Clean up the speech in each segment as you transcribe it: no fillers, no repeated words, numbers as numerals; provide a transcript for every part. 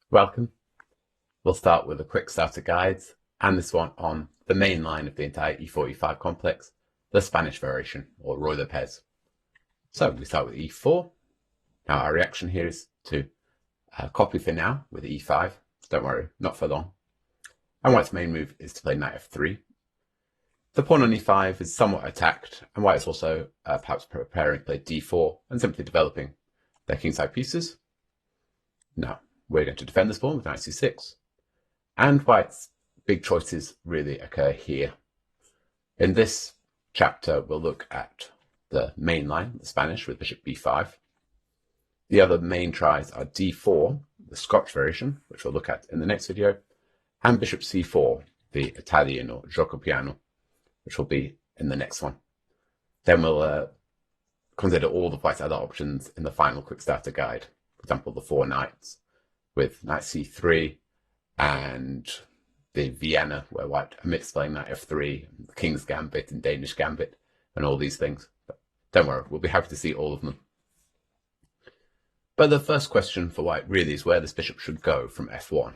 Welcome. We'll start with a quick starter guides and this one on the main line of the entire e4-e5 complex, the Spanish variation or Ruy Lopez. So we start with e4. Now our reaction here is to copy for now with e5. Don't worry, not for long. And white's main move is to play knight f3. The pawn on e5 is somewhat attacked, and white is also perhaps preparing to play d4 and simply developing their kingside pieces. Now we're going to defend this pawn with knight c6. And white's big choices really occur here. In this chapter, we'll look at the main line, the Spanish, with bishop b5. The other main tries are d4, the Scotch version, which we'll look at in the next video, and bishop c4, the Italian or gioco piano, which will be in the next one. Then we'll consider all the white's other options in the final quick starter guide. For example, the four knights with knight c3, and the Vienna, where white omits playing knight f3, the King's Gambit and Danish Gambit, and all these things. But don't worry, we'll be happy to see all of them. But the first question for white really is where this bishop should go from f1.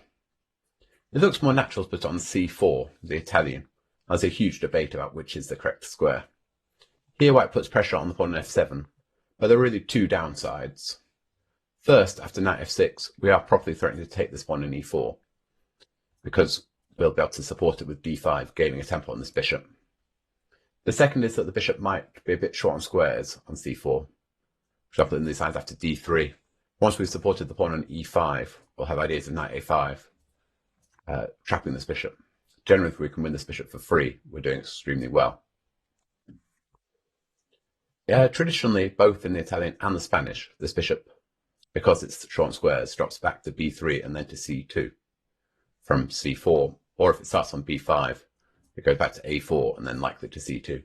It looks more natural to put on c4, the Italian. There's a huge debate about which is the correct square. Here white puts pressure on the pawn on f7, but there are really two downsides. First, after knight f6, we are properly threatening to take this pawn in e4, because we'll be able to support it with b5, gaining a tempo on this bishop. The second is that the bishop might be a bit short on squares on c4. For example, in these lines after d3. Once we've supported the pawn on e5, we'll have ideas of knight a5, trapping this bishop. Generally, if we can win this bishop for free, we're doing extremely well. Traditionally, both in the Italian and the Spanish, this bishop, because it's short on squares, drops back to b3 and then to c2. From c4, or if it starts on b5, it goes back to a4 and then likely to c2.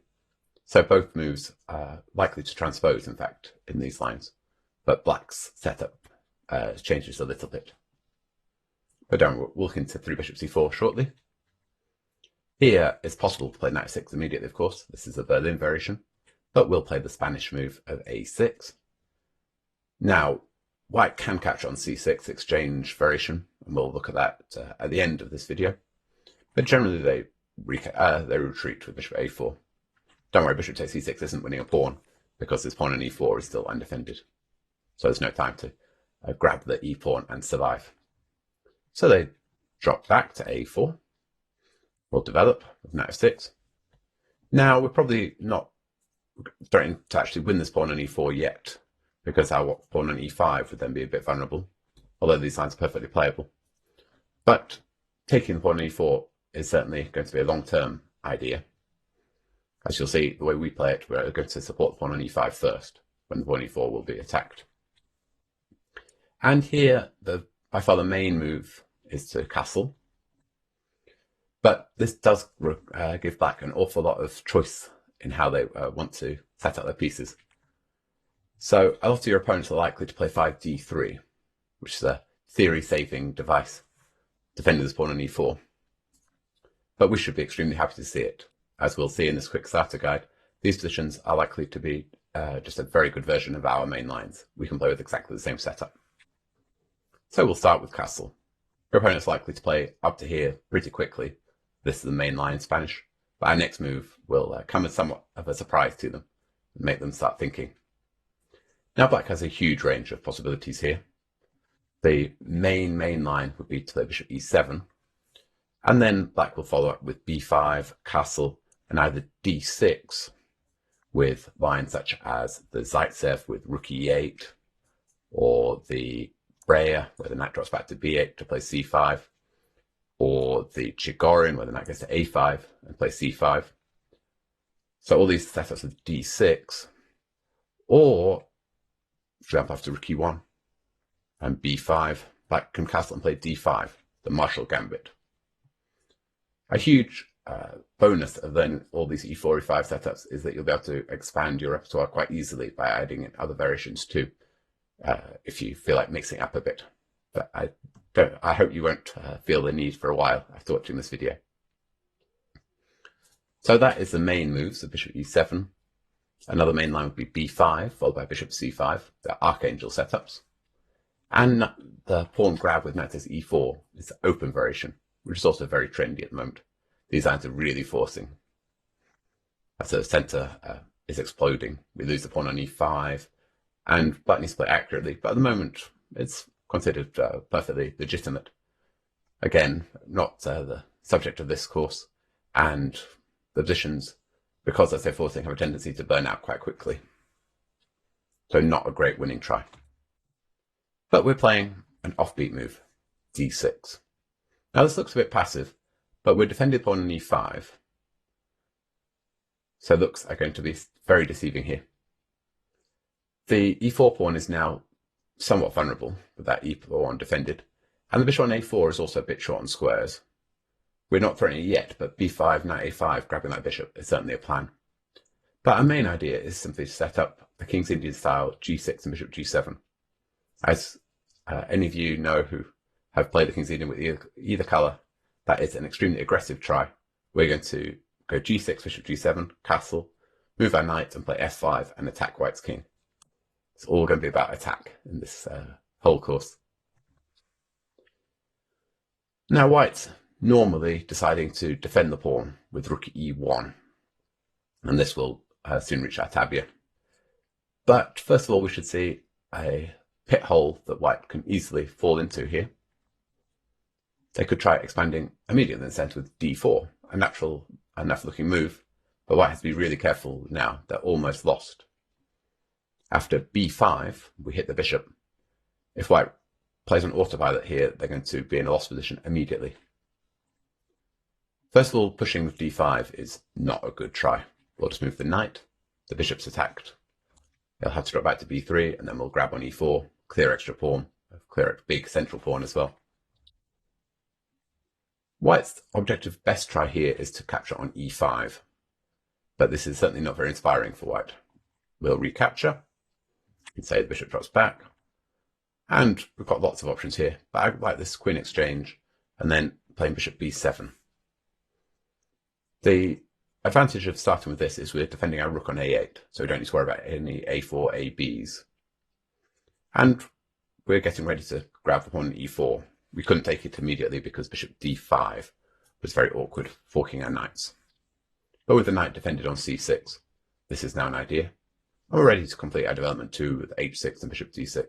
So both moves are likely to transpose, in fact, in these lines. But black's setup changes a little bit. But don't worry, we'll look into 3 bishop c4 shortly. Here it's possible to play knight 6 immediately, of course. This is the Berlin variation. But we'll play the Spanish move of a6. Now, white can catch on c6 exchange variation, and we'll look at that at the end of this video. But generally they retreat with bishop a4. Don't worry, bishop takes c6 isn't winning a pawn, because this pawn on e4 is still undefended. So there's no time to grab the e-pawn and survive. So they drop back to a4. We'll develop with knight f6. Now we're probably not threatening to actually win this pawn on e4 yet, because our pawn on e5 would then be a bit vulnerable, although these lines are perfectly playable. But taking the pawn on e4 is certainly going to be a long-term idea. As you'll see, the way we play it, we're going to support the pawn on e5 first, when the pawn on e4 will be attacked. And here, by far the main move is to castle. But this does give black an awful lot of choice in how they want to set up their pieces. So a lot of your opponents are likely to play 5d3, which is a theory-saving device, defending this pawn on e4. But we should be extremely happy to see it. As we'll see in this quick starter guide, these positions are likely to be just a very good version of our main lines. We can play with exactly the same setup. So we'll start with castle. Your opponent's likely to play up to here pretty quickly. This is the main line Spanish. But our next move will come as somewhat of a surprise to them and make them start thinking. Now black has a huge range of possibilities here. The main line would be to play bishop e7, and then black will follow up with b5, castle, and either d6 with lines such as the Zaitsev with rook e8, or the Breyer where the knight drops back to b8 to play c5, or the Chigorin where the knight goes to a5 and plays c5. So all these setups of d6, or for example, after rook e1 and b5, black can castle and play d5, the Marshall Gambit. A huge bonus of learning all these e4, e5 setups is that you'll be able to expand your repertoire quite easily by adding in other variations too, if you feel like mixing up a bit. But I hope you won't feel the need for a while after watching this video. So that is the main moves of bishop e7. Another main line would be b5, followed by bishop c5. They're archangel setups. And the pawn grab with knight takes e4 is the open variation, which is also very trendy at the moment. These lines are really forcing. As the center is exploding, we lose the pawn on e5, and black needs to play accurately, but at the moment it's considered perfectly legitimate. Again, not the subject of this course, and the positions, because they're so forcing, have a tendency to burn out quite quickly. So not a great winning try. But we're playing an offbeat move, d6. Now this looks a bit passive, but we're defended pawn on e5. So looks are going to be very deceiving here. The e4 pawn is now somewhat vulnerable with that e pawn defended, and the bishop on a4 is also a bit short on squares. We're not threatening it yet, but b5, knight a5, grabbing that bishop is certainly a plan. But our main idea is simply to set up the King's Indian style g6 and bishop g7. As any of you know who have played the King's Indian with either colour, that is an extremely aggressive try. We're going to go g6, bishop g7, castle, move our knight and play f5 and attack white's king. It's all going to be about attack in this whole course. Now white's normally deciding to defend the pawn with rook e1, and this will soon reach our tabia. But first of all, we should see a pit hole that white can easily fall into here. They could try expanding immediately in the centre with d4, a natural enough looking move, but white has to be really careful now. They're almost lost. After b5, we hit the bishop. If white plays on autopilot here, they're going to be in a lost position immediately. First of all, pushing with d5 is not a good try. We'll just move the knight. The bishop's attacked. He'll have to drop back to b3, and then we'll grab on e4, clear extra pawn, clear a big central pawn as well. White's objective best try here is to capture on e5, but this is certainly not very inspiring for white. We'll recapture, and say the bishop drops back, and we've got lots of options here, but I like this queen exchange, and then playing bishop b7. The advantage of starting with this is we're defending our rook on a8, so we don't need to worry about any a4, abs. And we're getting ready to grab the pawn on e4. We couldn't take it immediately because bishop d5 was very awkward, forking our knights. But with the knight defended on c6, this is now an idea. And we're ready to complete our development too with h6 and bishop d6.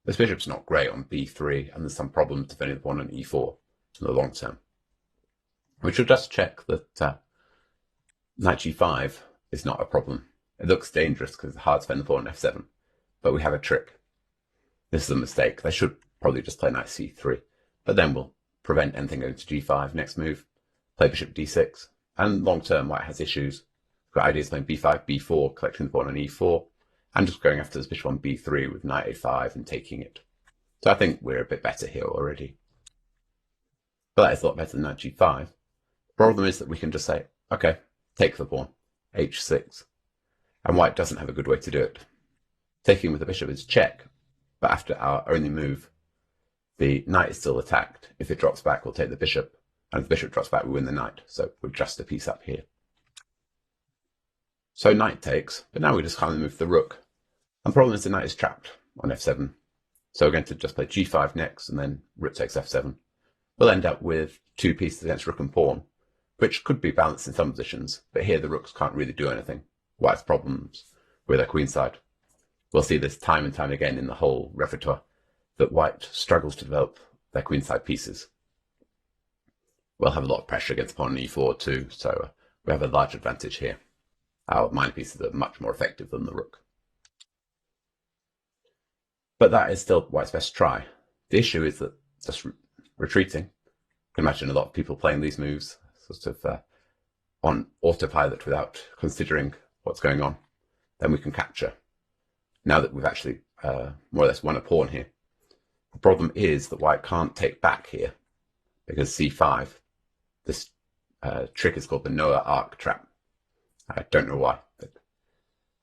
This bishop's not great on b3, and there's some problems defending the pawn on e4 in the long term. We should just check that knight g5 is not a problem. It looks dangerous because it's hard to defend the pawn on f7, but we have a trick. This is a mistake. They should probably just play knight c3, but then we'll prevent anything going to g5. Next move, play bishop d6, and long term white has issues. We've got ideas playing b5, b4, collecting the pawn on e4, and just going after this bishop on b3 with knight a5 and taking it. So I think we're a bit better here already. But that is a lot better than knight g5. The problem is that we can just say, okay, take the pawn, h6, and white doesn't have a good way to do it. Taking with the bishop is check, but after our only move, the knight is still attacked. If it drops back, we'll take the bishop, and if the bishop drops back, we win the knight, so we're just a piece up here. So knight takes, but now we just kindly move the rook. And the problem is the knight is trapped on f7, so we're going to just play g5 next, and then rook takes f7. We'll end up with two pieces against rook and pawn, which could be balanced in some positions, but here the rooks can't really do anything. White's problems with their queenside. We'll see this time and time again in the whole repertoire, that white struggles to develop their queenside pieces. We'll have a lot of pressure against the pawn on e4 too, so we have a large advantage here. Our minor pieces are much more effective than the rook. But that is still white's best try. The issue is that just retreating. I can imagine a lot of people playing these moves sort of on autopilot without considering what's going on. Then we can capture. Now that we've actually more or less won a pawn here. The problem is that white can't take back here because c5, this trick is called the Noah Ark trap. I don't know why, but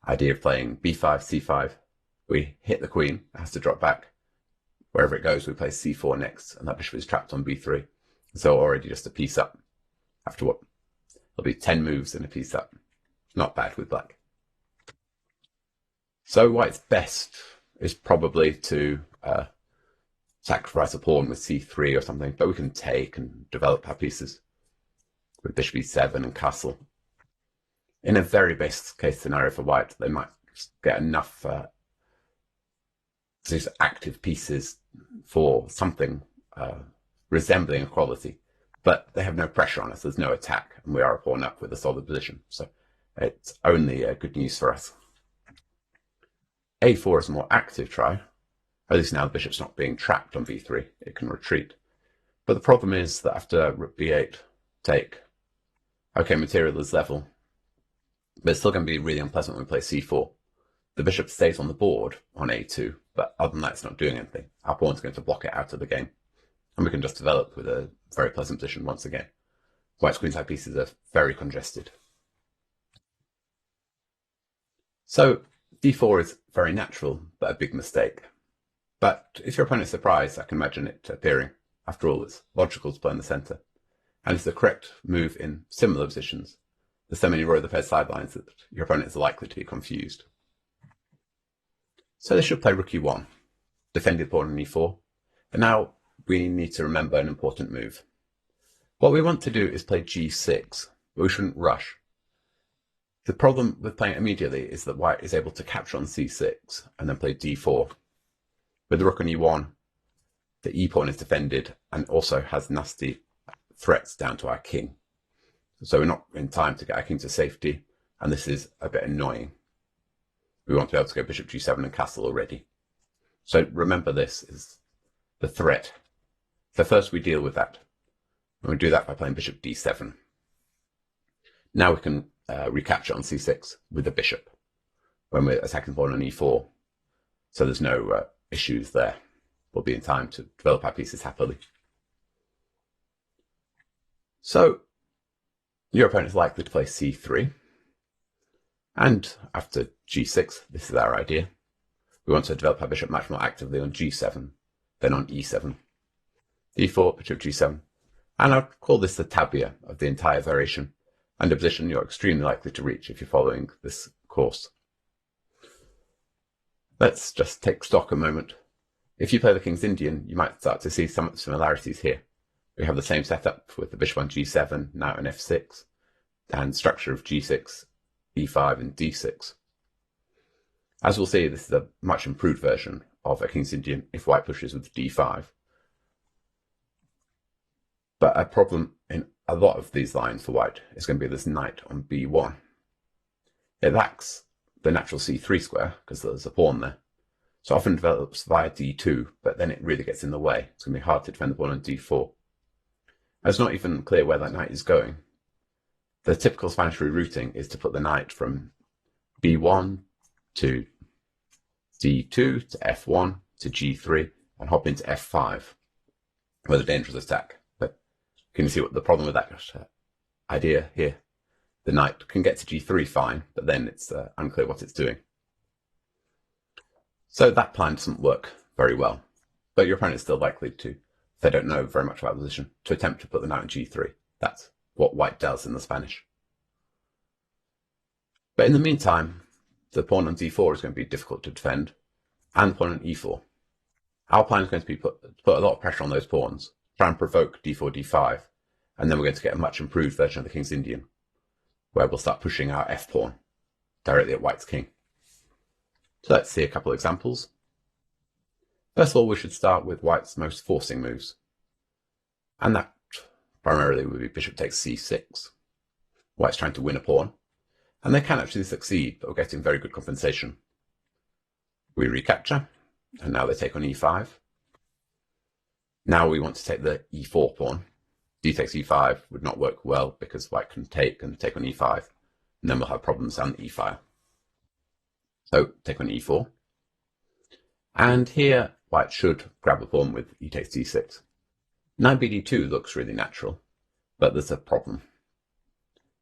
idea of playing b5, c5, we hit the queen, it has to drop back. Wherever it goes, we play c4 next, and that bishop is trapped on b3. So already just a piece up. After what? There'll be 10 moves and a piece up. Not bad with black. So white's best is probably to sacrifice a pawn with c3 or something, but we can take and develop our pieces with bishop e7 and castle. In a very base case scenario for white, they might get enough these active pieces for something resembling equality, but they have no pressure on us. There's no attack, and we are a pawn up with a solid position. So it's only good news for us. a4 is a more active try. At least now the bishop's not being trapped on b3. It can retreat. But the problem is that after rook b8, take, okay, material is level, but it's still going to be really unpleasant when we play c4. The bishop stays on the board on a2, but other than that, it's not doing anything. Our pawn's going to block it out of the game, and we can just develop with a very pleasant position once again. White's queenside pieces are very congested. So d4 is very natural, but a big mistake. But if your opponent's surprised, I can imagine it appearing. After all, it's logical to play in the centre, and it's the correct move in similar positions. There's so many row of the pair sidelines that your opponent is likely to be confused. So they should play rook e1, defend the pawn on e4, and now we need to remember an important move. What we want to do is play g6, but we shouldn't rush. The problem with playing it immediately is that white is able to capture on c6 and then play d4. With the rook on e1, the e-pawn is defended and also has nasty threats down to our king. So we're not in time to get our king to safety, and this is a bit annoying. We want to be able to go bishop g7 and castle already. So remember, this is the threat. So first we deal with that. And we do that by playing bishop d7. Now we can recapture on c6 with the bishop when we're attacking the pawn on e4. So there's no issues there. We'll be in time to develop our pieces happily. So your opponent is likely to play c3. And after g6, this is our idea. We want to develop our bishop much more actively on g7, then on e7. d4, bishop g7. And I'd call this the tabia of the entire variation, and a position you're extremely likely to reach if you're following this course. Let's just take stock a moment. If you play the King's Indian, you might start to see some similarities here. We have the same setup with the bishop on g7, now on f6, and structure of g6, e5 and d6. As we'll see, this is a much improved version of a King's Indian if white pushes with d5. But a problem in a lot of these lines for white is going to be this knight on b1. It lacks the natural c3 square because there's a pawn there. So often develops via d2, but then it really gets in the way. It's going to be hard to defend the pawn on d4. And it's not even clear where that knight is going. The typical Spanish rerouting is to put the knight from b1 to d2 to f1 to g3 and hop into f5 with a dangerous attack. But can you see what the problem with that idea here? The knight can get to g3 fine, but then it's unclear what it's doing. So that plan doesn't work very well, but your opponent is still likely to, if they don't know very much about the position, to attempt to put the knight on g3. That's what white does in the Spanish. But in the meantime, the pawn on d4 is going to be difficult to defend, and the pawn on e4. Our plan is going to be put a lot of pressure on those pawns, try and provoke d4, d5, and then we're going to get a much improved version of the King's Indian, where we'll start pushing our f-pawn directly at white's king. So let's see a couple of examples. First of all, we should start with white's most forcing moves. And that primarily would be bishop takes c6. White's trying to win a pawn. And they can actually succeed, but we're getting very good compensation. We recapture, and now they take on e5. Now we want to take the e4 pawn. D takes e5 would not work well because white can take and take on e5, and then we'll have problems on the e file. So take on e4. And here, white should grab a pawn with e takes d6. Knight bd2 looks really natural, but there's a problem.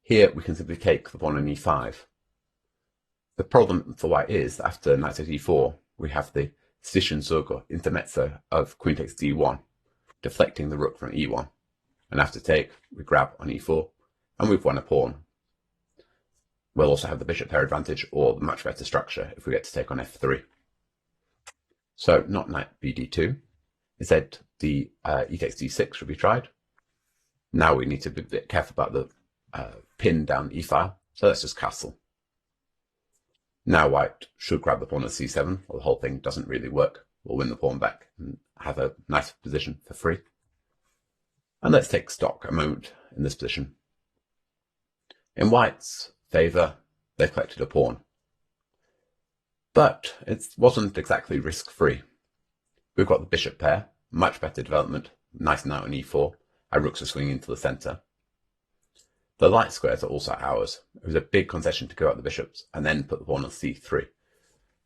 Here we can simply take the pawn on e5. The problem for white is that after knight takes e4, we have the Zwischenzug or intermezzo of queen takes d1, deflecting the rook from e1. And after take, we grab on e4, and we've won a pawn. We'll also have the bishop pair advantage, or the much better structure if we get to take on f3. So not knight bd2. Instead, the e takes d6 should be tried. Now we need to be a bit careful about the pin down e file, so let's just castle. Now white should grab the pawn at c7, or the whole thing doesn't really work. We'll win the pawn back and have a nice position for free. And let's take stock a moment in this position. In white's favour, they've collected a pawn. But it wasn't exactly risk-free. We've got the bishop pair, much better development, nice knight on e4, our rooks are swinging into the centre. The light squares are also ours. It was a big concession to go out the bishops and then put the pawn on c3.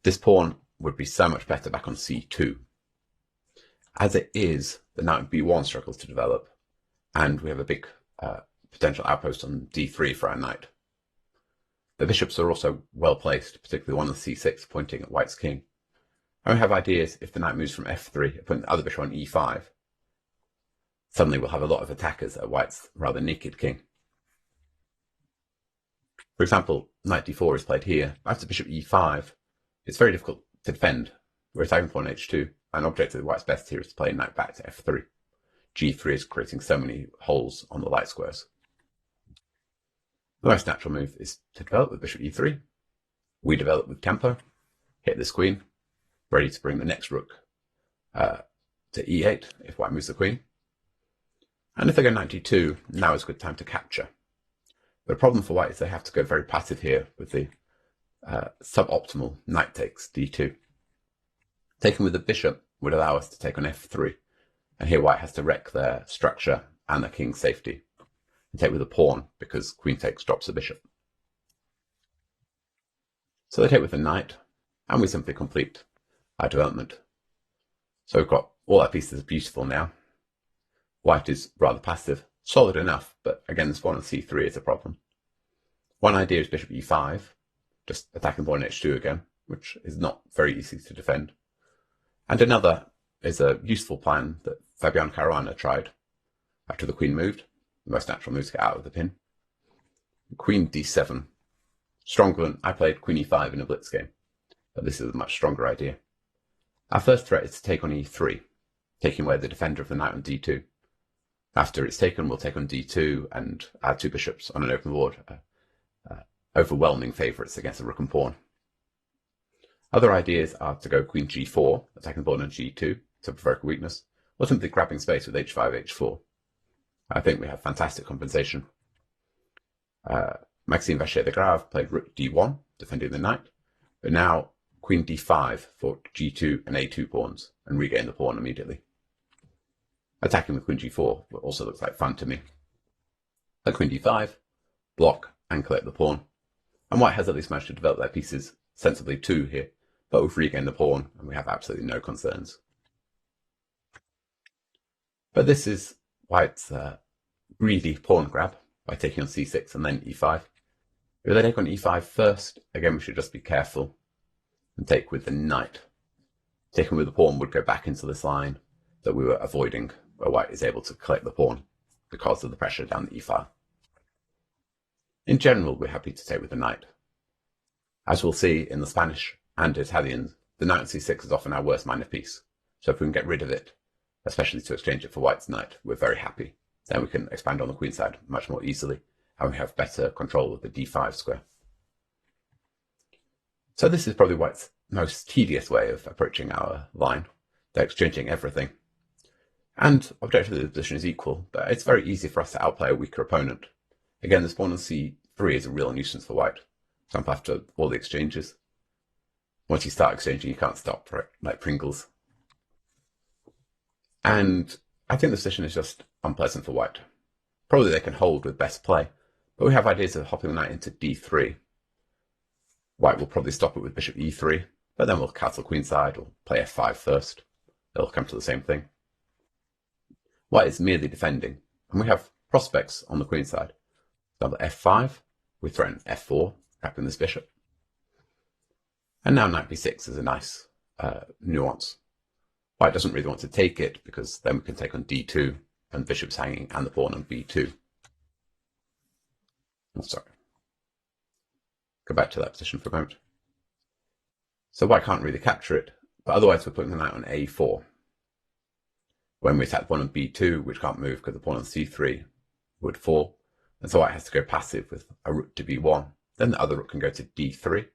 This pawn would be so much better back on c2. As it is, the knight on b1 struggles to develop, and we have a big potential outpost on d3 for our knight. The bishops are also well placed, particularly one on c6 pointing at white's king. And we have ideas if the knight moves from f3, putting the other bishop on e5. Suddenly we'll have a lot of attackers at white's rather naked king. For example, knight d4 is played here. After bishop e5, it's very difficult to defend. We're attacking pawn h2, and objective of white's best here is to play knight back to f3. g3 is creating so many holes on the light squares. The most natural move is to develop with bishop e3. We develop with tempo, hit this queen, ready to bring the next rook to e8 if white moves the queen. And if they go knight d2, now is a good time to capture. The problem for white is they have to go very passive here with the suboptimal knight takes d2. Taking with the bishop would allow us to take on f3, and here white has to wreck their structure and their king's safety, and take with a pawn because queen takes drops the bishop. So they take with the knight, and we simply complete our development. So we've got all our pieces are beautiful now. White is rather passive, solid enough, but again this pawn on c3 is a problem. One idea is bishop e5, just attacking pawn h2 again, which is not very easy to defend. And another is a useful plan that Fabian Caruana tried after the queen moved. The most natural move to get out of the pin. Queen d7. Stronger than I played queen e5 in a blitz game, but this is a much stronger idea. Our first threat is to take on e3, taking away the defender of the knight on d2. After it's taken, we'll take on d2 and add two bishops on an open board, overwhelming favourites against the rook and pawn. Other ideas are to go queen g4, attacking the pawn on g2 to provoke a weakness, or simply grabbing space with h5, h4. I think we have fantastic compensation. Maxime Vacher-de-Grave played rook d1, defending the knight, but now queen d5 for g2 and a2 pawns, and regain the pawn immediately. Attacking with queen g4 also looks like fun to me. At queen d5, block and collect the pawn. And white has at least managed to develop their pieces sensibly too here, but we've regained the pawn and we have absolutely no concerns. But this is white's greedy pawn grab by taking on c6 and then e5. If they take on e5 first, again we should just be careful and take with the knight. Taking with the pawn would go back into this line that we were avoiding, where white is able to collect the pawn because of the pressure down the e-file. In general, we're happy to take with the knight. As we'll see in the Spanish and Italian, the knight on c6 is often our worst minor piece, so if we can get rid of it, especially to exchange it for white's knight, we're very happy. Then we can expand on the queen side much more easily, and we have better control of the d5 square. So this is probably white's most tedious way of approaching our line. They're exchanging everything. And objectively the position is equal, but it's very easy for us to outplay a weaker opponent. Again, this pawn on c3 is a real nuisance for white. For example, after all the exchanges. Once you start exchanging, you can't stop, right? Like Pringles. And I think the position is just unpleasant for white. Probably they can hold with best play, but we have ideas of hopping the knight into d3. White will probably stop it with bishop e3, but then we'll castle queenside or play f5 first. They'll come to the same thing. White is merely defending, and we have prospects on the queen side. Double f5, we threaten f4, trapping this bishop. And now knight b6 is a nice nuance. White doesn't really want to take it, because then we can take on d2, and the bishop's hanging, and the pawn on b2. Oh, sorry. Go back to that position for a moment. So white can't really capture it, but otherwise we're putting the knight on a4. when we attack the pawn on b2, which can't move because the pawn on c3 would fall. And so white has to go passive with a rook to b1. Then the other rook can go to d3.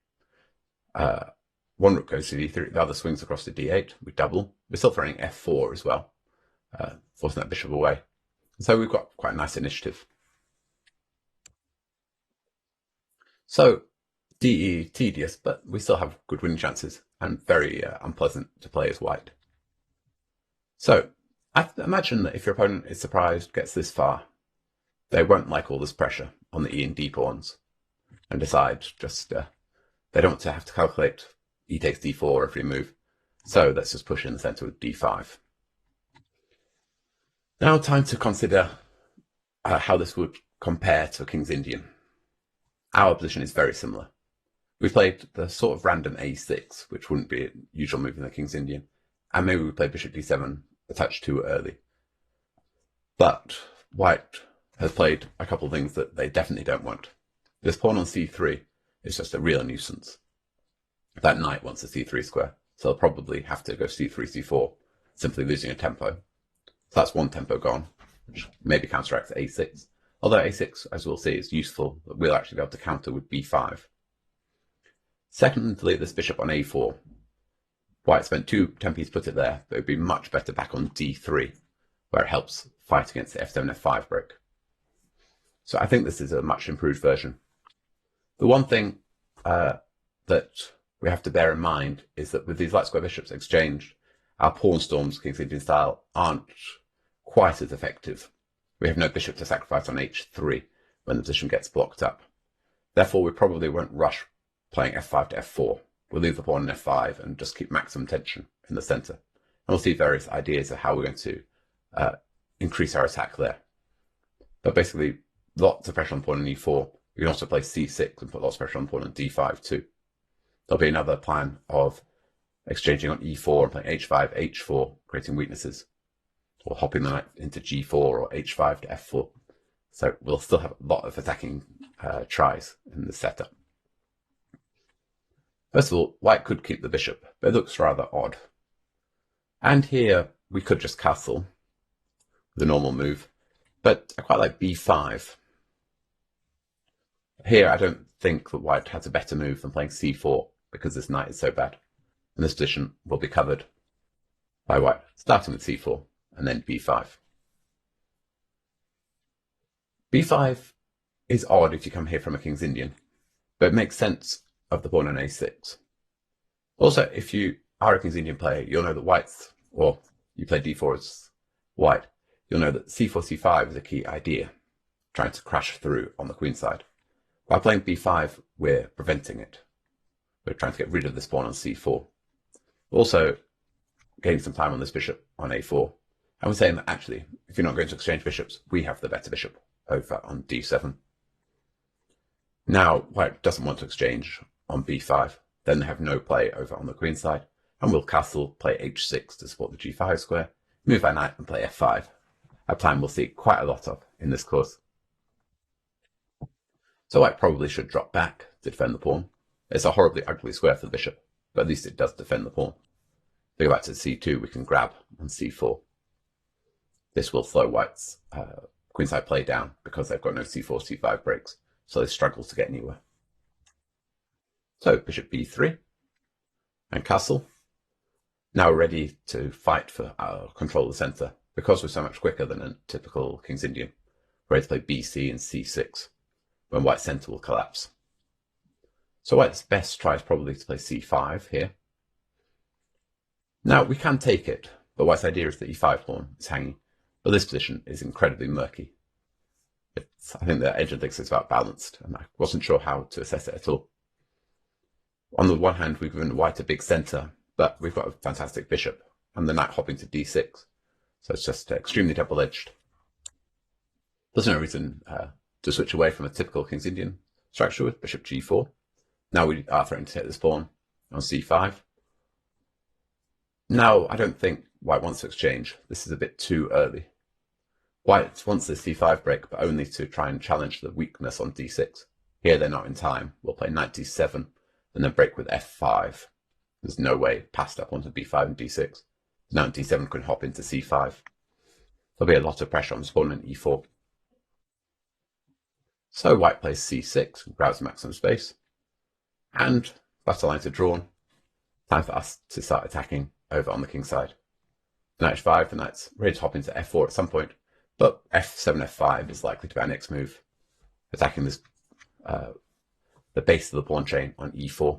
One rook goes to d3, the other swings across to d8. We double. We're still threatening f4 as well, forcing that bishop away. And so we've got quite a nice initiative. So DE tedious, but we still have good winning chances and very unpleasant to play as white. So I imagine that if your opponent is surprised, gets this far, they won't like all this pressure on the E and D pawns and decide just they don't want to have to calculate E takes D4 every move. So let's just push in the center with D5. Now time to consider how this would compare to a King's Indian. Our position is very similar. We played the sort of random A6, which wouldn't be a usual move in the King's Indian, and maybe we played Bishop D7 a touch too early. But white has played a couple of things that they definitely don't want. This pawn on C3 is just a real nuisance. That knight wants a C3 square, so they'll probably have to go C3, C4, simply losing a tempo. So that's one tempo gone, which maybe counteracts A6. Although A6, as we'll see, is useful, but we'll actually be able to counter with B5. Secondly, this bishop on A4. White spent 2 tempies put it there, but it would be much better back on D3, where it helps fight against the F7, F5 break. So I think this is a much improved version. The one thing that we have to bear in mind is that with these light square bishops exchanged, our pawn storms, King's Indian style, aren't quite as effective. We have no bishop to sacrifice on H3 when the position gets blocked up. Therefore, we probably won't rush playing F5 to F4. We'll leave the pawn in F5 and just keep maximum tension in the center. And we'll see various ideas of how we're going to increase our attack there. But basically, lots of pressure on the pawn on E4. We can also play C6 and put lots of pressure on the pawn on D5 too. There'll be another plan of exchanging on E4 and playing H5, H4, creating weaknesses, or hopping the knight into G4 or H5 to F4. So we'll still have a lot of attacking tries in the setup. First of all, white could keep the bishop, but it looks rather odd. And here we could just castle, the normal move, but I quite like B5. Here I don't think that white has a better move than playing C4 because this knight is so bad. And this position will be covered by white, starting with C4 and then B5. B5 is odd if you come here from a King's Indian, but it makes sense of the pawn on A6. Also, if you are a King's Indian player, you'll know that white's, or you play D4 as white, you'll know that C4, C5 is a key idea, trying to crash through on the queen side. By playing B5, we're preventing it. We're trying to get rid of this pawn on C4. Also, gaining some time on this bishop on A4. And we're saying that actually, if you're not going to exchange bishops, we have the better bishop over on D7. Now, white doesn't want to exchange on B5. Then they have no play over on the queen side. And we'll castle, play H6 to support the G5 square, move our knight and play F5. A plan we'll see quite a lot of in this course. So white probably should drop back to defend the pawn. It's a horribly ugly square for the bishop, but at least it does defend the pawn. If we go back to C2, we can grab on C4. This will slow white's queenside play down because they've got no C4, C5 breaks, so they struggle to get anywhere. So bishop B3 and castle. Now we're ready to fight for control of the center. Because we're so much quicker than a typical King's Indian, we're ready to play BC and C6 when white's center will collapse. So white's best try is probably to play C5 here. Now we can take it, but white's idea is that E5 pawn is hanging, but this position is incredibly murky. I think the agent thinks it's about balanced, and I wasn't sure how to assess it at all. On the one hand, we've given white a big center, but we've got a fantastic bishop, and the knight hopping to D6. So it's just extremely double-edged. There's no reason to switch away from a typical King's Indian structure with bishop G4. Now we are threatening to take this pawn on C5. Now I don't think white wants to exchange. This is a bit too early. White wants this C5 break, but only to try and challenge the weakness on D6. Here they're not in time. We'll play knight D7 and then break with F5. There's no way past up onto B5 and D6. Now D7 can hop into C5. there'll be a lot of pressure on this pawn in e4. So white plays c6 and grabs maximum space, and battle lines are drawn. Time for us to start attacking over on the king side. Knight h5, the knight's ready to hop into f4 at some point, but f7, f5 is likely to be our next move, attacking this the base of the pawn chain on e4.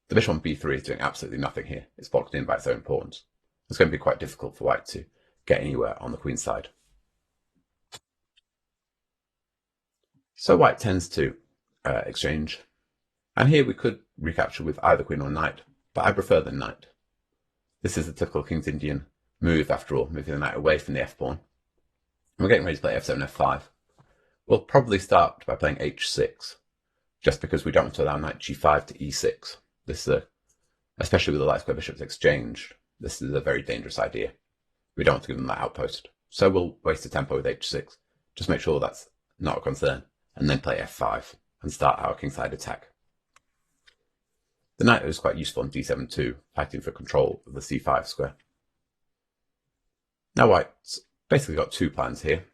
The bishop on b3 is doing absolutely nothing here. It's blocked in by its own pawns. It's going to be quite difficult for white to get anywhere on the queen side. So white tends to exchange, and here we could recapture with either queen or knight, but I prefer the knight. This is the typical King's Indian move after all, moving the knight away from the f-pawn. We're getting ready to play f7, f5. We'll probably start by playing h6, just because we don't want to allow knight g5 to e6. This is especially with the light square bishops exchanged, this is a very dangerous idea. We don't want to give them that outpost. So we'll waste a tempo with h6, just make sure that's not a concern, and then play f5 and start our kingside attack. The knight is quite useful on d7 too, fighting for control of the c5 square. Now white's basically got two plans here.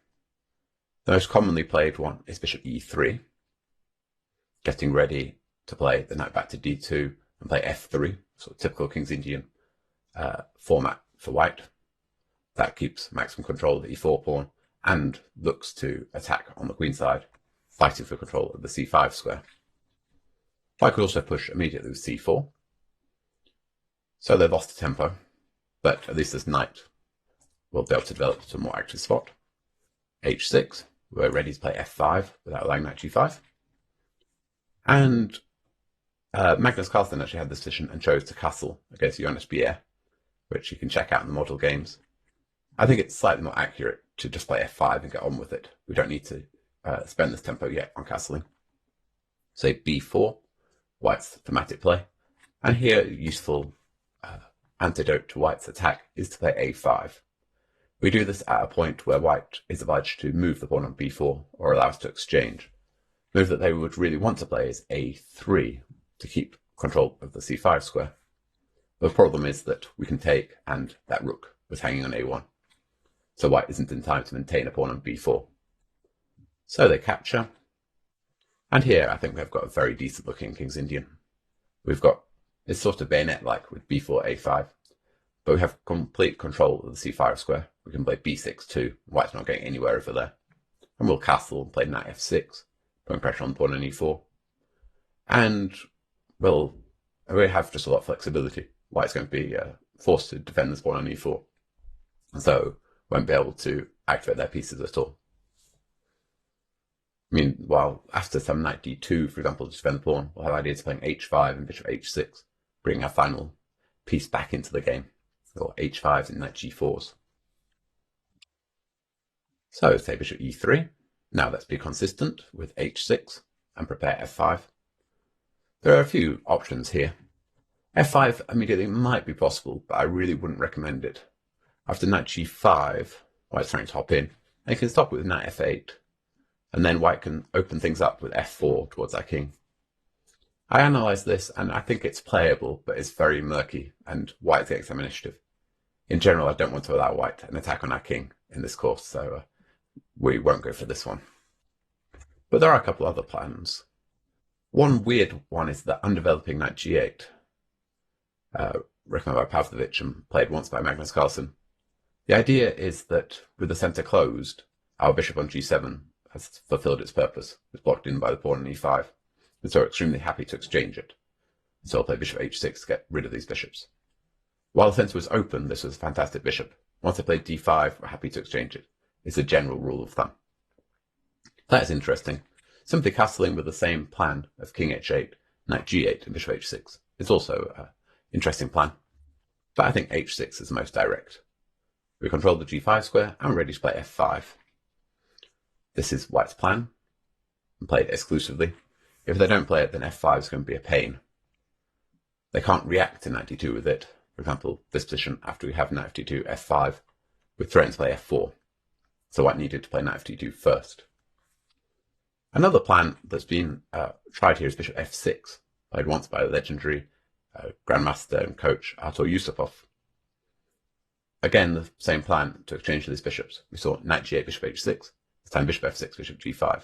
The most commonly played one is bishop e3, getting ready to play the knight back to d2 and play f3, sort of typical King's Indian format for white. That keeps maximum control of the e4 pawn and looks to attack on the queen side, fighting for control of the c5 square. White could also push immediately with c4. So they've lost the tempo, but at least this knight will be able to develop to a more active spot. h6, we're ready to play f5 without allowing knight g5. And Magnus Carlsen actually had this position and chose to castle against Jonas Bier, which you can check out in the model games. I think it's slightly more accurate to just play f5 and get on with it. We don't need to spend this tempo yet on castling. Say b4, white's thematic play. And here, a useful antidote to white's attack is to play a5. We do this at a point where white is obliged to move the pawn on b4 or allow us to exchange. The move that they would really want to play is a3 to keep control of the c5 square. The problem is that we can take, and that rook was hanging on a1. So white isn't in time to maintain a pawn on b4. So they capture. And here I think we've got a very decent looking King's Indian. We've got, it's sort of bayonet-like with b4, a5, but we have complete control of the c5 square. We can play b6 too. White's not getting anywhere over there. And we'll castle and play knight f6, putting pressure on the pawn on e4. And we'll have just a lot of flexibility. White's going to be forced to defend this pawn on e4. And so won't be able to activate their pieces at all. Meanwhile, after some knight d2, for example, to defend the pawn, we'll have ideas of playing h5 and bishop h6, bringing our final piece back into the game, or h5s and knight g4s. So say bishop e3. Now let's be consistent with h6 and prepare f5. There are a few options here. f5 immediately might be possible, but I really wouldn't recommend it. After knight g5, white's trying to hop in, and you can stop with knight f8, and then white can open things up with f4 towards our king. I analysed this, and I think it's playable, but it's very murky, and white's getting some initiative. In general, I don't want to allow white an attack on our king in this course, so we won't go for this one. But there are a couple other plans. One weird one is the undeveloping knight g8, recommended by Pavlovich and played once by Magnus Carlsen. The idea is that with the centre closed, our bishop on g7 has fulfilled its purpose. It's blocked in by the pawn on e5, and so we're extremely happy to exchange it. So I'll play bishop h6 to get rid of these bishops. While the centre was open, this was a fantastic bishop. Once I played d5, we're happy to exchange it. It's a general rule of thumb. That is interesting. Simply castling with the same plan of king h8, knight g8, and bishop h6 is also an interesting plan. But I think h6 is the most direct. We control the g5 square and we're ready to play f5. This is white's plan, and played exclusively. If they don't play it, then f5 is going to be a pain. They can't react to knight d2 with it. For example, this position, after we have knight d2, f5, we threaten to play f4. So white needed to play knight d2 first. Another plan that's been tried here is bishop f6, played once by the legendary grandmaster and coach Artur Yusupov. again, the same plan to exchange these bishops. We saw knight g8, bishop h6, this time bishop f6, bishop g5.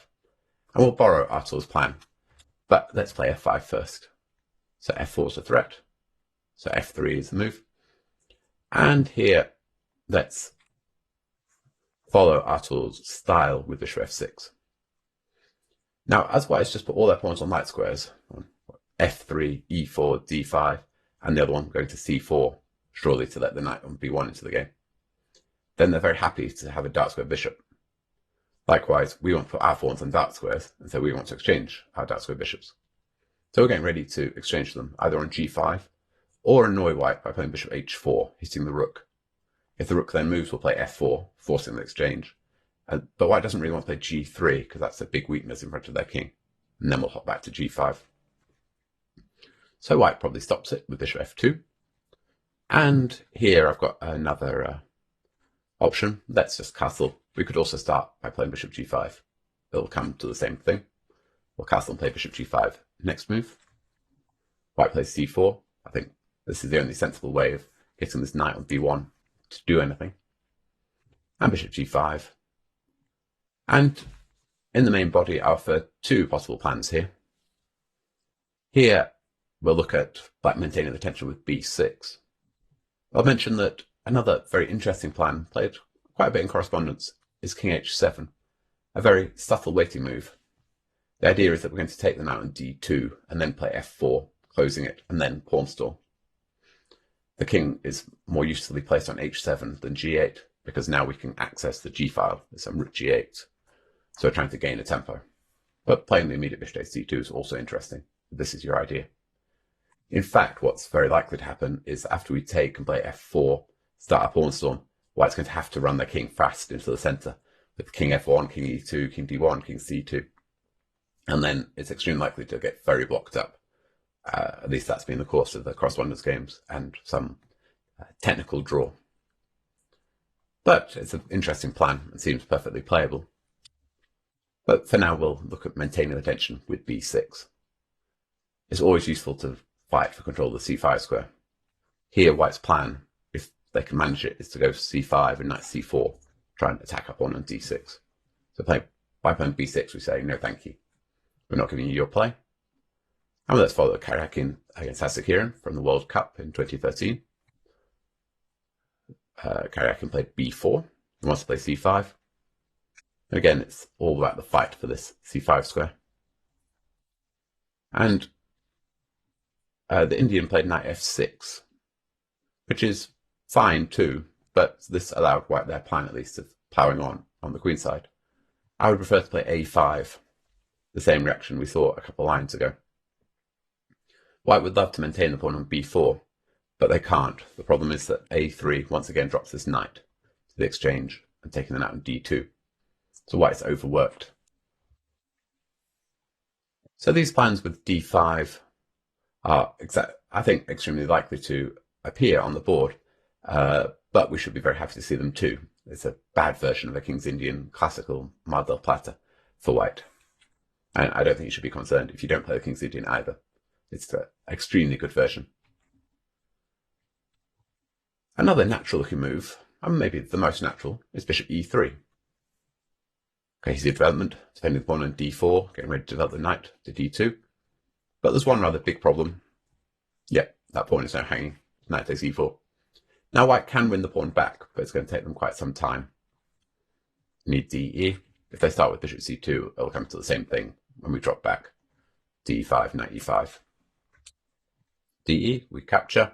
And we'll borrow Artur's plan, but let's play f5 first. So f4 is a threat, so f3 is the move. And here, let's follow Artur's style with bishop f6. Now, as white has just put all their pawns on light squares, f3, e4, d5, and the other one going to c4, surely to let the knight on b1 into the game, then they're very happy to have a dark square bishop. Likewise, we want to put our pawns on dark squares, and so we want to exchange our dark square bishops. So we're getting ready to exchange them, either on g5, or annoy white by playing bishop h4, hitting the rook. If the rook then moves, we'll play f4, forcing the exchange. But white doesn't really want to play g3, because that's a big weakness in front of their king. And then we'll hop back to g5. So white probably stops it with bishop f2. And here I've got another option. Let's just castle. We could also start by playing bishop g5. It'll come to the same thing. We'll castle and play bishop g5. Next move. White plays c4. I think this is the only sensible way of getting this knight on b1 to do anything. And bishop g5. And in the main body, I offer two possible plans here. Here, we'll look at black maintaining the tension with b6. I'll mention that another very interesting plan, played quite a bit in correspondence, is king h7, a very subtle waiting move. The idea is that we're going to take the knight on d2 and then play f4, closing it, and then pawn stall. The king is more usefully placed on h7 than g8, because now we can access the g file with some rook g8. So we're trying to gain a tempo. But playing the immediate bishop takes c2 is also interesting. This is your idea. In fact, what's very likely to happen is after we take and play f4, start a pawn storm, white's going to have to run their king fast into the center with king f1, king e2, king d1, king c2. And then it's extremely likely to get very blocked up. At least that's been the course of the correspondence games and some technical draw. But it's an interesting plan and seems perfectly playable. But for now, we'll look at maintaining the tension with b6. It's always useful to fight for control of the c5 square. Here, white's plan, if they can manage it, is to go c5 and knight c4, try and attack up on d6. So by playing b6, we say, no thank you. We're not giving you your play. And let's follow Karyakin against Hasekhiran from the World Cup in 2013. Karyakin played b4. He wants to play c5. And again, it's all about the fight for this c5 square. And the Indian played knight f6, which is fine too, but this allowed white their plan at least of ploughing on the queen side. I would prefer to play a5, the same reaction we saw a couple of lines ago. White would love to maintain the pawn on b4, but they can't. The problem is that a3 once again drops this knight to the exchange and taking the knight on d2. So white's overworked. So these plans with d5 are, I think, extremely likely to appear on the board, but we should be very happy to see them too. It's a bad version of a King's Indian classical Mar del Plata for white. And I don't think you should be concerned if you don't play the King's Indian either. It's an extremely good version. Another natural looking move, and maybe the most natural, is bishop e3. Okay, easy development, defending the pawn on d4, getting ready to develop the knight to d2. But there's one rather big problem. Yep, that pawn is now hanging. Knight takes e4. Now white can win the pawn back, but it's going to take them quite some time. Need de. If they start with bishop c2, it'll come to the same thing when we drop back. d5, knight e5. de, we capture.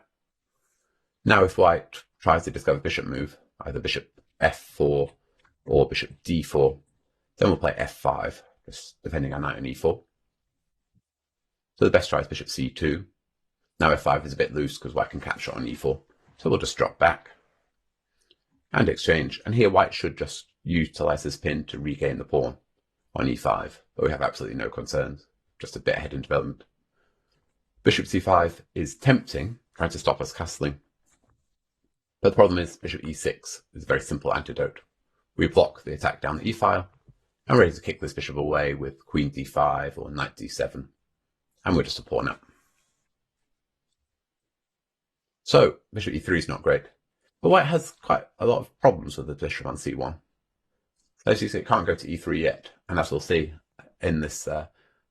Now if white tries to discover bishop move, either bishop f4 or bishop d4, then we'll play f5, just defending our knight on e4. So the best try is bishop c2. Now f5 is a bit loose because white can capture on e4. So we'll just drop back and exchange. And here white should just utilize this pin to regain the pawn on e5. But we have absolutely no concerns, just a bit ahead in development. Bishop c5 is tempting, trying to stop us castling. But the problem is bishop e6 is a very simple antidote. We block the attack down the e-file and we're ready to kick this bishop away with queen d5 or knight d7. And we're just a pawn up. So bishop e3 is not great. But white has quite a lot of problems with the bishop on c1. So as you see, it can't go to e3 yet, and as we'll see in this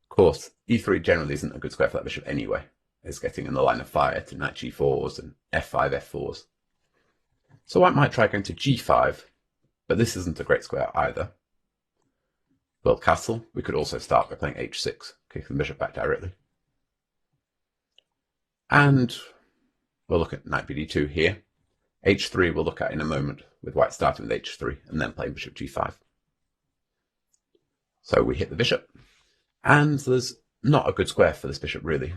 course, e3 generally isn't a good square for that bishop anyway. It's getting in the line of fire to knight g4s and f5, f4s. So white might try going to g5, but this isn't a great square either. Build castle. We could also start by playing h6, kicking the bishop back directly. And we'll look at knight bd2 here. h3 we'll look at in a moment, with white starting with h3 and then playing bishop g5. So we hit the bishop, and there's not a good square for this bishop really.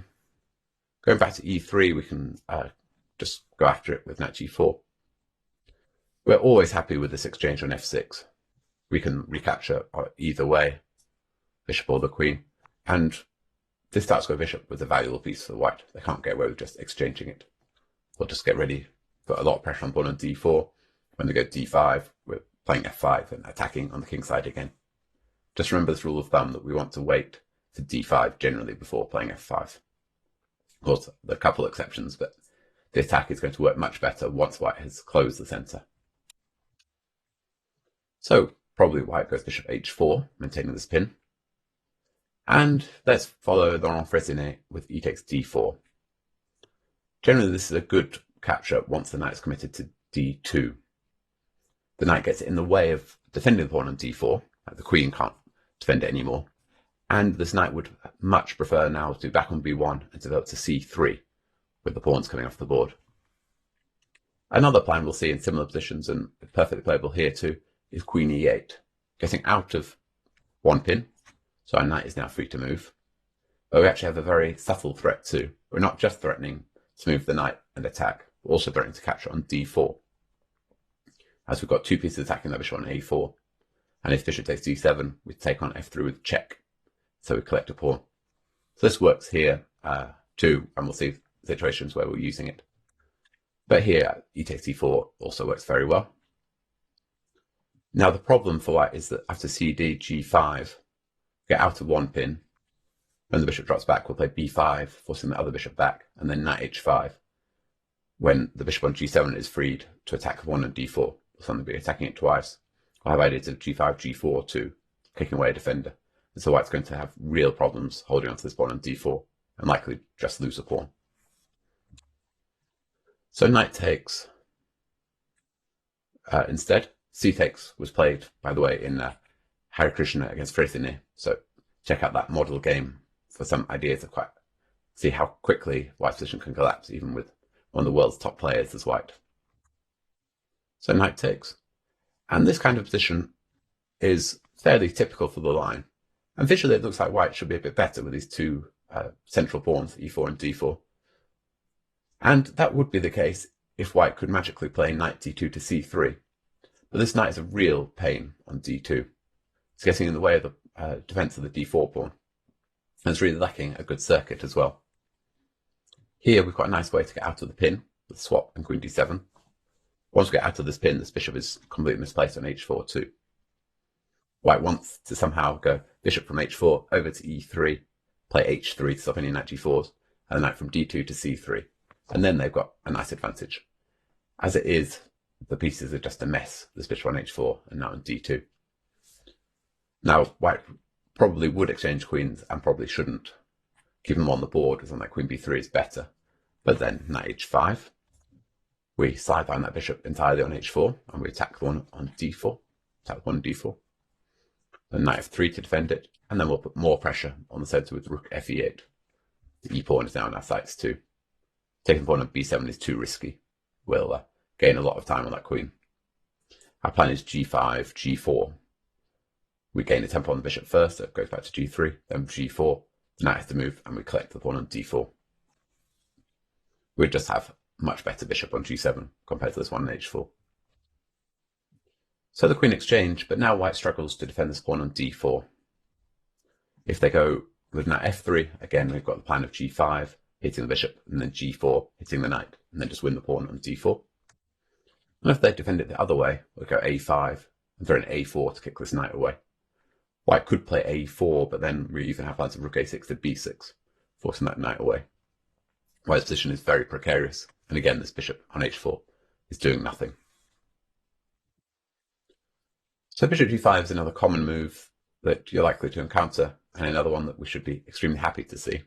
Going back to e3, we can just go after it with knight g4. We're always happy with this exchange on f6. We can recapture either way, bishop or the queen, and this dark square bishop was a valuable piece for white. They can't get away with just exchanging it. We'll just get ready, put a lot of pressure on pawn on d4. When they go d5, we're playing f5 and attacking on the king side again. Just remember this rule of thumb that we want to wait for d5 generally before playing f5. Of course, there are a couple of exceptions, but the attack is going to work much better once white has closed the center. So probably white goes bishop h4, maintaining this pin. And let's follow Laurent Fressinet with e takes d4. Generally, this is a good capture once the knight is committed to d2. The knight gets in the way of defending the pawn on d4. The queen can't defend it anymore. And this knight would much prefer now to back on b1 and develop to c3, with the pawns coming off the board. Another plan we'll see in similar positions, and perfectly playable here too, is queen e8, getting out of one pin, so our knight is now free to move. But we actually have a very subtle threat too. We're not just threatening to move the knight and attack, we're also threatening to capture on d4. As we've got two pieces attacking the bishop on a4, and if bishop takes d7, we take on f3 with check, so we collect a pawn. So this works here too, and we'll see situations where we're using it. But here, e takes d4 also works very well. Now the problem for white is that after cd, g5, get out of one pin. When the bishop drops back, we'll play b5, forcing the other bishop back, and then knight h5. When the bishop on g7 is freed to attack the pawn on d4, we'll suddenly be attacking it twice. We'll have ideas of g5, g4 too, kicking away a defender. And so white's going to have real problems holding onto this pawn on d4, and likely just lose a pawn. So knight takes instead. C takes was played, by the way, in Hare Krishna against Fressinet. So check out that model game for some ideas of see how quickly white's position can collapse, even with one of the world's top players as white. So knight takes. And this kind of position is fairly typical for the line. And visually it looks like white should be a bit better with these two central pawns, e4 and d4. And that would be the case if white could magically play knight d2 to c3. But this knight is a real pain on d2. It's getting in the way of the defense of the d4 pawn. And it's really lacking a good circuit as well. Here we've got a nice way to get out of the pin with swap and queen d7. Once we get out of this pin, this bishop is completely misplaced on h4 too. White wants to somehow go bishop from h4 over to e3, play h3 to stop any knight g4s, and the knight from d2 to c3. And then they've got a nice advantage. As it is, the pieces are just a mess. This bishop on h4 and now on d2. Now, white probably would exchange queens and probably shouldn't. Keep them on the board, as on that queen b3 is better. But then knight h5. We sideline that bishop entirely on h4 and we attack the one on d4. Attack the one on d4. Then knight f3 to defend it. And then we'll put more pressure on the center with rook fe8. The e-pawn is now in our sights too. Taking the pawn on b7 is too risky. We'll gain a lot of time on that queen. Our plan is g5, g4. We gain a tempo on the bishop first, so it goes back to g3, then g4. The knight has to move, and we collect the pawn on d4. We'd just have a much better bishop on g7 compared to this one on h4. So the queen exchange, but now white struggles to defend this pawn on d4. If they go with knight f3, again we've got the plan of g5, hitting the bishop, and then g4, hitting the knight, and then just win the pawn on d4. And if they defend it the other way, we'll go a5, and throw an a4 to kick this knight away. White could play a4, but then we even have plans of rook a6 to b6, forcing that knight away. White's position is very precarious, and again this bishop on h4 is doing nothing. So bishop g5 is another common move that you're likely to encounter, and another one that we should be extremely happy to see.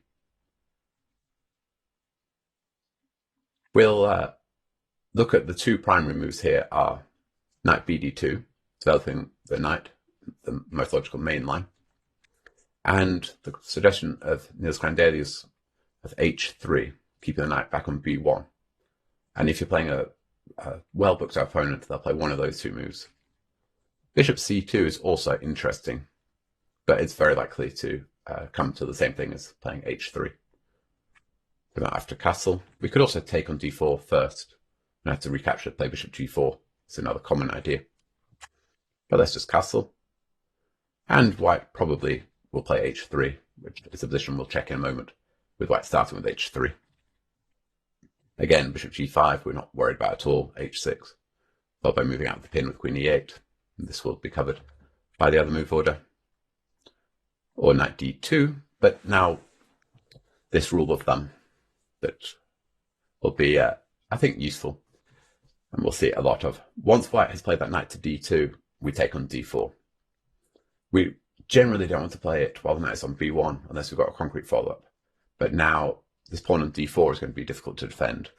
We'll look at the two primary moves here are knight bd2, developing the knight, the most logical main line, and the suggestion of Niels Grandelius of h3, keeping the knight back on b1. And if you're playing a well-booked opponent, they'll play one of those two moves. Bishop c2 is also interesting, but it's very likely to come to the same thing as playing h3. After castle, we could also take on d4 first, and have to recapture, play bishop g4. It's another common idea. But let's just castle. And white probably will play h3, which is a position we'll check in a moment, with white starting with h3. Again, bishop g5, we're not worried about at all, h6, followed by moving out the pin with queen e8. And this will be covered by the other move order. Or knight d2, but now this rule of thumb that will be, I think, useful, and we'll see a lot of. Once white has played that knight to d2, we take on d4. We generally don't want to play it while the knight is on b1 unless we've got a concrete follow-up. But now this pawn on d4 is going to be difficult to defend,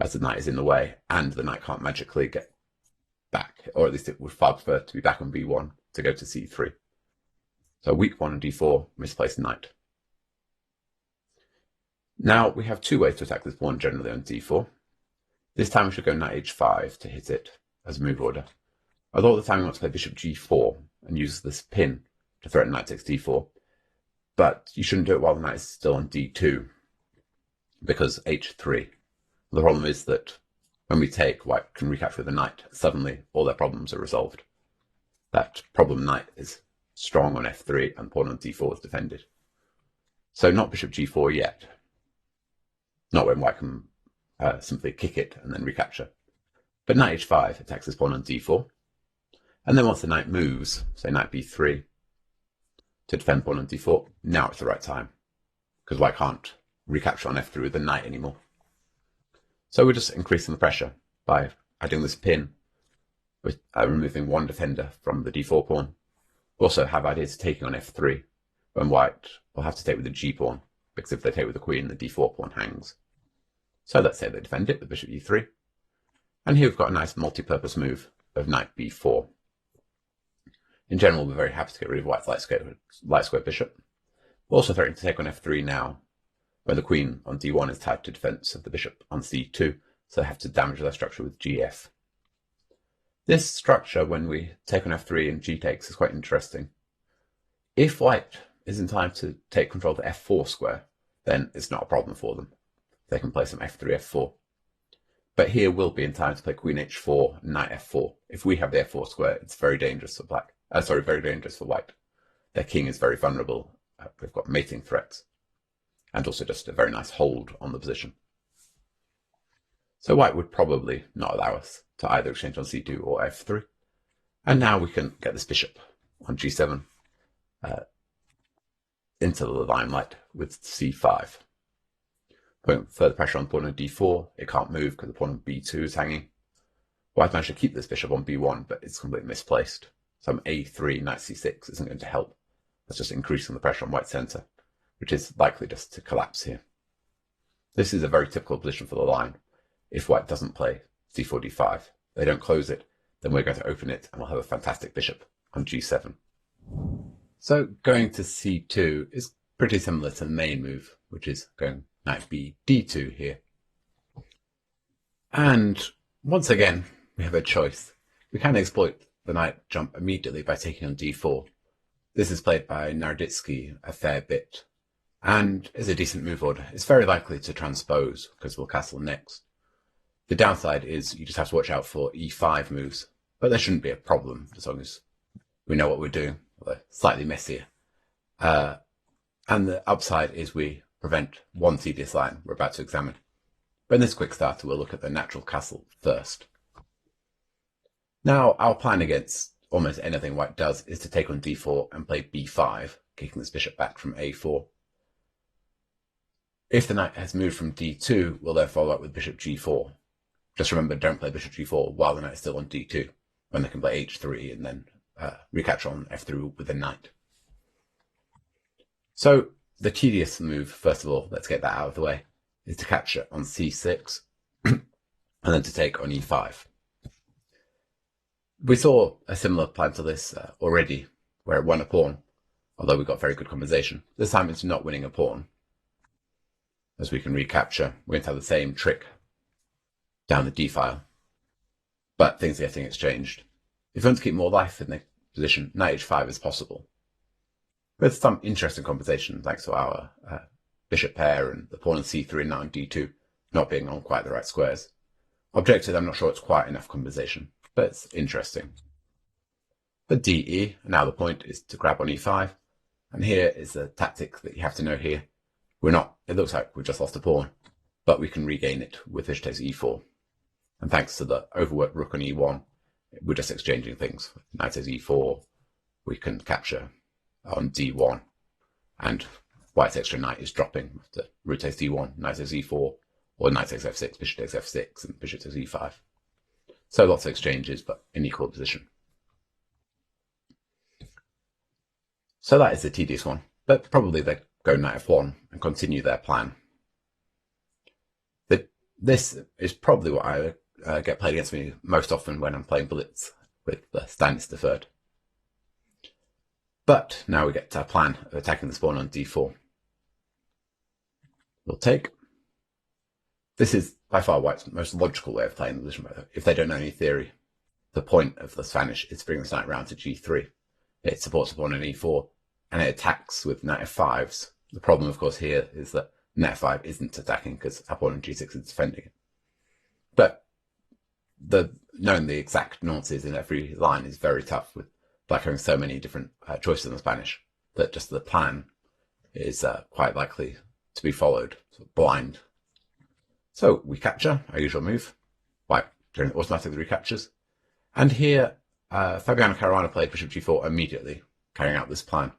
as the knight is in the way, and the knight can't magically get back, or at least it would far prefer to be back on b1 to go to c3. So weak pawn on d4, misplaced knight. Now we have two ways to attack this pawn generally on d4. This time we should go knight h5 to hit it as a move order. Although at the time we want to play bishop g4 and use this pin to threaten knight takes d4, but you shouldn't do it while the knight is still on d2, because h3. The problem is that when we take, white can recapture the knight. Suddenly all their problems are resolved. That problem knight is strong on f3 and pawn on d4 is defended. So not bishop g4 yet. Not when white can simply kick it and then recapture. But knight h5 attacks this pawn on d4. And then once the knight moves, say knight b3, to defend pawn on d4, now it's the right time, because white can't recapture on f3 with the knight anymore. So we're just increasing the pressure by adding this pin, with removing one defender from the d4 pawn. We also have ideas of taking on f3, when white will have to take with the g pawn, because if they take with the queen, the d4 pawn hangs. So let's say they defend it with bishop e3. And here we've got a nice multi-purpose move of knight b4. In general, we're very happy to get rid of white's light square bishop. We're also threatening to take on f3 now, when the queen on d1 is tied to defense of the bishop on c2, so they have to damage their structure with gf. This structure, when we take on f3 and g takes, is quite interesting. If white is in time to take control of the f4 square, then it's not a problem for them. They can play some f3, f4. But here we'll be in time to play queen h4, knight f4. If we have the f4 square, it's very dangerous for black. Very dangerous for white. Their king is very vulnerable. We've got mating threats, and also just a very nice hold on the position. So white would probably not allow us to either exchange on c2 or f3. And now we can get this bishop on g7 into the limelight with c5. Putting further pressure on the pawn on d4, it can't move because the pawn on b2 is hanging. White managed to keep this bishop on b1, but it's completely misplaced. So a3, knight c6 isn't going to help. That's just increasing the pressure on white's centre, which is likely just to collapse here. This is a very typical position for the line. If white doesn't play c4, d5, they don't close it, then we're going to open it and we'll have a fantastic bishop on g7. So going to c2 is pretty similar to the main move, which is going knight b d2 here. And once again, we have a choice. We can exploit the knight jump immediately by taking on d4. This is played by Naroditsky a fair bit, and is a decent move order. It's very likely to transpose, because we'll castle next. The downside is you just have to watch out for e5 moves, but there shouldn't be a problem as long as we know what we're doing, although slightly messier. And the upside is we prevent one tedious line we're about to examine. But in this quick starter, we'll look at the natural castle first. Now, our plan against almost anything white does is to take on d4 and play b5, kicking this bishop back from a4. If the knight has moved from d2, we'll then follow up with bishop g4. Just remember, don't play bishop g4 while the knight is still on d2, when they can play h3 and then recapture on f3 with the knight. So the tedious move, first of all, let's get that out of the way, is to capture on c6 and then to take on e5. We saw a similar plan to this already, where it won a pawn, although we got very good compensation. This time it's not winning a pawn, as we can recapture. We're going to have the same trick down the d file, but things are getting exchanged. If you want to keep more life in the position, knight h5 is possible, with some interesting compensation thanks to our bishop pair and the pawn on c3 and knight on d2 not being on quite the right squares. Objective, I'm not sure it's quite enough compensation, but it's interesting. For de, now the point is to grab on e5, and here is the tactic that you have to know here. It looks like we've just lost a pawn, but we can regain it with bishop takes e4. And thanks to the overworked rook on e1, we're just exchanging things. Knight takes e4, we can capture on d1, and white's extra knight is dropping. The rook takes d1, knight takes e4, or knight takes f6, bishop takes f6, and bishop takes e5. So lots of exchanges, but in equal position. So that is the tedious one, but probably they go knight f1 and continue their plan. This is probably what I get played against me most often when I'm playing bullets with the Stannis deferred. But now we get to our plan of attacking the pawn on d4. We'll take. This is by far White's most logical way of playing the position. If they don't know any theory, the point of the Spanish is to bring this knight round to g3. It supports the pawn on e4, and it attacks with knight f5s. The problem, of course, here is that knight f5 isn't attacking because our pawn on g6 is defending it. But knowing the exact nuances in every line is very tough, with Black having so many different choices in the Spanish, that just the plan is quite likely to be followed, sort of blind. So we capture, our usual move, White automatically recaptures. And here, Fabiano Caruana played bishop g4 immediately, carrying out this plan.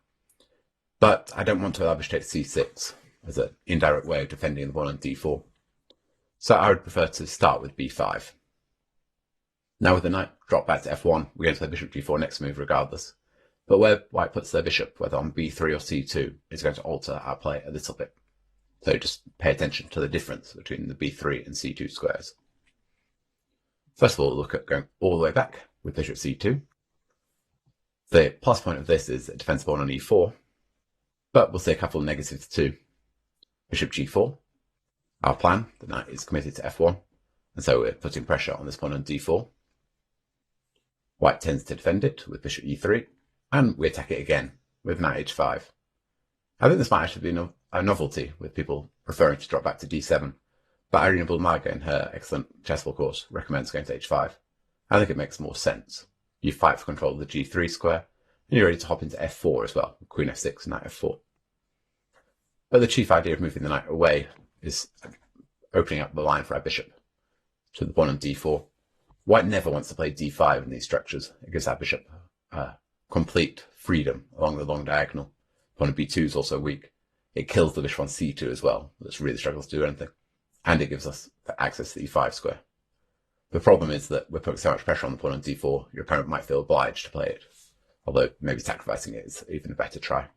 But I don't want to allow bishop takes c6 as an indirect way of defending the pawn on d4. So I would prefer to start with b5. Now with the knight drop back to f1, we're going to play bishop g4 next move regardless. But where White puts their bishop, whether on b3 or c2, is going to alter our play a little bit. So just pay attention to the difference between the b3 and c2 squares. First of all, look at going all the way back with bishop c2. The plus point of this is it defends the pawn on e4, but we'll see a couple of negatives too. Bishop g4, our plan, the knight is committed to f1, and so we're putting pressure on this pawn on d4. White tends to defend it with bishop e3, and we attack it again with knight h5. I think this might actually be a novelty, with people preferring to drop back to d7, but Irina Bulmaga in her excellent chessball course recommends going to h5. I think it makes more sense. You fight for control of the g3 square, and you're ready to hop into f4 as well, queen f6, knight f4. But the chief idea of moving the knight away is opening up the line for our bishop to the pawn on d4. White never wants to play d5 in these structures. It gives our bishop complete freedom along the long diagonal. Pawn on b2 is also weak. It kills the bishop on c2 as well. It really struggles to do anything. And it gives us access to the e5 square. The problem is that we're putting so much pressure on the pawn on d4, your opponent might feel obliged to play it. Although maybe sacrificing it is even a better try.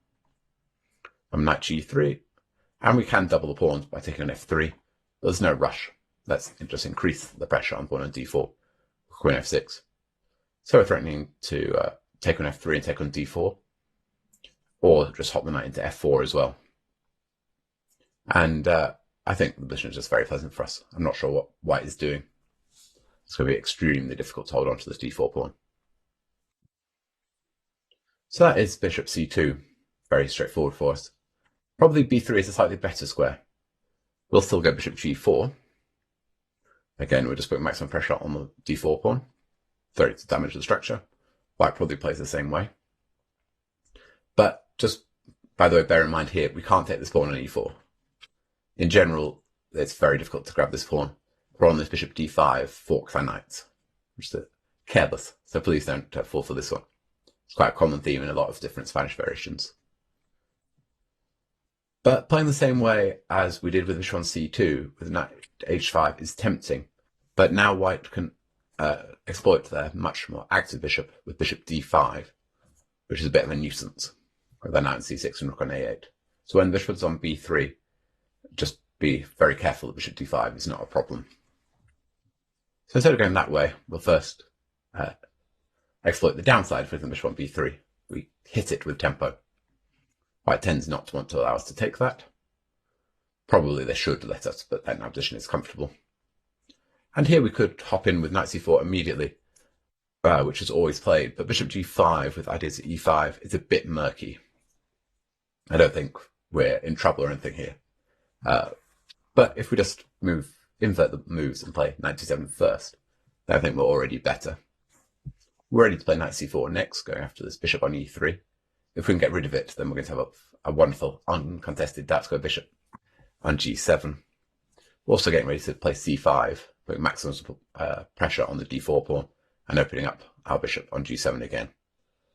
Knight g3, and we can double the pawns by taking on f3. There's no rush. Let's just increase the pressure on pawn on d4, queen f6. So we're threatening to take on f3 and take on d4, or just hop the knight into f4 as well. And I think the position is just very pleasant for us. I'm not sure what White is doing. It's going to be extremely difficult to hold on to this d4 pawn. So that is bishop c2. Very straightforward for us. Probably b3 is a slightly better square. We'll still go bishop g4. Again, we're just putting maximum pressure on the d4 pawn. Sorry, to damage the structure. White probably plays the same way. But just, by the way, bear in mind here, we can't take this pawn on e4. In general, it's very difficult to grab this pawn. We're on this bishop d5, fork our knights. Which is careless, so please don't fall for this one. It's quite a common theme in a lot of different Spanish variations. But playing the same way as we did with bishop on c2, with knight h5, is tempting. But now white can exploit their much more active bishop with bishop d5, which is a bit of a nuisance. They're now in c6 and rook on a8. So when the bishop is on b3, just be very careful that bishop d5 is not a problem. So instead of going that way, we'll first exploit the downside for the bishop on b3. We hit it with tempo. White tends not to want to allow us to take that. Probably they should let us, but then our position is comfortable. And here we could hop in with knight c4 immediately, which is always played, but bishop g5 with ideas at e5 is a bit murky. I don't think we're in trouble or anything here. But if we just invert the moves and play knight d7 first, then I think we're already better. We're ready to play knight c4 next, going after this bishop on e3. If we can get rid of it, then we're going to have a wonderful uncontested dark square bishop on g7. We're also getting ready to play c5, putting maximum pressure on the d4 pawn and opening up our bishop on g7 again.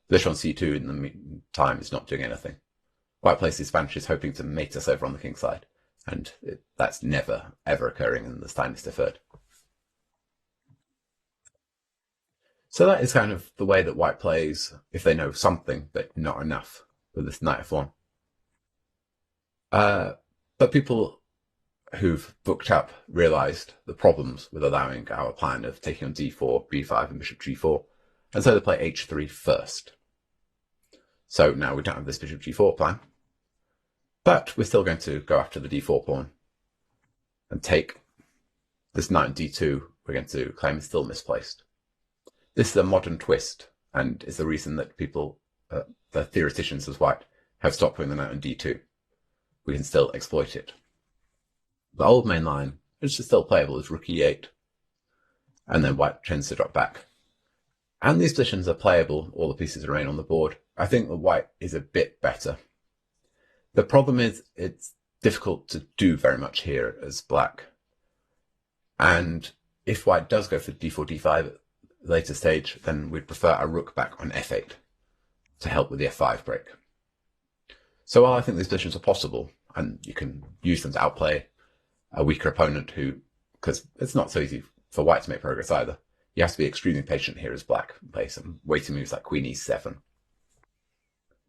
The bishop on c2 in the meantime is not doing anything. White plays his Spanish, hoping to mate us over on the king side, and that's never, ever occurring, and the time is deferred. So that is kind of the way that white plays if they know something, but not enough with this knight f1. But people who've booked up realized the problems with allowing our plan of taking on d4, b5, and bishop g4, and so they play h3 first. So now we don't have this bishop g4 plan, but we're still going to go after the d4 pawn and take this knight on d2. We're going to claim is still misplaced. This is a modern twist, and is the reason that people, the theoreticians as white, have stopped putting the knight on d2. We can still exploit it. The old main line, which is still playable, is rook e8, and then white tends to drop back. And these positions are playable, all the pieces remain on the board. I think the white is a bit better. The problem is it's difficult to do very much here as black. And if white does go for d4, d5 at a later stage, then we'd prefer a rook back on f8 to help with the f5 break. So while I think these positions are possible, and you can use them to outplay a weaker opponent who, because it's not so easy for white to make progress either, you have to be extremely patient here as black and play some waiting moves like queen e7.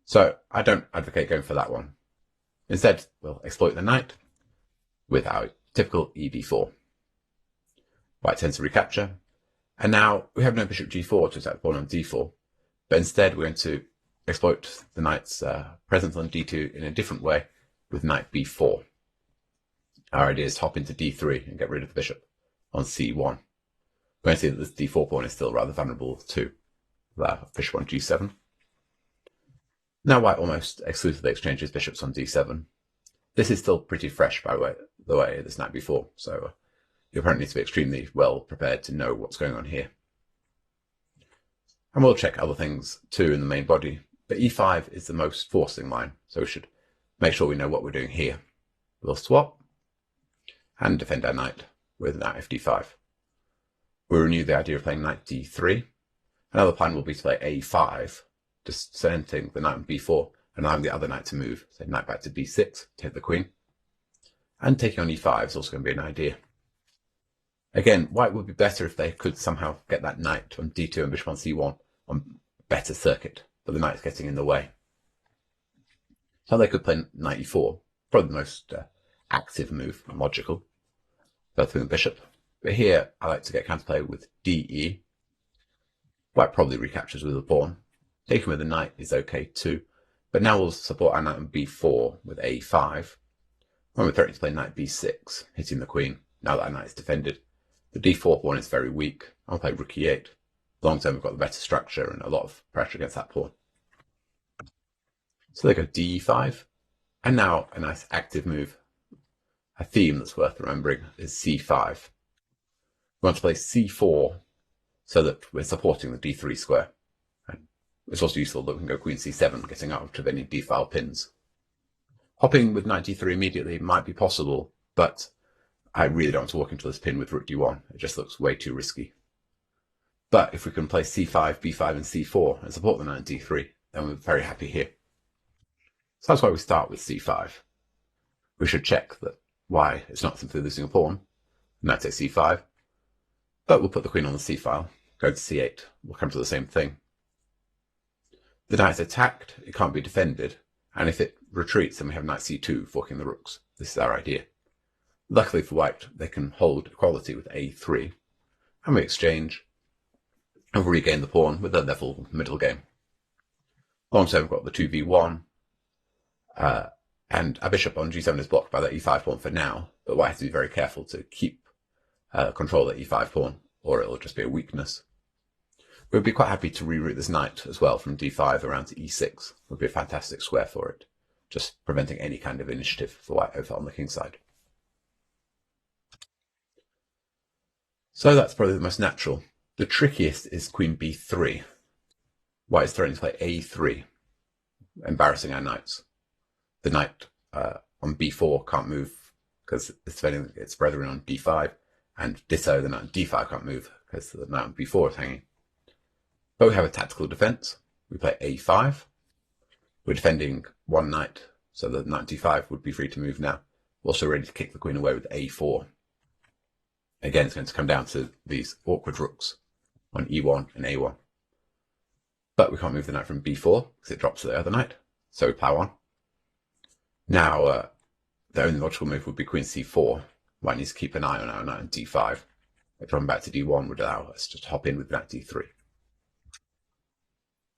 So I don't advocate going for that one. Instead, we'll exploit the knight with our typical eb4. White tends to recapture, and now we have no bishop g4 to attack the pawn on d4, but instead we're going to exploit the knight's presence on d2 in a different way with knight b4. Our idea is to hop into d3 and get rid of the bishop on c1. We're going to see that this d4 pawn is still rather vulnerable to the bishop on g7. Now white almost exclusively exchanges bishops on d7. This is still pretty fresh by the way this knight b4, so you apparently need to be extremely well prepared to know what's going on here. And we'll check other things too in the main body, but e5 is the most forcing line, so we should make sure we know what we're doing here. We'll swap and defend our knight with knight fd5. We'll renew the idea of playing knight d3. Another plan will be to play a5, just cementing the knight on b4 and allowing the other knight to move. So knight back to b6, take the queen. And taking on e5 is also going to be an idea. Again, white would be better if they could somehow get that knight on d2 and bishop on c1 on a better circuit, but the knight's getting in the way. So they could play knight e4, probably the most active move, logical, both with the bishop. But here, I like to get counterplay with de. White probably recaptures with the pawn. Taking with the knight is okay too, but now we'll support our knight on b4 with a5. When we're threatening to play knight b6, hitting the queen, now that our knight is defended. The d4 pawn is very weak. I'll play rook e8. Long term, we've got the better structure and a lot of pressure against that pawn. So they go d5, and now a nice active move. A theme that's worth remembering is c5. We want to play c4 so that we're supporting the d3 square. And it's also useful that we can go queen c7, getting out of any d-file pins. Hopping with knight d3 immediately might be possible, but I really don't want to walk into this pin with rook d1. It just looks way too risky. But if we can play c5, b5, and c4 and support the knight on d3, then we're very happy here. So that's why we start with c5. We should check that it's not simply losing a pawn. Knight takes c5. But we'll put the queen on the c file, go to c8, we'll come to the same thing. The knight's attacked, it can't be defended, and if it retreats then we have knight c2 forking the rooks. This is our idea. Luckily for white, they can hold equality with a3, and we exchange and regain the pawn with a level middle game. Long term, we've got the 2v1, and our bishop on g7 is blocked by that e5 pawn for now, but white has to be very careful to keep control of the e5 pawn, or it'll just be a weakness. We'd be quite happy to reroute this knight as well from d5 around to e6. Would be a fantastic square for it, just preventing any kind of initiative for white over on the king side. So that's probably the most natural. The trickiest is queen b3. White is threatening to play a3, embarrassing our knights. The knight on b4 can't move because it's defending its brethren on d5, and ditto, the knight on d5 can't move because the knight on b4 is hanging. But we have a tactical defense. We play a5. We're defending one knight, so the knight d5 would be free to move now. We're also ready to kick the queen away with a4. Again, it's going to come down to these awkward rooks on e1 and a1. But we can't move the knight from b4 because it drops to the other knight, so we plow on. Now, the only logical move would be queen c4. White needs to keep an eye on our knight on d5. If run back to d1 would allow us to hop in with knight d3.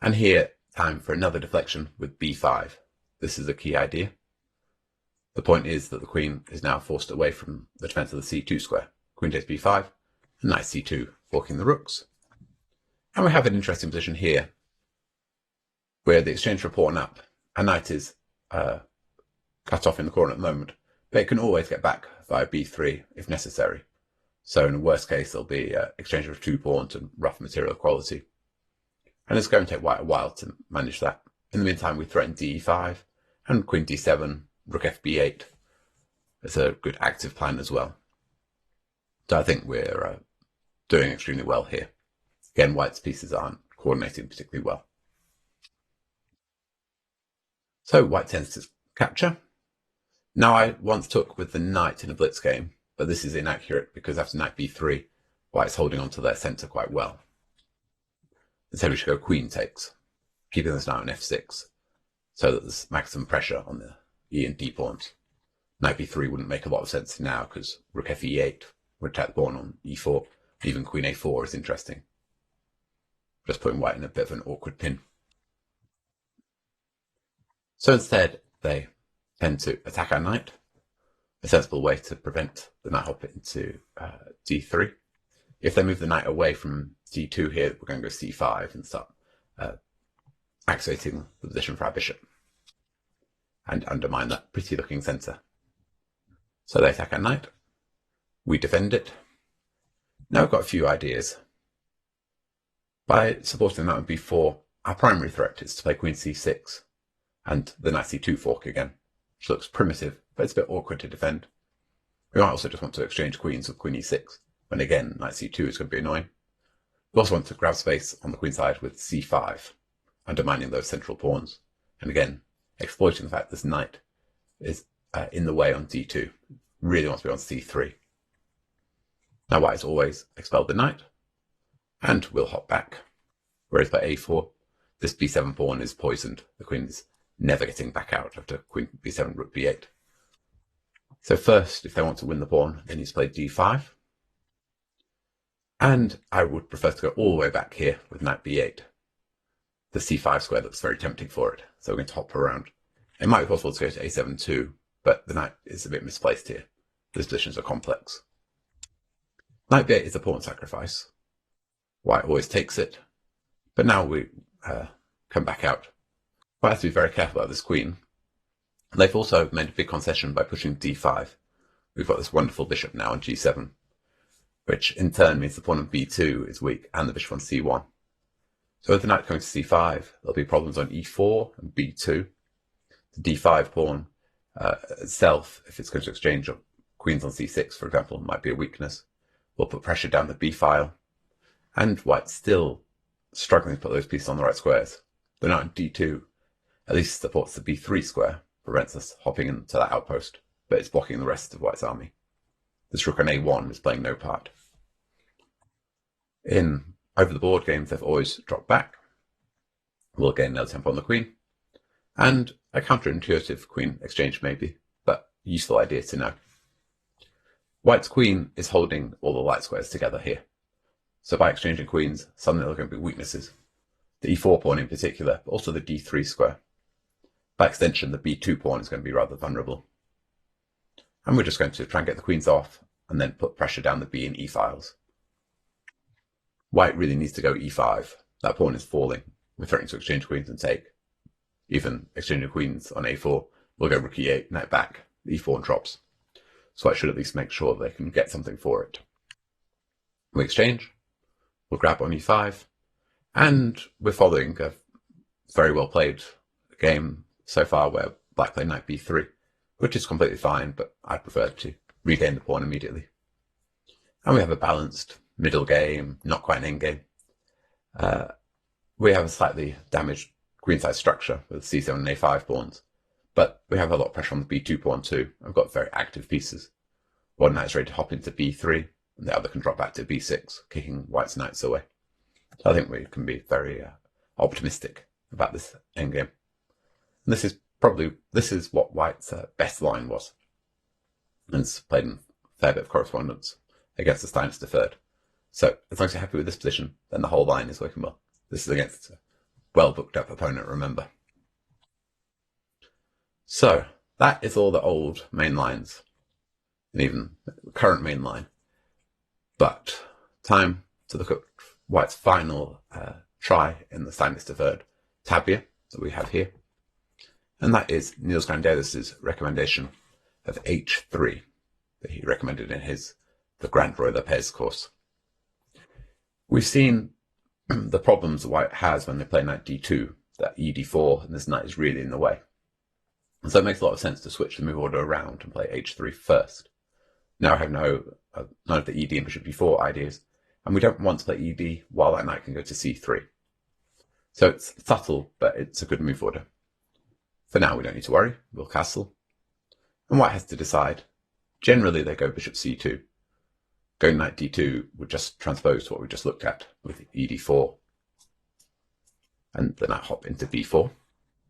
And here, time for another deflection with b5. This is a key idea. The point is that the queen is now forced away from the defense of the c2 square. Queen takes b5, and knight c2, forking the rooks. And we have an interesting position here, where the exchange for a pawn up, a knight is cut off in the corner at the moment, but it can always get back via b3 if necessary. So in the worst case, there'll be exchange of 2 pawns and rough material equality. And it's going to take white a while to manage that. In the meantime, we threaten d5 and queen d7, rook fb8. It's a good active plan as well. So I think we're doing extremely well here. Again, white's pieces aren't coordinating particularly well. So white tends to capture. Now I once took with the knight in a blitz game, but this is inaccurate because after knight b3, white's holding onto their centre quite well. Instead we should go queen takes, keeping this knight on f6, so that there's maximum pressure on the e and d pawns. Knight b3 wouldn't make a lot of sense now because rook fe8 would attack the pawn on e4. Even queen a4 is interesting. Just putting white in a bit of an awkward pin. So instead, they tend to attack our knight. A sensible way to prevent the knight hop into d3. If they move the knight away from d2 here, we're going to go c5 and start activating the position for our bishop and undermine that pretty looking centre. So they attack our knight. We defend it. Now we've got a few ideas. By supporting the knight on b4, our primary threat is to play queen c6 and the knight c2 fork again, which looks primitive, but it's a bit awkward to defend. We might also just want to exchange queens with queen e6, when again knight c2 is going to be annoying. We also want to grab space on the queen side with c5, undermining those central pawns, and again exploiting the fact this knight is in the way on d2, really wants to be on c3. Now white has always expelled the knight, and we'll hop back. Whereas by a4, this b7 pawn is poisoned. The queen is never getting back out after queen b7, rook b8. So first, if they want to win the pawn, they need to play d5. And I would prefer to go all the way back here with knight b8. The c5 square looks very tempting for it, so we're going to hop around. It might be possible to go to a7 too, but the knight is a bit misplaced here. These positions are complex. Knight b8 is a pawn sacrifice. White always takes it, but now we come back out. White has to be very careful about this queen. They've also made a big concession by pushing d5. We've got this wonderful bishop now on g7, which in turn means the pawn on b2 is weak and the bishop on c1. So with the knight going to c5, there'll be problems on e4 and b2. The d5 pawn itself, if it's going to exchange queens on c6, for example, might be a weakness. We'll put pressure down the b file. And white's still struggling to put those pieces on the right squares. The knight on d2 at least supports the b3 square, prevents us hopping into that outpost, but it's blocking the rest of white's army. This rook on a1 is playing no part. In over-the-board games, they've always dropped back. We'll gain another tempo on the queen. And a counterintuitive queen exchange maybe, but useful idea to know. White's queen is holding all the light squares together here. So by exchanging queens, suddenly there are going to be weaknesses. The e4 pawn in particular, but also the d3 square. By extension, the b2 pawn is going to be rather vulnerable. And we're just going to try and get the queens off and then put pressure down the b and e files. White really needs to go e5. That pawn is falling. We're threatening to exchange queens and take. Even exchanging queens on a4, we'll go rook e8, knight back, the e4 drops. So I should at least make sure they can get something for it. We exchange, we'll grab on e5, and we're following a very well played game so far where black played knight b3, which is completely fine, but I prefer to regain the pawn immediately. And we have a balanced middle game, not quite an endgame. We have a slightly damaged queenside structure with c7 and a5 pawns, but we have a lot of pressure on the b2 pawn too. I've got very active pieces. One knight's ready to hop into b3, and the other can drop back to b6, kicking white's knights away. So I think we can be very optimistic about this endgame. And this is what white's best line was. And it's played in a fair bit of correspondence against the Steinitz III. So as long as you're happy with this position, then the whole line is working well. This is against a well-booked up opponent, remember. So that is all the old main lines, and even the current main line. But time to look at white's final try in the Steinitz III tabia that we have here. And that is Niels Grandelis' recommendation of h3 that he recommended in the Grand Roy Lopez course. We've seen the problems white has when they play knight d2, that ed4, and this knight is really in the way. And so it makes a lot of sense to switch the move order around and play h3 first. Now I have none of the ed and bishop d4 ideas, and we don't want to play ed while that knight can go to c3. So it's subtle, but it's a good move order. For now, we don't need to worry. We'll castle. And white has to decide. Generally, they go bishop c2. Going knight d2 would just transpose to what we just looked at with ed4. And then I hop into b4.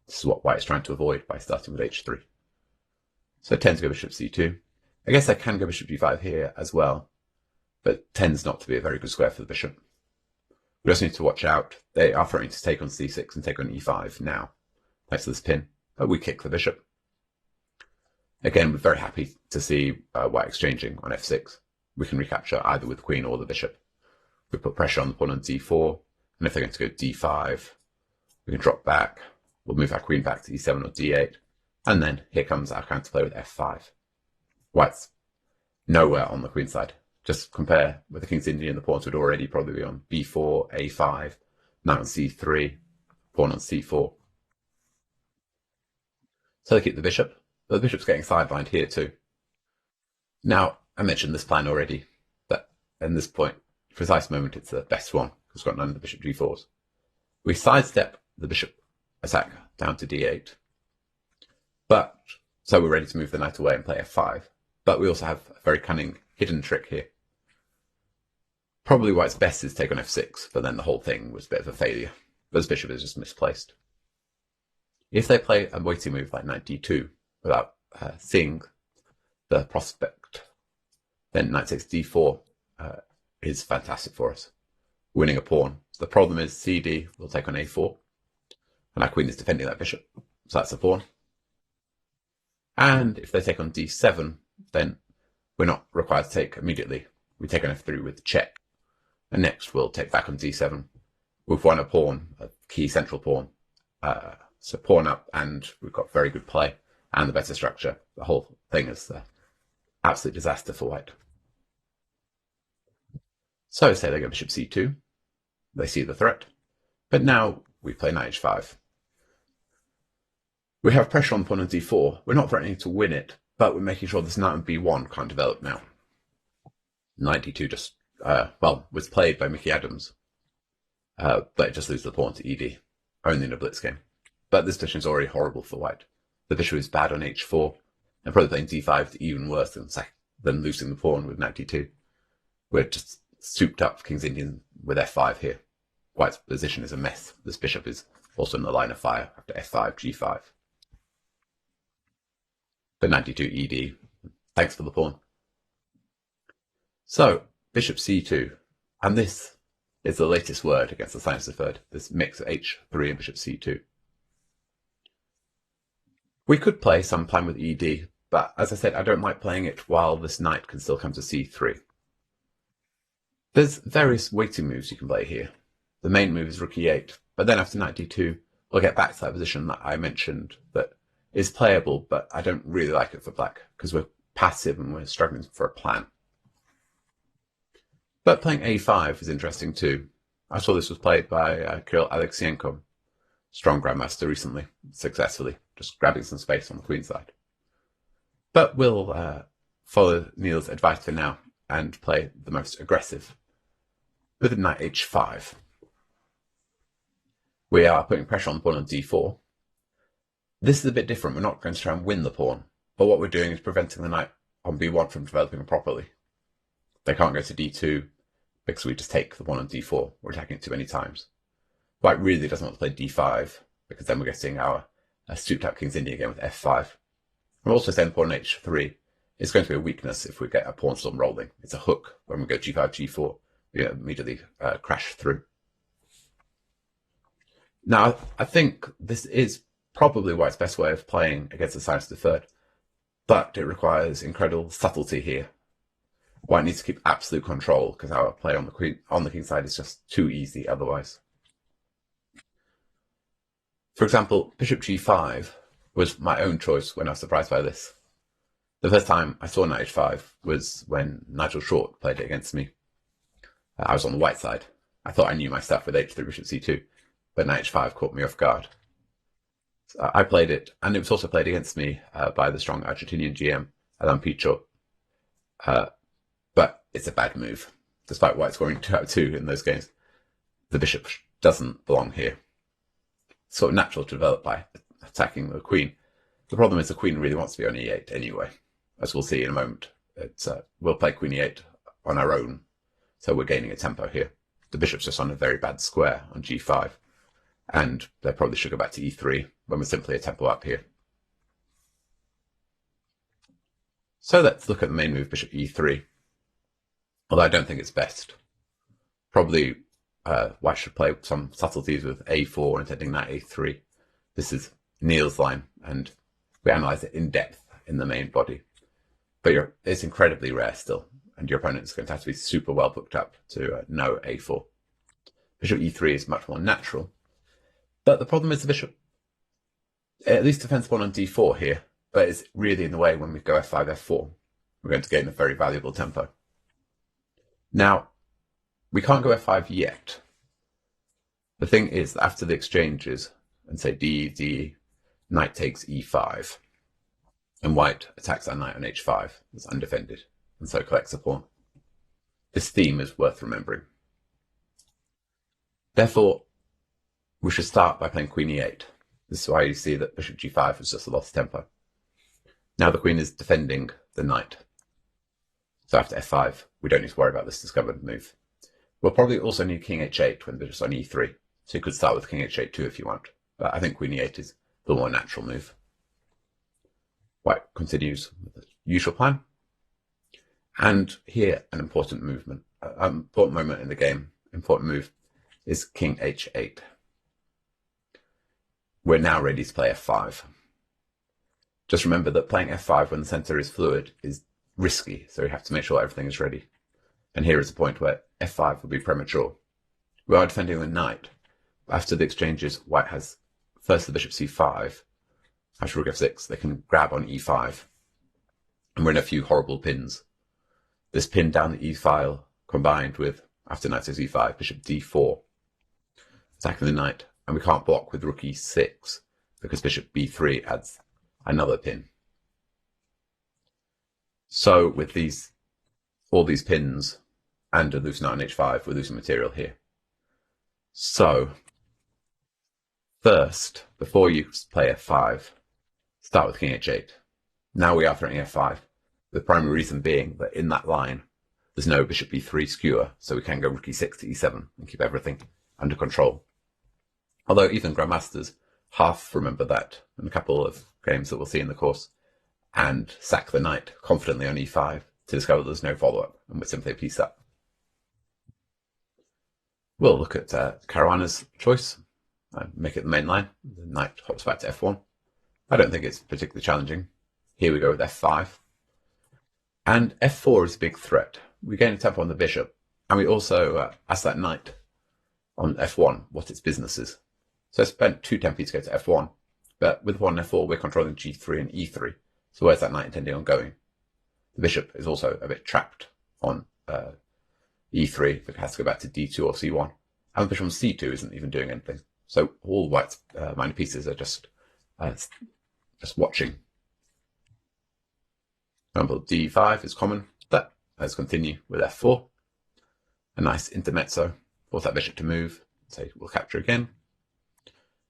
This is what white is trying to avoid by starting with h3. So it tends to go bishop c2. I guess I can go bishop d5 here as well, but tends not to be a very good square for the bishop. We just need to watch out. They are threatening to take on c6 and take on e5 now, thanks to this pin, but we kick the bishop. Again, we're very happy to see white exchanging on f6. We can recapture either with the queen or the bishop. We put pressure on the pawn on d4, and if they're going to go d5, we can drop back. We'll move our queen back to e7 or d8, and then here comes our counterplay with f5. White's nowhere on the queen side. Just compare with the King's Indian, the pawns would already probably be on b4, a5, knight on c3, pawn on c4. So they keep the bishop, but the bishop's getting sidelined here too. Now, I mentioned this plan already, but in this precise moment, it's the best one, because we've got none of the bishop g4s. We sidestep the bishop attack down to d8, so we're ready to move the knight away and play f5, but we also have a very cunning hidden trick here. Probably white's best is take on f6, but then the whole thing was a bit of a failure, but his bishop is just misplaced. If they play a waiting move like knight d2 without seeing the prospect, then knight takes d4 is fantastic for us, winning a pawn. The problem is cd will take on a4, and our queen is defending that bishop, so that's a pawn. And if they take on d7, then we're not required to take immediately. We take on f3 with check, and next we'll take back on d7. We've won a pawn, a key central pawn. So pawn up, and we've got very good play and the better structure. The whole thing is an absolute disaster for white. So say they go bishop c2. They see the threat. But now we play knight h5. We have pressure on the pawn on d4. We're not threatening to win it, but we're making sure this knight on b1 can't develop now. Knight d2 just, was played by Mickey Adams, but it just loses the pawn to ed, only in a blitz game. But this position is already horrible for white. The bishop is bad on h4, and probably playing d5 is even worse than losing the pawn with knight d2. We're just souped up King's Indian with f5 here. White's position is a mess. This bishop is also in the line of fire after f5, g5. But 92 ED. Thanks for the pawn. So, bishop c2. And this is the latest word against the Sinus III, this mix of h3 and bishop c2. We could play some plan with ed, but as I said, I don't like playing it while this knight can still come to c3. There's various waiting moves you can play here. The main move is rook e8, but then after knight d2, we'll get back to that position that I mentioned that is playable, but I don't really like it for black because we're passive and we're struggling for a plan. But playing a5 is interesting too. I saw this was played by Kirill Alexienko, strong grandmaster recently, successfully, just grabbing some space on the queen side. But we'll follow Neil's advice for now and play the most aggressive with knight h5. We are putting pressure on the pawn on d4. This is a bit different. We're not going to try and win the pawn, but what we're doing is preventing the knight on b1 from developing properly. They can't go to d2 because we just take the pawn on d4. We're attacking it too many times. White really doesn't want to play d5 because then we're getting our souped up King's Indian again with f5. I'm also saying pawn on h3 is going to be a weakness if we get a pawn storm rolling. It's a hook. When we go g5, g4, we immediately crash through. Now, I think this is probably White's best way of playing against the Sinus III, but it requires incredible subtlety here. White needs to keep absolute control because our play on the king side is just too easy otherwise. For example, bishop g5 was my own choice when I was surprised by this. The first time I saw knight h5 was when Nigel Short played it against me. I was on the white side. I thought I knew my stuff with h3, bishop c2, but knight h5 caught me off guard. So I played it, and it was also played against me by the strong Argentinian GM, Alan Pichot. But it's a bad move. Despite White scoring 2 out of 2 in those games, the bishop doesn't belong here. It's sort of natural to develop by attacking the queen. The problem is the queen really wants to be on e8 anyway, as we'll see in a moment. We'll play queen e8 on our own, so we're gaining a tempo here. The bishop's just on a very bad square on g5, and they probably should go back to e3 when we're simply a tempo up here. So let's look at the main move, bishop e3. Although I don't think it's best. Probably White should play some subtleties with a4 and attending knight a3. This is Neil's line, and we analyze it in depth in the main body. But it's incredibly rare still, and your opponent is going to have to be super well booked up to know a4. Bishop e3 is much more natural, but the problem is the bishop at least defends pawn on d4 here, but it's really in the way when we go f5, f4. We're going to gain a very valuable tempo. Now, we can't go f5 yet. The thing is that after the exchanges, and say d, knight takes e5, and White attacks our knight on h5, it's undefended, and so collects a pawn. This theme is worth remembering. Therefore, we should start by playing queen e8. This is why you see that bishop g5 is just a lost tempo. Now the queen is defending the knight. So after f5, we don't need to worry about this discovered move. We'll probably also need king h8 when the bishop's on e3. So you could start with king h8 too if you want. But I think queen e8 is the more natural move. White continues with the usual plan. And here, an important movement, an important moment in the game, important move, is king h8. We're now ready to play f5. Just remember that playing f5 when the center is fluid is risky, so you have to make sure everything is ready. And here is a point where f5 would be premature. We are defending the knight. After the exchanges, White has first the bishop c5, after rook f6, they can grab on e5. And we're in a few horrible pins. This pin down the e file combined with, after knight takes e5, bishop d4, attacking the knight, and we can't block with rook e6 because bishop b3 adds another pin. So with all these pins and a loose knight on h5, we're losing material here. So first, before you play f5, start with king h8. Now we are threatening f5. The primary reason being that in that line, there's no bishop b3 skewer, so we can go rook e6 to e7 and keep everything under control. Although even grandmasters half remember that in a couple of games that we'll see in the course, and sack the knight confidently on e5 to discover there's no follow-up, and we're simply a piece up. We'll look at Caruana's choice, make it the main line. The knight hops back to f1. I don't think it's particularly challenging. Here we go with f5. And f4 is a big threat. We gain a tempo on the bishop, and we also ask that knight on f1 what its business is. So I spent 2 tempi to go to f1, but with pawn f4 we're controlling g3 and e3. So where's that knight intending on going? The bishop is also a bit trapped on e3, but it has to go back to d2 or c1. And the bishop on c2 isn't even doing anything. So all white's minor pieces are just watching. Example d5 is common. Let's continue with f4. A nice intermezzo. Force that bishop to move. Say we'll capture again.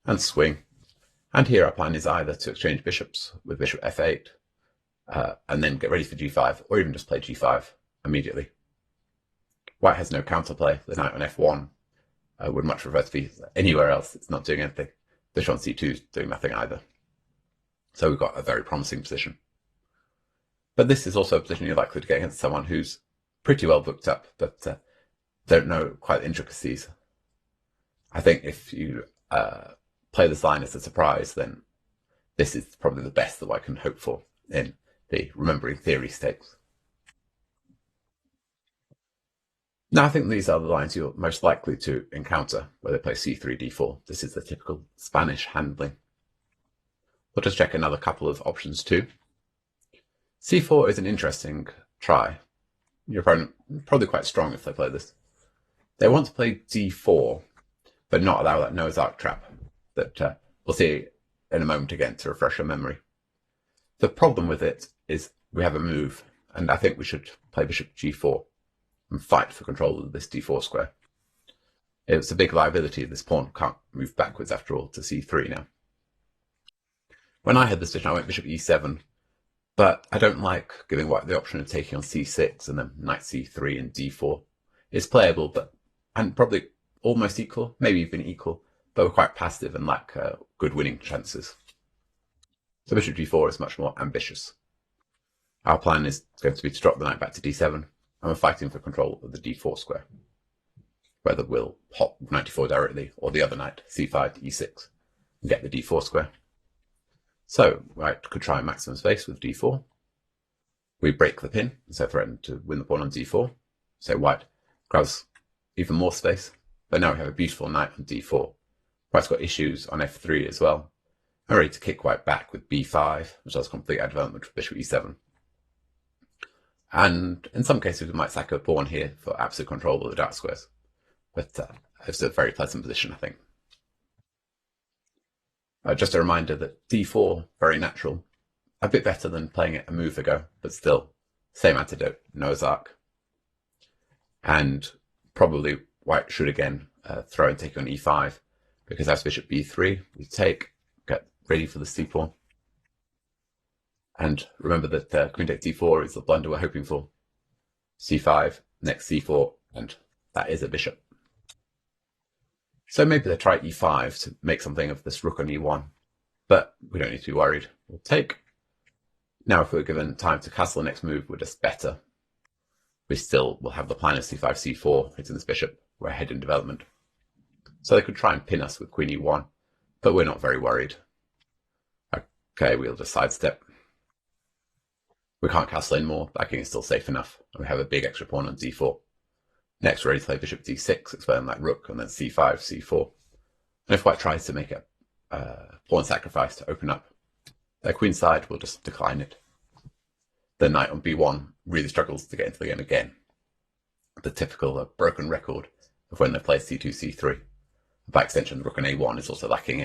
And swing. And here our plan is either to exchange bishops with bishop f8 and then get ready for g5, or even just play g5 immediately. White has no counterplay. The knight on f1 would much prefer to be anywhere else. It's not doing anything. Bishop on c2 is doing nothing either. So we've got a very promising position. But this is also a position you're likely to get against someone who's pretty well booked up, but don't know quite the intricacies. I think if you play this line as a surprise, then this is probably the best that I can hope for in the remembering theory stakes. Now I think these are the lines you're most likely to encounter where they play c3, d4. This is the typical Spanish handling. We'll just check another couple of options too. c4 is an interesting try. Your opponent probably quite strong if they play this. They want to play d4, but not allow that Noah's Ark trap that we'll see in a moment again to refresh your memory. The problem with it is we have a move, and I think we should play bishop g4 and fight for control of this d4 square. It's a big liability. This pawn can't move backwards after all to c3 now. When I had this decision, I went bishop e7, but I don't like giving white the option of taking on c6 and then knight c3 and d4. It's playable, and probably almost equal, maybe even equal, but we're quite passive and lack good winning chances. So bishop g4 is much more ambitious. Our plan is going to be to drop the knight back to d7, and we're fighting for control of the d4 square. Whether we'll hop knight d4 directly or the other knight, c5 to e6, and get the d4 square. So white could try maximum space with d4. We break the pin, so threaten to win the pawn on d4. So white grabs even more space, but now we have a beautiful knight on d4. White's got issues on f3 as well. I'm ready to kick white back with b5, which does complete our development with bishop e7. And in some cases we might sack a pawn here for absolute control of the dark squares. But it's a very pleasant position, I think. Just a reminder that d4, very natural. A bit better than playing it a move ago, but still, same antidote, Noah's Ark. And probably white should again throw and take on e5, because as bishop b3, we take, get ready for the c pawn. And remember that queen takes d4 is the blunder we're hoping for. c5, next c4, and that is a bishop. So maybe they try e5 to make something of this rook on e1, but we don't need to be worried. We'll take. Now if we're given time to castle the next move, we're just better. We still will have the plan of c5, c4, hitting this bishop. We're ahead in development. So they could try and pin us with queen e1, but we're not very worried. Okay, we'll just sidestep. We can't castle in more. That king is still safe enough, and we have a big extra pawn on d4. Next, we're ready to play bishop d6, expelling that rook, and then c5, c4. And if white tries to make a pawn sacrifice to open up their queen side, we'll just decline it. The knight on b1 really struggles to get into the game again. The typical broken record of when they play c2, c3. By extension, the rook on a1 is also lacking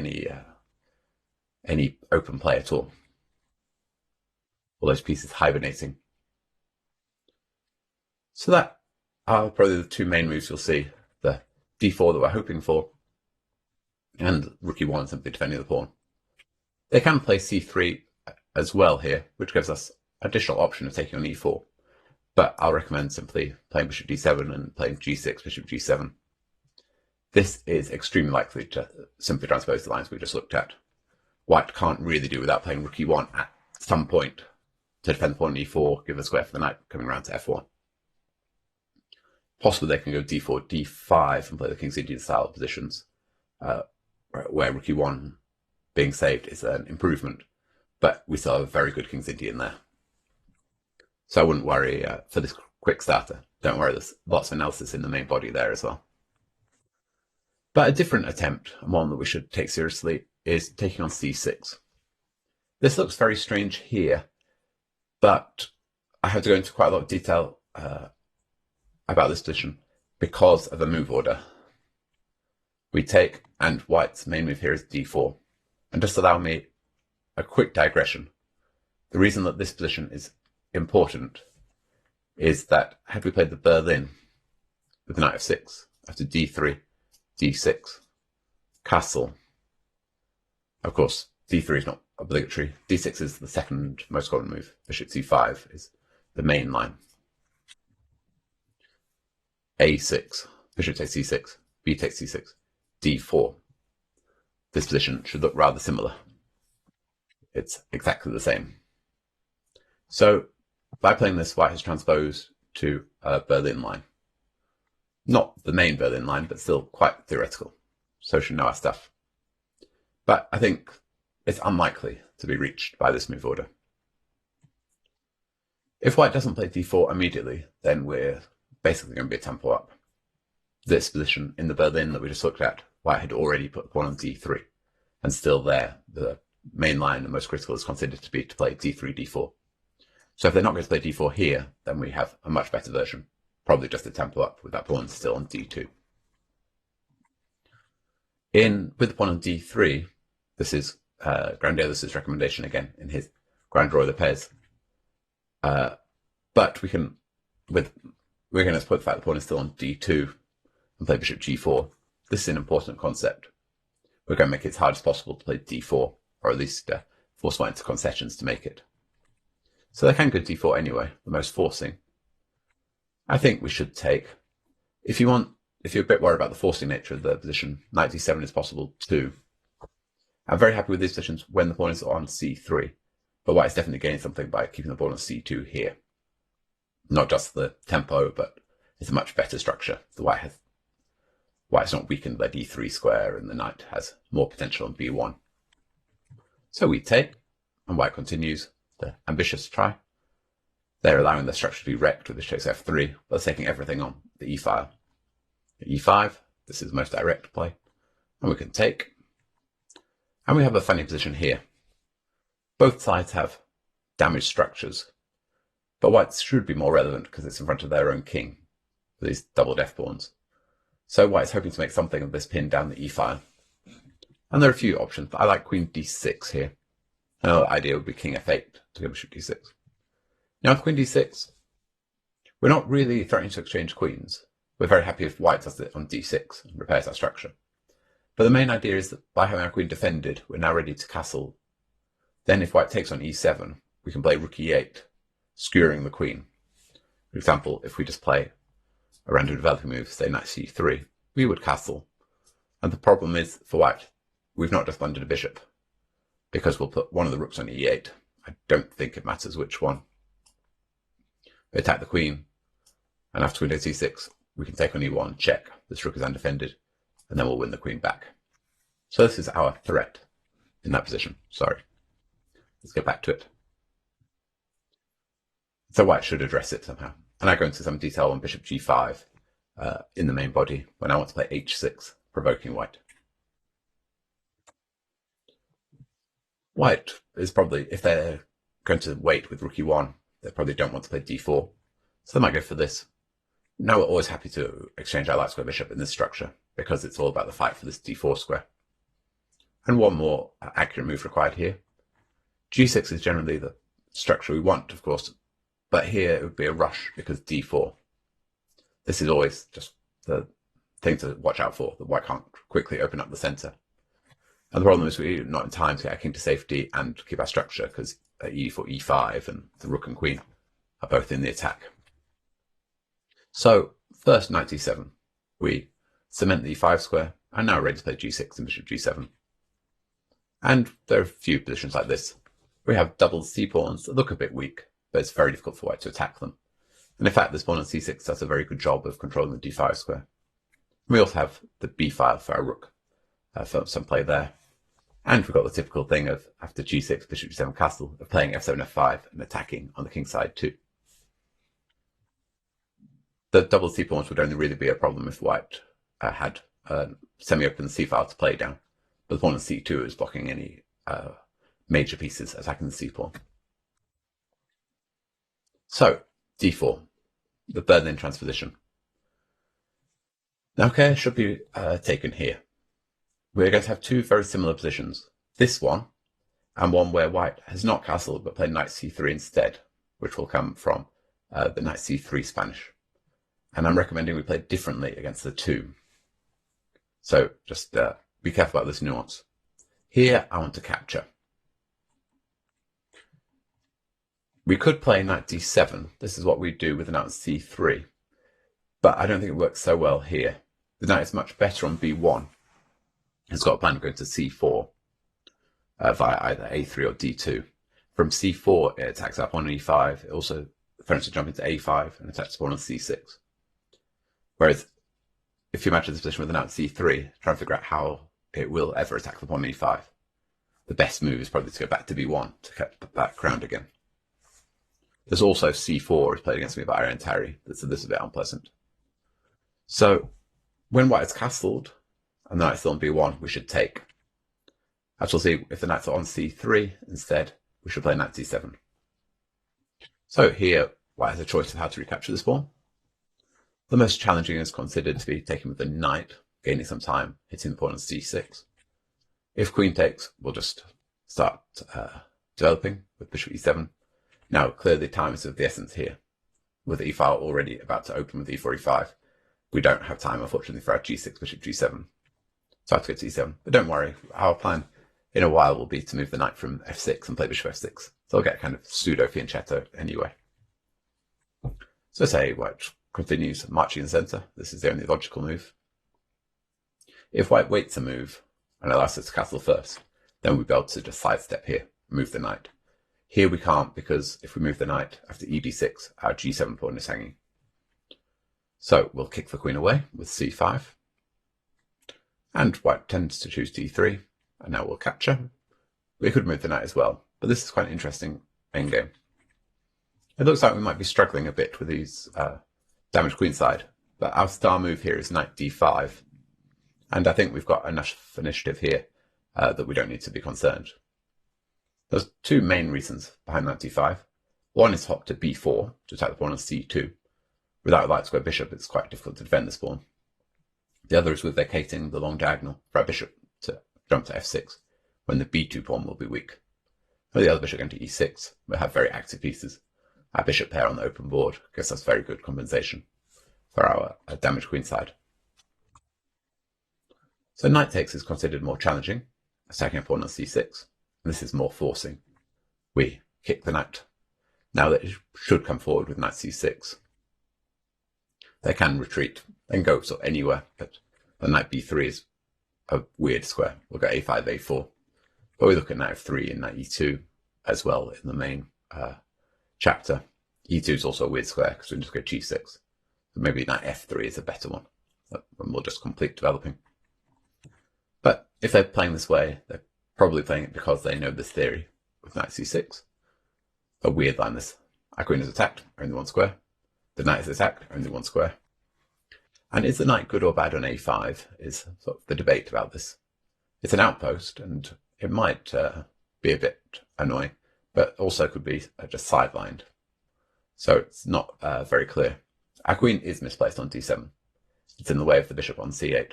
any open play at all. All those pieces hibernating. So that are probably the two main moves you'll see. The d4 that we're hoping for, and rook e1 simply defending the pawn. They can play c3 as well here, which gives us additional option of taking on e4. but I'll recommend simply playing bishop d7 and playing g6, bishop g7. This is extremely likely to simply transpose the lines we just looked at. White can't really do without playing rook e1 at some point to defend the pawn on e4, give a square for the knight coming around to f1. Possibly they can go d4, d5 and play the King's Indian style positions, where rook e1 being saved is an improvement, but we still have a very good King's Indian there. So I wouldn't worry for this quick starter. Don't worry, there's lots of analysis in the main body there as well. But a different attempt, and one that we should take seriously, is taking on c6. This looks very strange here, but I have to go into quite a lot of detail about this position because of the move order. We take, and White's main move here is d4. And just allow me a quick digression. The reason that this position is important is that had we played the Berlin with the knight f6 after d3, d6, castle, of course d3 is not obligatory, d6 is the second most common move, bishop c5 is the main line, a6, bishop takes c6, b takes c6, d4. This position should look rather similar. It's exactly the same. So by playing this, White has transposed to a Berlin line. Not the main Berlin line, but still quite theoretical. So should know our stuff. But I think it's unlikely to be reached by this move order. If White doesn't play d4 immediately, then we're basically going to be a tempo up. This position in the Berlin that we just looked at, White had already put the pawn on d3, and still there, the main line, the most critical, is considered to be to play d3, d4. So if they're not going to play d4 here, then we have a much better version, probably just a tempo up with that pawn still on d2. With the pawn on d3, this is Grandiolus's recommendation again in his Grand Royal Pez. But we're going to exploit the fact the pawn is still on d2 and play bishop g4. This is an important concept. We're going to make it as hard as possible to play d4, or at least force White into concessions to make it. So they can go d4 anyway, the most forcing. I think we should take, if you're a bit worried about the forcing nature of the position, knight d7 is possible too. I'm very happy with these positions when the pawn is on c3, but White is definitely gaining something by keeping the pawn on c2 here. Not just the tempo, but it's a much better structure. White's not weakened by d3 square, and the knight has more potential on b1. So we take, and White continues the ambitious try. They're allowing the structure to be wrecked with bishop takes f3, but they're taking everything on the e-file. e5, this is the most direct play, and we can take. And we have a funny position here. Both sides have damaged structures, but White's should be more relevant because it's in front of their own king with these doubled f-pawns. So White's hoping to make something of this pin down the e-file. And there are a few options, but I like queen d6 here. Another idea would be king f8 to go bishop d6. Now with queen d6, we're not really threatening to exchange queens. We're very happy if White does it on d6 and repairs our structure. But the main idea is that by having our queen defended, we're now ready to castle. Then if White takes on e7, we can play rook e8, skewering the queen. For example, if we just play a random developing move, say knight c3, we would castle. And the problem is, for White, we've not just blundered a bishop, because we'll put one of the rooks on e8. I don't think it matters which one. We attack the queen, and after queen takes e6, we can take on e1, check, this rook is undefended, and then we'll win the queen back. So this is our threat in that position. Sorry. Let's get back to it. So White should address it somehow. And I go into some detail on bishop g5 in the main body when I want to play h6, provoking White. White is probably, if they're going to wait with rook e1, they probably don't want to play d4. So they might go for this. Now we're always happy to exchange our light square bishop in this structure because it's all about the fight for this d4 square. And one more accurate move required here. g6 is generally the structure we want, of course, but here it would be a rush because d4. This is always just the thing to watch out for, that White can't quickly open up the center. And the problem is we're not in time to get our king to safety and keep our structure because e4, e5 and the rook and queen are both in the attack. So first knight d7, we cement the e5 square and now ready to play g6 and bishop g7. And there are a few positions like this. We have double c-pawns that look a bit weak, but it's very difficult for white to attack them. And in fact, this pawn on c6 does a very good job of controlling the d5 square. We also have the b file for our rook, for some play there. And we've got the typical thing of, after g6, bishop g7 castle, of playing f7, f5 and attacking on the king side too. The double c-pawns would only really be a problem if white had a semi-open c-file to play down. But the pawn on c2 is blocking any major pieces attacking the c-pawn. So, d4, the Berlin transposition. Now care should be taken here. We're going to have two very similar positions. This one, and one where white has not castled but played knight c3 instead, which will come from the knight c3 Spanish. And I'm recommending we play differently against the two. So just be careful about this nuance. Here I want to capture. We could play knight d7. This is what we do with the knight c3. But I don't think it works so well here. The knight is much better on b1. It's got a plan of going to c4 via either a3 or d2. From c4, it attacks up on e5. It also threatens to jump into a5 and attacks the pawn on c6. Whereas, if you imagine this position with the knight c3, try and figure out how it will ever attack the pawn on e5. The best move is probably to go back to b1 to get the back ground again. There's also c4 is played against me by Arian Tari. That's a little bit unpleasant. So, when white is castled, and the knight's still on b1, we should take. As we'll see, if the knight's on c3 instead, we should play knight d7. So here, white has a choice of how to recapture this pawn. The most challenging is considered to be taken with the knight, gaining some time, hitting the pawn on c6. If queen takes, we'll just start developing with bishop e7. Now, clearly time is of the essence here. With the e-file already about to open with e4, e5, we don't have time, unfortunately, for our g6, bishop g7. So I have to go to e7. But don't worry, our plan in a while will be to move the knight from f6 and play bishop f6. So I'll get kind of pseudo-fianchetto anyway. So say white continues marching in the center. This is the only logical move. If white waits a move and allows us to castle first, then we'll be able to just sidestep here, move the knight. Here we can't, because if we move the knight after ed6, our g7 pawn is hanging. So we'll kick the queen away with c5. And white tends to choose d3, and now we'll capture. We could move the knight as well, but this is quite an interesting endgame. It looks like we might be struggling a bit with these damaged queenside, but our star move here is knight d5, and I think we've got enough initiative here that we don't need to be concerned. There's two main reasons behind knight d5. One is hop to b4 to attack the pawn on c2. Without a light square bishop, it's quite difficult to defend this pawn. The other is with vacating the long diagonal for our bishop to jump to f6, when the b2 pawn will be weak. For the other bishop going to e6, we'll have very active pieces. Our bishop pair on the open board gives us very good compensation for our damaged queenside. So knight takes is considered more challenging, attacking a pawn on c6. This is more forcing. We kick the knight. Now that it should come forward with knight c6. They can retreat. They can go sort of anywhere, but the knight b3 is a weird square. We'll go a5, a4. But we look at knight f3 and knight e2 as well in the main chapter. e2 is also a weird square because we can just go g6. So maybe knight f3 is a better one. And we'll just complete developing. But if they're playing this way, they're probably playing it because they know this theory with knight c6. A weird line this. Our queen is attacked, only one square. The knight is attacked, only one square. And is the knight good or bad on a5 is sort of the debate about this. It's an outpost, and it might be a bit annoying, but also could be just sidelined. So it's not very clear. Our queen is misplaced on d7. It's in the way of the bishop on c8.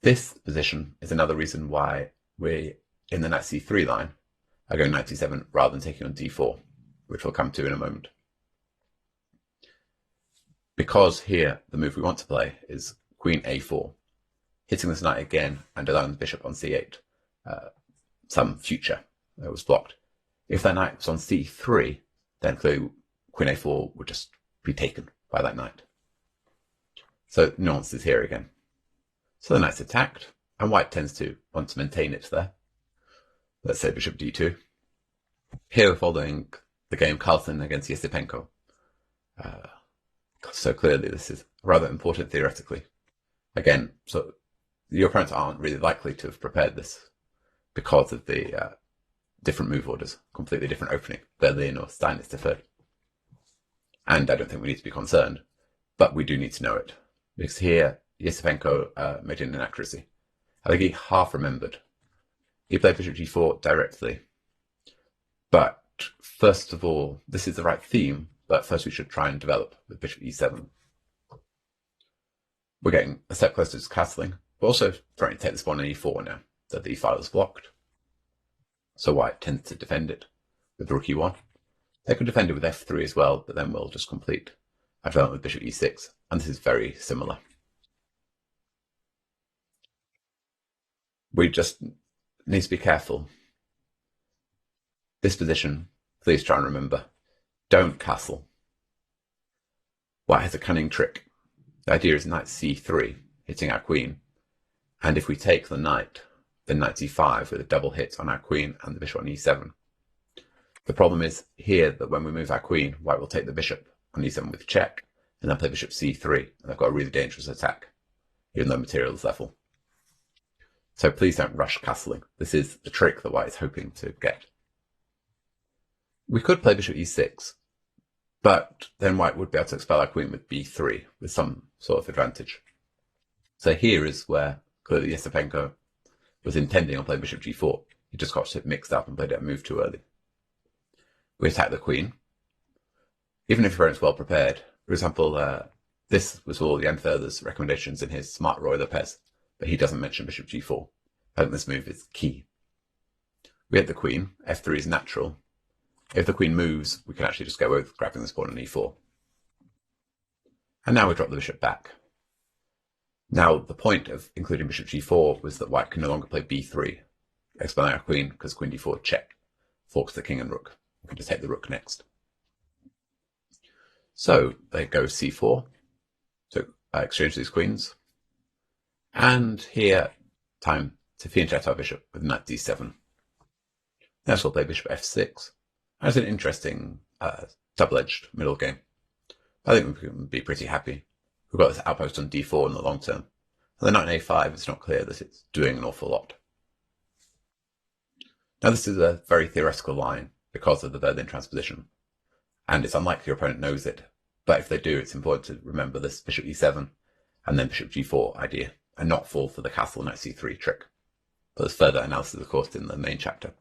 This position is another reason why we, in the knight c3 line, are going knight d7 rather than taking on d4, which we'll come to in a moment. Because here, the move we want to play is queen a4, hitting this knight again and allowing the bishop on c8 some future that was blocked. If that knight was on c3, then clearly queen a4 would just be taken by that knight. So nuance is here again. So the knight's attacked, and white tends to want to maintain it there. Let's say bishop d2. Here we're following the game Carlsen against Yesipenko. So clearly this is rather important theoretically. Again, so your opponents aren't really likely to have prepared this because of the different move orders, completely different opening, Berlin or Steinitz deferred. And I don't think we need to be concerned, but we do need to know it. Because here, Yesipenko made an inaccuracy. I think he half remembered. He played bishop g4 directly. But first of all, this is the right theme, but first we should try and develop with bishop e7. We're getting a step closer to castling, but also trying to take this pawn on e4 now, that the e-file is blocked. So white tends to defend it with rook e1. They could defend it with f3 as well, but then we'll just complete our development with bishop e6, and this is very similar. We just need to be careful. This position, please try and remember, don't castle. White has a cunning trick. The idea is knight c3, hitting our queen, and if we take the knight, then knight c5 with a double hit on our queen and the bishop on e7. The problem is here that when we move our queen, white will take the bishop on e7 with check, and then play bishop c3, and they've got a really dangerous attack, even though material is level. So please don't rush castling. This is the trick that white is hoping to get. We could play bishop e6, but then white would be able to expel our queen with b3 with some sort of advantage. So here is where clearly Yesipenko was intending on playing bishop g4. He just got mixed up and played it a move too early. We attack the queen. Even if your opponent's well prepared, for example, this was all Jan Further's recommendations in his Smart Roy Lopez, but he doesn't mention bishop g4. I think this move is key. We hit the queen, f3 is natural. If the queen moves, we can actually just go away with grabbing this pawn on e4. And now we drop the bishop back. Now, the point of including bishop g4 was that white can no longer play b3, expelling our queen, because queen d4 check, forks the king and rook. We can just take the rook next. So they go c4, so exchange these queens. And here, time to fianchetto our bishop with knight d7. Next we'll play bishop f6. That's an interesting double-edged middle game. I think we can be pretty happy. We've got this outpost on d4 in the long term. And the knight on a5, it's not clear that it's doing an awful lot. Now this is a very theoretical line because of the Berlin transposition, and it's unlikely your opponent knows it. But if they do, it's important to remember this bishop e7 and then bishop g4 idea, and not fall for the castle knight c3 trick. But there's further analysis, of course, in the main chapter.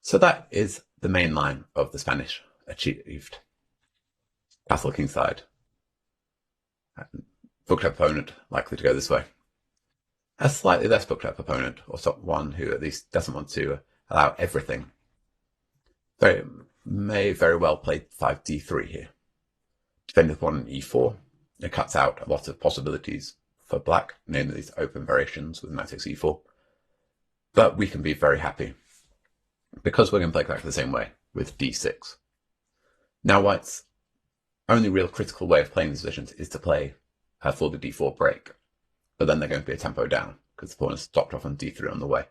So that is the main line of the Spanish achieved. Castle kingside. Booked up opponent, likely to go this way. A slightly less booked up opponent, or one who at least doesn't want to allow everything. They may very well play 5d3 here. Defending the pawn on e4, it cuts out a lot of possibilities for black, namely these open variations with knight takes e4. But we can be very happy, because we're going to play exactly the same way with d6. Now white's only real critical way of playing these positions is to play for the d4 break, but then they're going to be a tempo down because the pawn is stopped off on d3 on the way,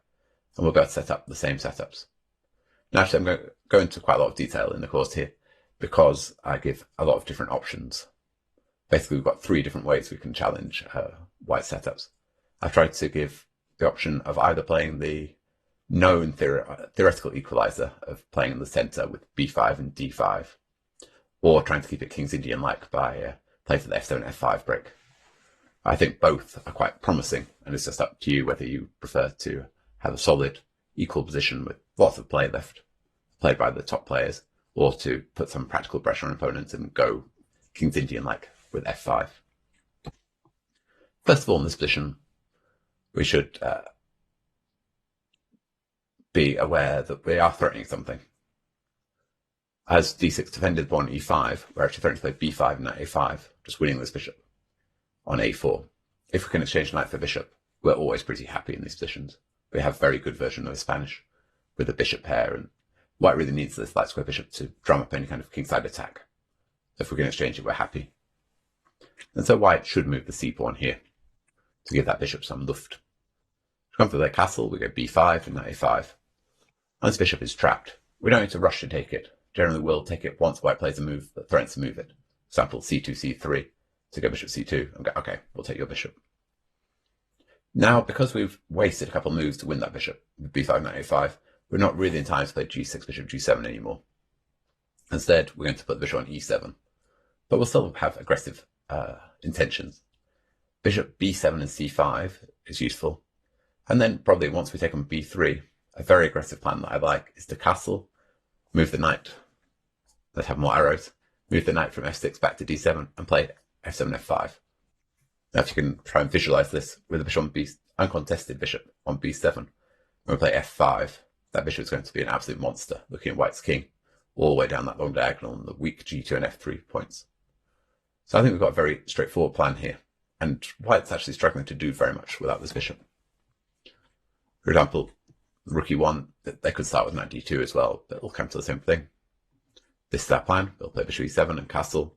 and we'll go to set up the same setups. Now actually I'm going to go into quite a lot of detail in the course here because I give a lot of different options. Basically we've got 3 different ways we can challenge white setups. I've tried to give the option of either playing the known theoretical equalizer of playing in the center with b5 and d5, or trying to keep it King's Indian-like by playing for the f7, f5 break. I think both are quite promising, and it's just up to you whether you prefer to have a solid, equal position with lots of play left, played by the top players, or to put some practical pressure on opponents and go King's Indian-like with f5. First of all, in this position, we should be aware that we are threatening something. As d6 defended the pawn on e5, we're actually threatening to play b5 and knight a5, just winning this bishop on a4. If we can exchange knight for bishop, we're always pretty happy in these positions. We have a very good version of the Spanish with a bishop pair, and white really needs this light square bishop to drum up any kind of kingside attack. If we can exchange it, we're happy. And so white should move the c pawn here to give that bishop some luft. To come for their castle, we go b5 and knight a5. And this bishop is trapped. We don't need to rush to take it. Generally, we'll take it once white plays a move that threatens to move it. For example, c2, c3, to go bishop c2, and go, okay, we'll take your bishop. Now, because we've wasted a couple of moves to win that bishop, with b5, knight a5, we're not really in time to play g6, bishop g7 anymore. Instead, we're going to put the bishop on e7. But we'll still have aggressive intentions. Bishop b7 and c5 is useful. And then probably once we take on b3, a very aggressive plan that I like is to castle, move the knight, let's have more arrows, move the knight from f6 back to d7 and play f7, f5. Now if you can try and visualize this with the bishop on uncontested bishop on b7, when we play f5, that bishop is going to be an absolute monster looking at white's king all the way down that long diagonal and the weak g2 and f3 points. So I think we've got a very straightforward plan here, and white's actually struggling to do very much without this bishop. For example, rook e1, they could start with knight d2 as well, but it'll come to the same thing. This is our plan. We'll play bishop e7 and castle,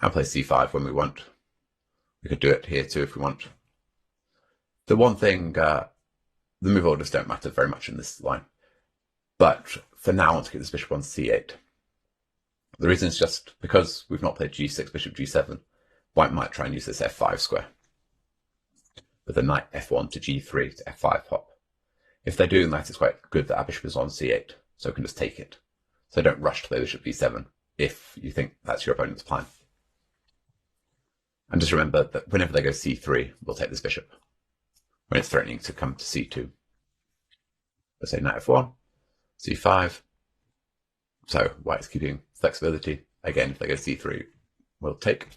and play c5 when we want. We could do it here too if we want. The one thing, the move orders don't matter very much in this line, but for now I want to get this bishop on c8. The reason is just because we've not played g6, bishop g7, white might try and use this f5 square with a knight f1 to g3 to f5 hop. If they're doing that, it's quite good that our bishop is on c8, so we can just take it. So don't rush to play bishop b7 if you think that's your opponent's plan. And just remember that whenever they go c3, we'll take this bishop when it's threatening to come to c2. Let's say knight f1, c5. So white's keeping flexibility. Again, if they go c3, we'll take.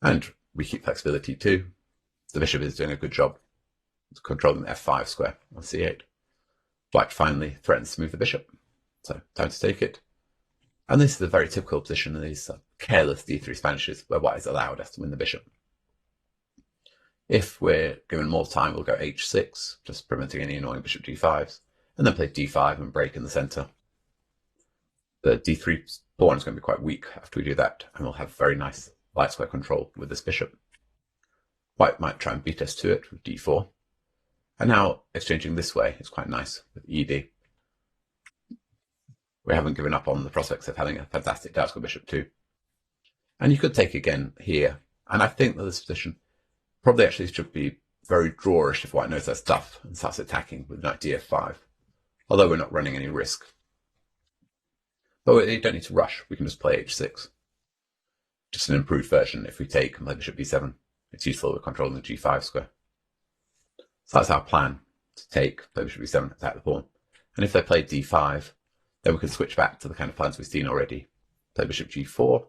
And we keep flexibility too. The bishop is doing a good job controlling the f5 square on c8. White finally threatens to move the bishop. So time to take it. And this is a very typical position in these careless d3 Spanishes where white is allowed us to win the bishop. If we're given more time, we'll go h6, just preventing any annoying bishop g5s, and then play d5 and break in the center. The d3 pawn is going to be quite weak after we do that, and we'll have very nice light square control with this bishop. White might try and beat us to it with d4. And now exchanging this way is quite nice with ed. We haven't given up on the prospects of having a fantastic dark square bishop too. And you could take again here, and I think that this position probably actually should be very drawish if white knows their stuff and starts attacking with knight df5, although we're not running any risk. But we don't need to rush, we can just play h6. Just an improved version if we take and play bishop b7. It's useful with controlling the g5 square. So that's our plan, to take, play bishop b7, attack the pawn. And if they play d5, then we can switch back to the kind of plans we've seen already. Play bishop g4,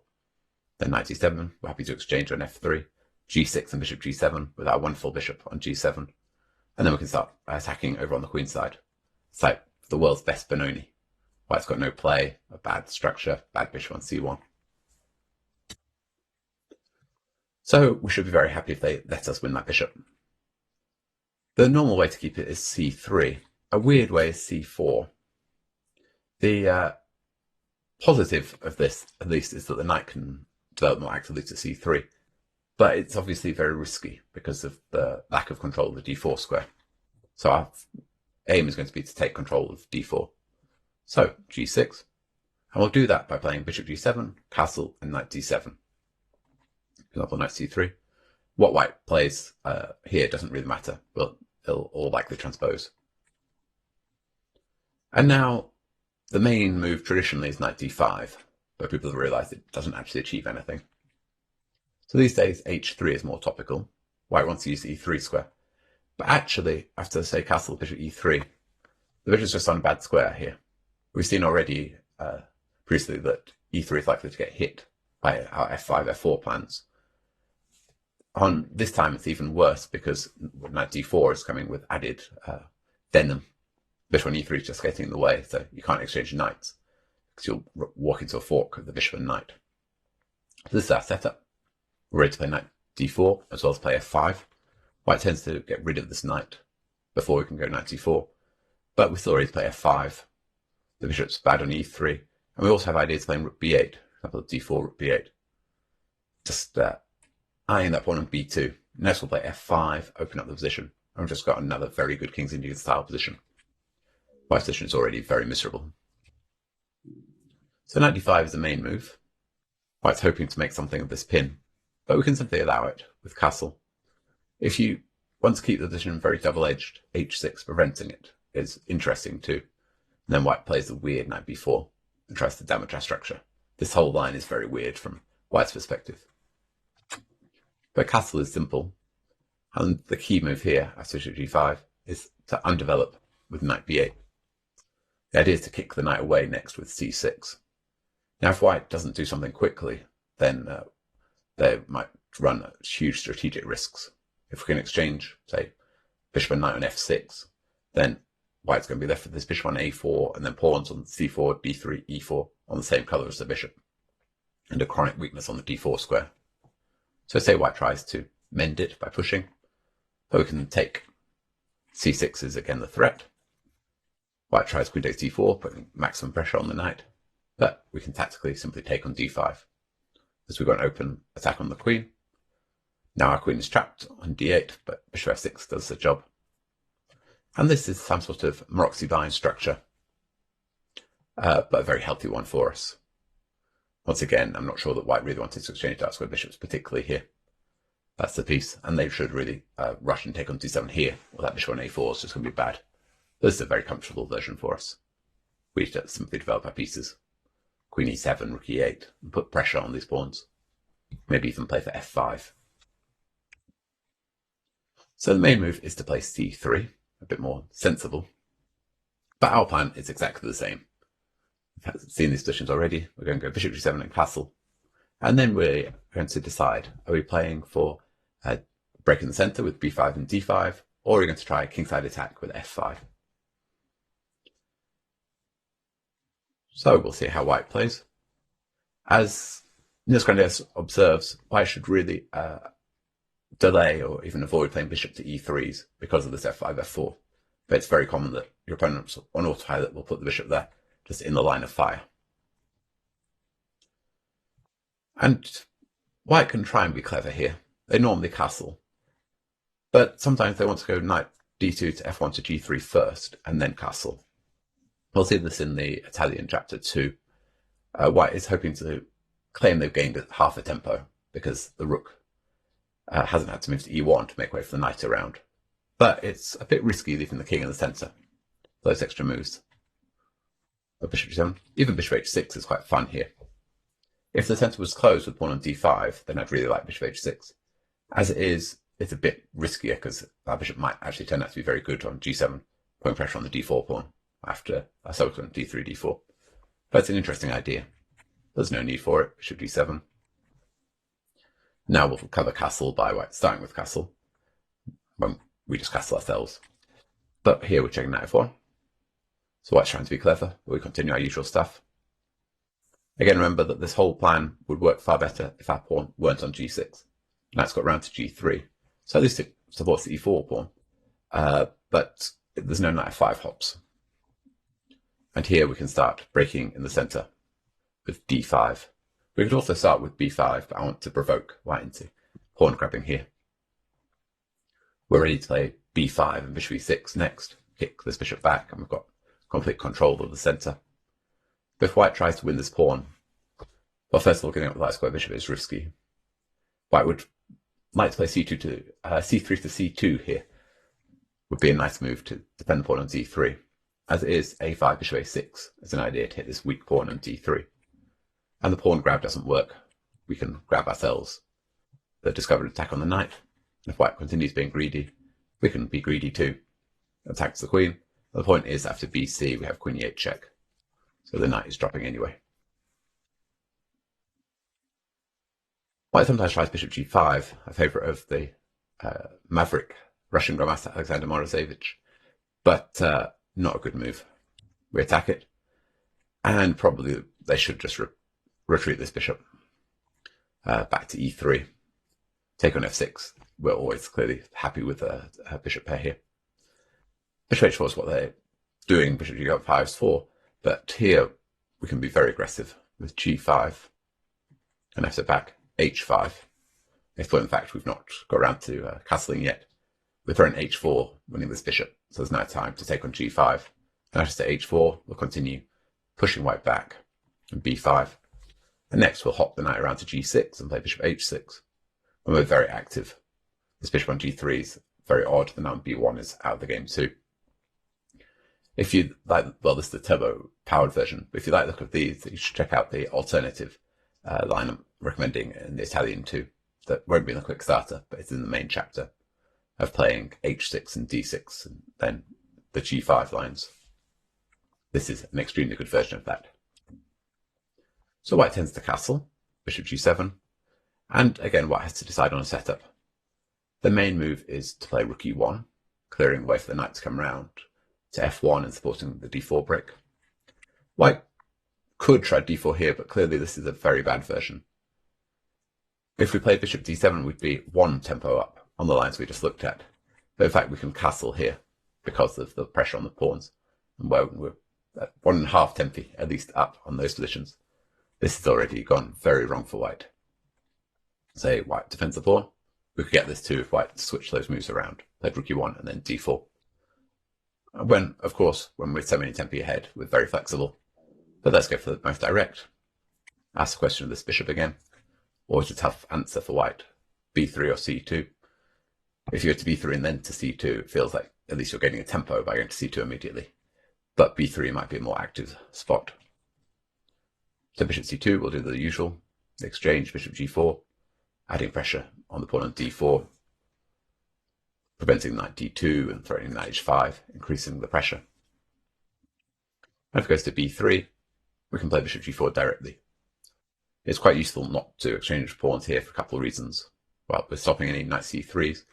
then knight d7, we're happy to exchange on f3, g6 and bishop g7 with our wonderful bishop on g7. And then we can start attacking over on the queen side. It's like the world's best Benoni. White's got no play, a bad structure, bad bishop on c1. So we should be very happy if they let us win that bishop. The normal way to keep it is c3. A weird way is c4. The positive of this, at least, is that the knight can develop more actively to c3. But it's obviously very risky because of the lack of control of the d4 square. So our aim is going to be to take control of d4. So g6. And we'll do that by playing bishop g7, castle, and knight d7. For example, knight c3. What white plays here doesn't really matter. Well, it'll all likely transpose. And now, the main move traditionally is knight d5, but people have realized it doesn't actually achieve anything. So these days, h3 is more topical. White wants to use the e3 square. But actually, after, say, castle, bishop e3, the bishop's just on a bad square here. We've seen already previously that e3 is likely to get hit by our f5, f4 plans. On this time, it's even worse because knight d4 is coming with added venom. Bishop on e3 is just getting in the way, so you can't exchange knights because you'll walk into a fork of the bishop and knight. So this is our setup. We're ready to play knight d4 as well as play f5. White tends to get rid of this knight before we can go knight d4, but we're still ready to play f5. The bishop's bad on e3, and we also have ideas playing rook b8, for example, d4, rook b8. just eyeing that pawn on b2. Next we'll play f5, open up the position. And we've just got another very good King's Indian style position. White's position is already very miserable. So knight d5 is the main move. White's hoping to make something of this pin, but we can simply allow it with castle. If you want to keep the position very double-edged, h6 preventing it is interesting too. And then White plays the weird knight b4 and tries to damage our structure. This whole line is very weird from White's perspective. But castle is simple, and the key move here after bishop g5 is to undevelop with knight b8. The idea is to kick the knight away next with c6. Now if White doesn't do something quickly, then they might run huge strategic risks. If we can exchange, say, bishop and knight on f6, then White's going to be left with this bishop on a4 and then pawns on c4, d3, e4 on the same color as the bishop, and a chronic weakness on the d4 square. So say White tries to mend it by pushing, but we can take c6 is again the threat. White tries queen takes d4, putting maximum pressure on the knight, but we can tactically simply take on d5, as we've got an open attack on the queen. Now our queen is trapped on d8, but bishop f6 does the job. And this is some sort of Maroczy-Vine structure, but a very healthy one for us. Once again, I'm not sure that White really wanted to exchange dark square bishops, particularly here. That's the piece, and they should really rush and take on d7 here, or that bishop on a4 is just going to be bad. This is a very comfortable version for us. We just simply develop our pieces. Queen e7, rook e8, and put pressure on these pawns. Maybe even play for f5. So the main move is to play c3, a bit more sensible. But our plan is exactly the same. We've seen these positions already. We're going to go bishop g7 and castle. And then we're going to decide, are we playing for breaking the center with b5 and d5, or are we going to try a kingside attack with f5? So we'll see how White plays. As Nils Grandius observes, White should really delay or even avoid playing bishop to e3s because of this f5, f4. But it's very common that your opponent on autopilot will put the bishop there, just in the line of fire. And White can try and be clever here. They normally castle, but sometimes they want to go knight d2 to f1 to g3 first, and then castle. We'll see this in the Italian chapter 2. White is hoping to claim they've gained half a tempo because the rook hasn't had to move to e1 to make way for the knight around. But it's a bit risky leaving the king in the centre, those extra moves. But bishop g7, even bishop h6 is quite fun here. If the centre was closed with pawn on d5, then I'd really like bishop h6. As it is, it's a bit riskier because our bishop might actually turn out to be very good on g7, putting pressure on the d4 pawn after a subsequent d3, d4. But it's an interesting idea. There's no need for it. Bishop d7. Now we'll cover castle by White starting with castle. When we just castle ourselves. But here we're checking knight f1. So White's trying to be clever, but we continue our usual stuff. Again, remember that this whole plan would work far better if our pawn weren't on g6. Knight's got round to g3. So at least it supports the e4 pawn. But there's no knight f5 hops. And here we can start breaking in the center with d5. We could also start with b5, but I want to provoke White into pawn grabbing here. We're ready to play b5 and bishop e6 next. Kick this bishop back, and we've got complete control of the center. But if White tries to win this pawn, well, first of all, getting up the light square bishop is risky. White would like to play c2 to c3 to c2 here. Would be a nice move to defend the pawn on d3. As it is, a5, bishop a6 is an idea to hit this weak pawn on d3. And the pawn grab doesn't work. We can grab ourselves the discovered attack on the knight. And if White continues being greedy, we can be greedy too. Attacks the queen. The point is, after bc, we have queen e8 check. So the knight is dropping anyway. White sometimes tries bishop g5, a favourite of the maverick Russian grandmaster Alexander Morozevich. But not a good move. We attack it, and probably they should just retreat this bishop back to e3. Take on f6. We're always clearly happy with a bishop pair here. Bishop h4 is what they're doing. Bishop g5 is 4, but here we can be very aggressive with g5 and f back. h5. If, in fact, we've not got around to castling yet. We're throwing h4, winning this bishop, so there's now time to take on g5. Now just at h4, we'll continue pushing white back, and b5. And next we'll hop the knight around to g6 and play bishop h6. And we're very active. This bishop on g3 is very odd. The knight on b1 is out of the game too. If you like, well, this is the turbo-powered version, but if you like the look of these, you should check out the alternative line I'm recommending in the Italian too. That won't be in the quick starter, but it's in the main chapter of playing h6 and d6 and then the g5 lines. This is an extremely good version of that. So white tends to castle, bishop g7, and again white has to decide on a setup. The main move is to play rook e1, clearing the way for the knight to come round to f1 and supporting the d4 brick. White could try d4 here, but clearly this is a very bad version. If we played bishop d7, we'd be one tempo up on the lines we just looked at. But in fact, we can castle here because of the pressure on the pawns, and we're at 1.5 tempi at least up on those positions. This has already gone very wrong for white. Say white defends the pawn. We could get this too if white switched those moves around, played rook e1 and then d4. When, of course, when we're so many tempi ahead, we're very flexible. But let's go for the most direct. Ask the question of this bishop again. Always a tough answer for white. b3 or c2. If you go to b3 and then to c2, it feels like at least you're getting a tempo by going to c2 immediately. But b3 might be a more active spot. So bishop c2, we'll do the usual. Exchange bishop g4, adding pressure on the pawn on d4, preventing knight d2 and throwing knight h5, increasing the pressure. And if it goes to b3, we can play bishop g4 directly. It's quite useful not to exchange pawns here for a couple of reasons. Well, we're stopping any knight c3s,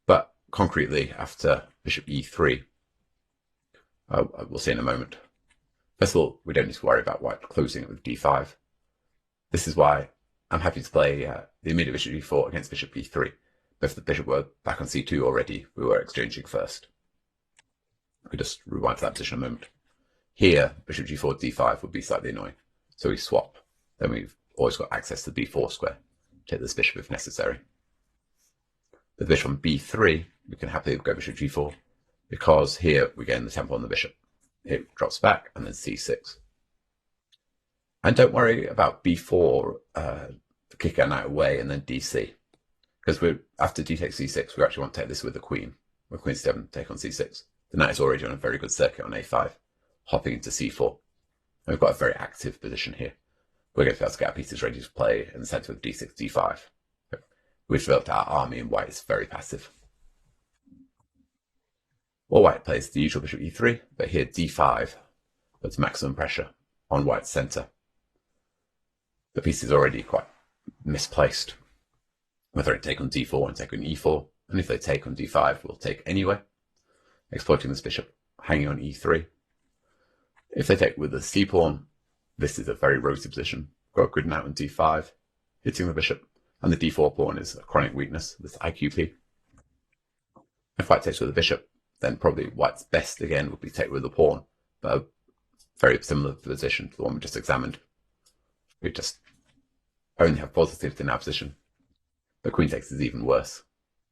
but concretely after bishop e3, we'll see in a moment. First of all, we don't need to worry about white closing it with d5. This is why I'm happy to play the immediate bishop g4 against bishop e3. But if the bishop were back on c2 already, we were exchanging first. I could just rewind to that position a moment. Here, bishop g4, d5 would be slightly annoying. So we swap. Then we've always got access to the b4 square. Take this bishop if necessary. With the bishop on b3, we can happily go bishop g4, because here we gain the tempo on the bishop. It drops back, and then c6. And don't worry about b4 kicking our knight away, and then dc. Because after d takes c6, we actually want to take this with the queen. With queen c7, take on c6. The knight is already on a very good circuit on a5, hopping into c4. And we've got a very active position here. We're going to be able to get our pieces ready to play in the centre with d6, d5. We've developed our army, and white is very passive. Or white plays the usual bishop e3, but here d5 puts maximum pressure on white's centre. The piece is already quite misplaced. Whether it take on d4 and take on e4, and if they take on d5, we'll take anyway, exploiting this bishop hanging on e3. If they take with the c-pawn, this is a very rosy position. Got a good knight on d5, hitting the bishop, and the d4 pawn is a chronic weakness, this IQP. If white takes with the bishop, then probably white's best again would be take with the pawn, but a very similar position to the one we just examined. We just only have positives in our position. The queen takes is even worse.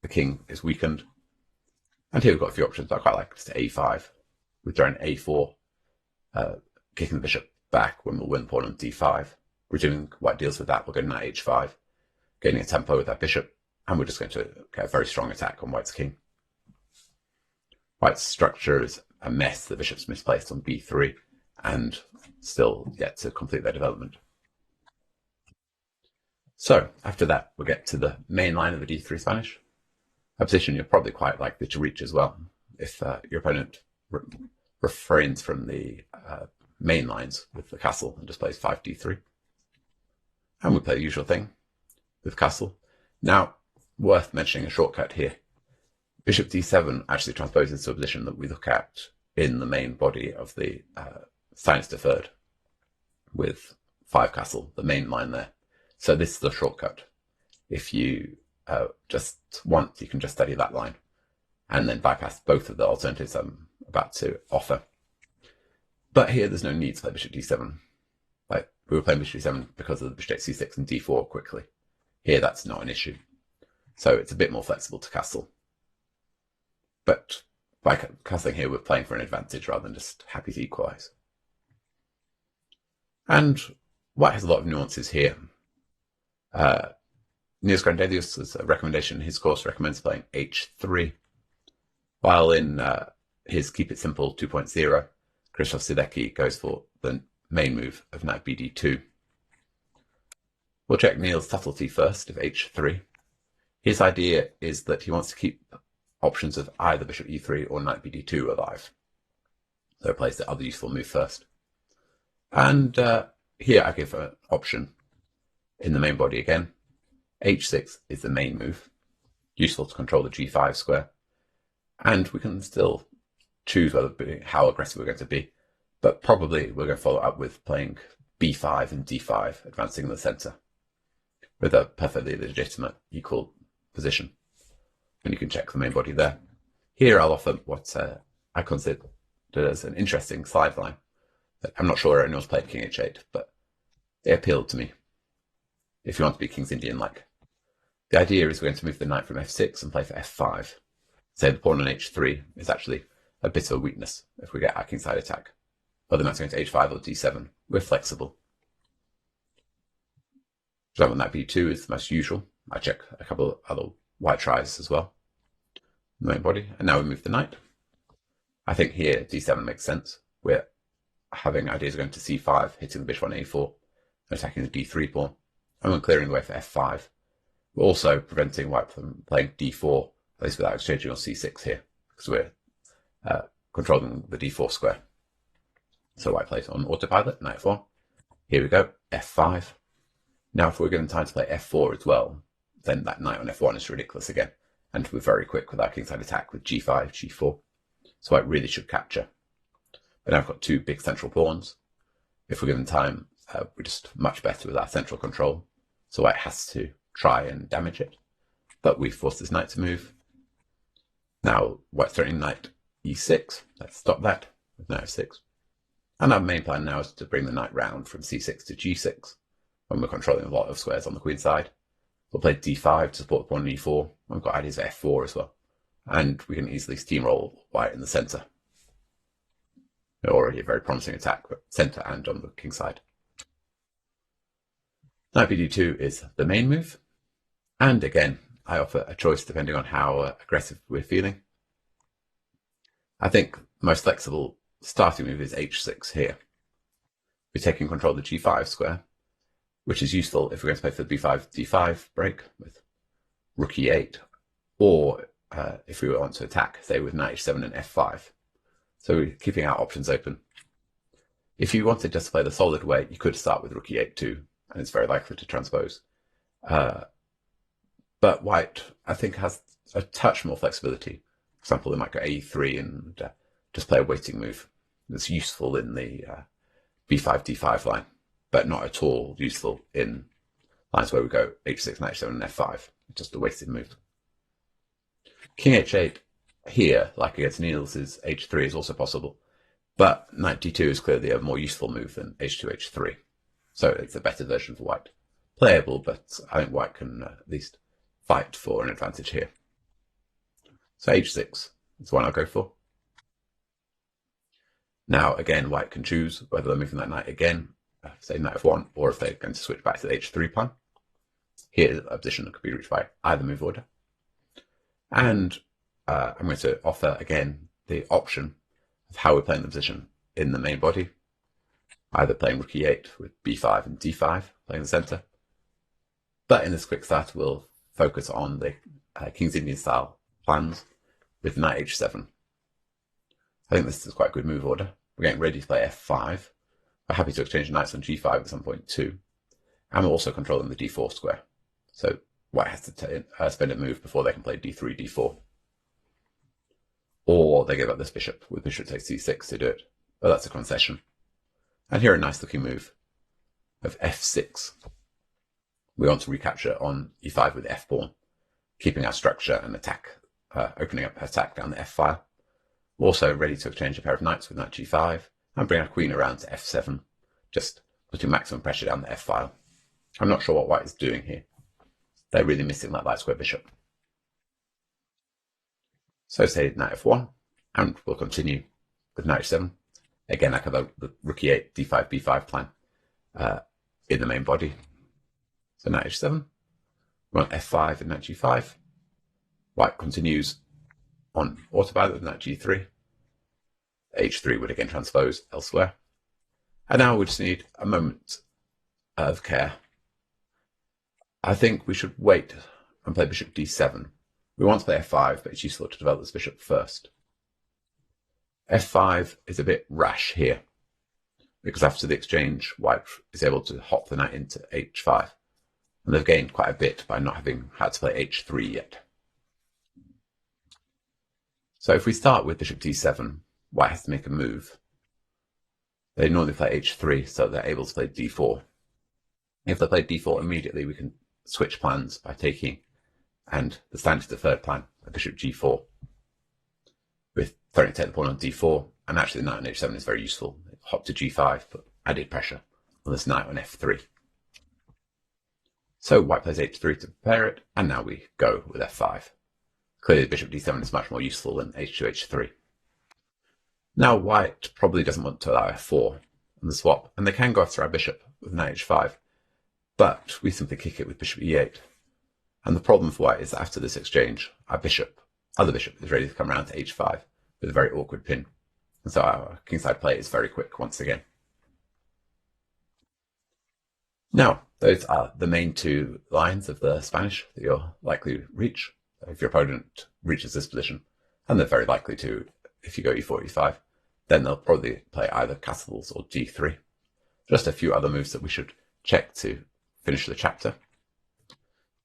The king is weakened. And here we've got a few options, but I quite like just a5. We throw an a4, kicking the bishop back when we'll win the pawn on d5. Presuming white deals with that, we'll go knight h5, gaining a tempo with that bishop, and we're just going to get a very strong attack on white's king. White's structure is a mess. The bishop's misplaced on b3, and still yet to complete their development. So after that, we'll get to the main line of the d3 Spanish, a position you're probably quite likely to reach as well if your opponent refrains from the main lines with the castle and just plays 5d3. And we play the usual thing with castle. Now, worth mentioning a shortcut here. Bishop d7 actually transposes to a position that we look at in the main body of the Science Deferred with 5 castle, the main line there. So this is the shortcut. If you just want, you can just study that line and then bypass both of the alternatives I'm about to offer. But here there's no need to play bishop d7. Like, we were playing bishop d7 because of the bishop takes c6 and d4 quickly. Here, that's not an issue. So it's a bit more flexible to castle. But by castling here, we're playing for an advantage rather than just happy to equalize. And white has a lot of nuances here. Niels Grandelius' recommendation in his course recommends playing h3, while in his Keep It Simple 2.0, Krzysztof Sielecki goes for the main move of knight bd2. We'll check Niels' subtlety first of h3. His idea is that he wants to keep options of either bishop e3 or knight bd2 alive. So he plays the other useful move first. And here I give an option in the main body again. h6 is the main move, useful to control the g5 square. And we can still choose how aggressive we're going to be, but probably we're going to follow up with playing b5 and d5, advancing in the center, with a perfectly legitimate equal position. And you can check the main body there. Here I'll offer what I consider as an interesting sideline. I'm not sure anyone's played king h8, but they appealed to me. If you want to be King's Indian-like. The idea is we're going to move the knight from f6 and play for f5. Say the pawn on h3 is actually a bit of a weakness if we get our kingside attack. Whether that's going to h5 or d7, we're flexible. So knight b2 is the most usual. I check a couple of other white tries as well. The main body, and now we move the knight. I think here d7 makes sense. We're having ideas going to c5, hitting the bishop on a4, and attacking the d3 pawn, and we're clearing the way for f5. We're also preventing white from playing d4, at least without exchanging on c6 here, because we're controlling the d4 square. So white plays on autopilot, knight f1. Here we go, f5. Now if we're given time to play f4 as well, then that knight on f1 is ridiculous again, and we're very quick with our kingside attack with g5, g4. So white really should capture. But now I've got two big central pawns. If we're given time, we're just much better with our central control. So white has to try and damage it. But we force this knight to move. Now white's threatening knight e6. Let's stop that with knight f6. And our main plan now is to bring the knight round from c6 to g6 when we're controlling a lot of squares on the queen side. We'll play d5 to support the pawn on e4. We've got ideas of f4 as well. And we can easily steamroll white in the center. Already a very promising attack, but center and on the king side. Knight bd2 is the main move. And again, I offer a choice depending on how aggressive we're feeling. I think the most flexible starting move is h6 here. We're taking control of the g5 square, which is useful if we're going to play for the b5 d5 break with rook e8, or if we want to attack, say with knight h7 and f5. So we're keeping our options open. If you wanted just to play the solid way, you could start with rook e8 too, and it's very likely to transpose. But white, I think, has a touch more flexibility. For example, they might go a3 and just play a waiting move. That's useful in the b5 d5 line, but not at all useful in lines where we go h6, knight h7, and f5. Just a wasted move. King h8 here, like against Niels' h3, is also possible, but knight d2 is clearly a more useful move than h2, h3. So it's a better version for white. Playable, but I think white can at least fight for an advantage here. So h6 is one I'll go for. Now, again, white can choose whether they're moving that knight again, say knight f1, or if they're going to switch back to the h3 plan. Here, a position that could be reached by either move order. And I'm going to offer, again, the option of how we're playing the position in the main body, either playing rook e8 with b5 and d5, playing the center. But in this quick start, we'll focus on the King's Indian style plans with knight h7. I think this is quite a good move order. We're getting ready to play f5. We're happy to exchange knights on g5 at some point too. And we're also controlling the d4 square. So white has to spend a move before they can play d3, d4. Or they give up this bishop with bishop takes c6 to do it. But that's a concession. And here a nice looking move of f6. We want to recapture on e5 with f pawn, keeping our structure and attack, opening up attack down the f file. We're also ready to exchange a pair of knights with knight g5 and bring our queen around to f7, just putting maximum pressure down the f file. I'm not sure what white is doing here. they're really missing that light square bishop. So say knight f1, and we'll continue with knight h7. Again, I cover the rook e8, d5, b5 plan in the main body. So knight h7, we're on f5 and knight g5. White continues on autopilot with knight g3. h3 would again transpose elsewhere. And now we just need a moment of care. I think we should wait and play bishop d7. We want to play f5, but it's useful to develop this bishop first. f5 is a bit rash here, because after the exchange, white is able to hop the knight into h5. And they've gained quite a bit by not having had to play h3 yet. So if we start with bishop d7, white has to make a move. They normally play h3, so they're able to play d4. If they play d4 immediately, we can switch plans by taking, and the standard deferred plan, a bishop g4, with threatening to take the pawn on d4, and actually the knight on h7 is very useful. Hop to g5, put added pressure on this knight on f3. So white plays h3 to prepare it, and now we go with f5. Clearly bishop d7 is much more useful than h2, h3. Now white probably doesn't want to allow f4 on the swap, and they can go after our bishop with knight h5, but we simply kick it with bishop e8. And the problem for white is that after this exchange, our other bishop, is ready to come around to h5 with a very awkward pin. And so our kingside play is very quick once again. Now, those are the main two lines of the Spanish that you'll likely reach if your opponent reaches this position. And they're very likely to, if you go e4, e5, then they'll probably play either castles or d3. Just a few other moves that we should check to finish the chapter.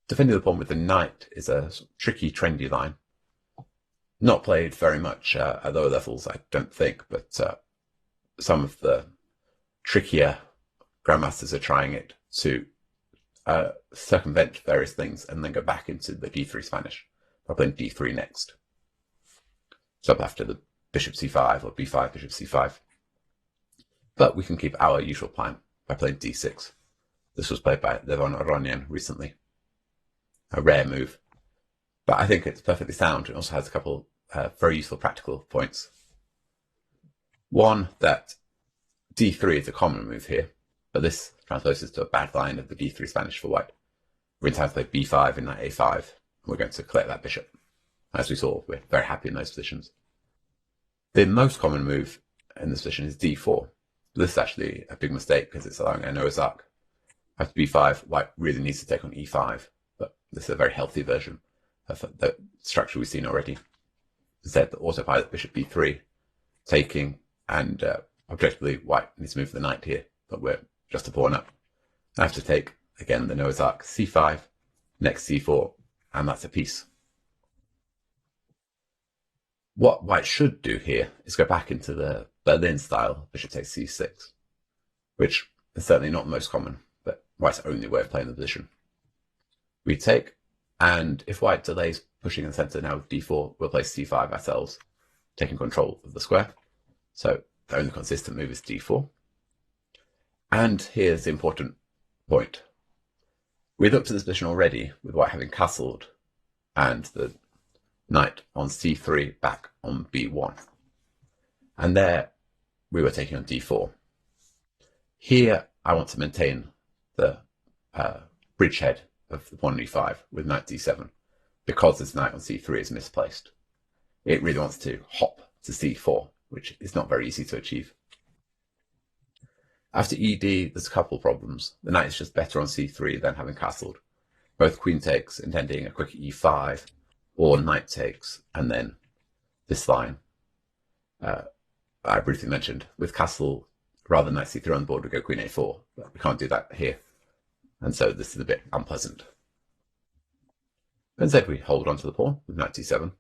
Defending the pawn with the knight is a tricky, trendy line. Not played very much at lower levels, I don't think, but some of the trickier grandmasters are trying it to circumvent various things and then go back into the d3 Spanish by playing d3 next. So up after the bishop c5 or b5, bishop c5. But we can keep our usual plan by playing d6. This was played by Levon Aronian recently. A rare move, but I think it's perfectly sound. It also has a couple very useful practical points. One, that d3 is a common move here, but this transposes to a bad line of the d3 Spanish for white. We're in time to play b5 and knight a5, and we're going to collect that bishop. As we saw, we're very happy in those positions. The most common move in this position is d4. This is actually a big mistake because it's allowing a Noah's Ark. After b5, white really needs to take on e5, but this is a very healthy version of the structure we've seen already. Instead, the autopilot bishop b3, taking, and objectively, white needs to move the knight here, but we're just a pawn up. I have to take, again, the Noah's Ark, c5, next c4, and that's a piece. What white should do here is go back into the Berlin style bishop takes c6, which is certainly not the most common, but white's only way of playing the position. We take, and if white delays pushing in the center now with d4, we'll play c5 ourselves, taking control of the square. So the only consistent move is d4. And here's the important point. We looked at this position already with white having castled and the knight on c3 back on b1. And there we were taking on d4. Here I want to maintain the bridgehead of the pawn on e5 with knight d7 because this knight on c3 is misplaced. It really wants to hop to c4, which is not very easy to achieve. After ed, there's a couple problems. The knight is just better on c3 than having castled. Both queen takes, intending a quick e5, or knight takes, and then this line. I briefly mentioned, with castle, rather than knight c3 on the board, we go queen a4, but we can't do that here. And so this is a bit unpleasant. Instead, we hold on to the pawn with knight d7.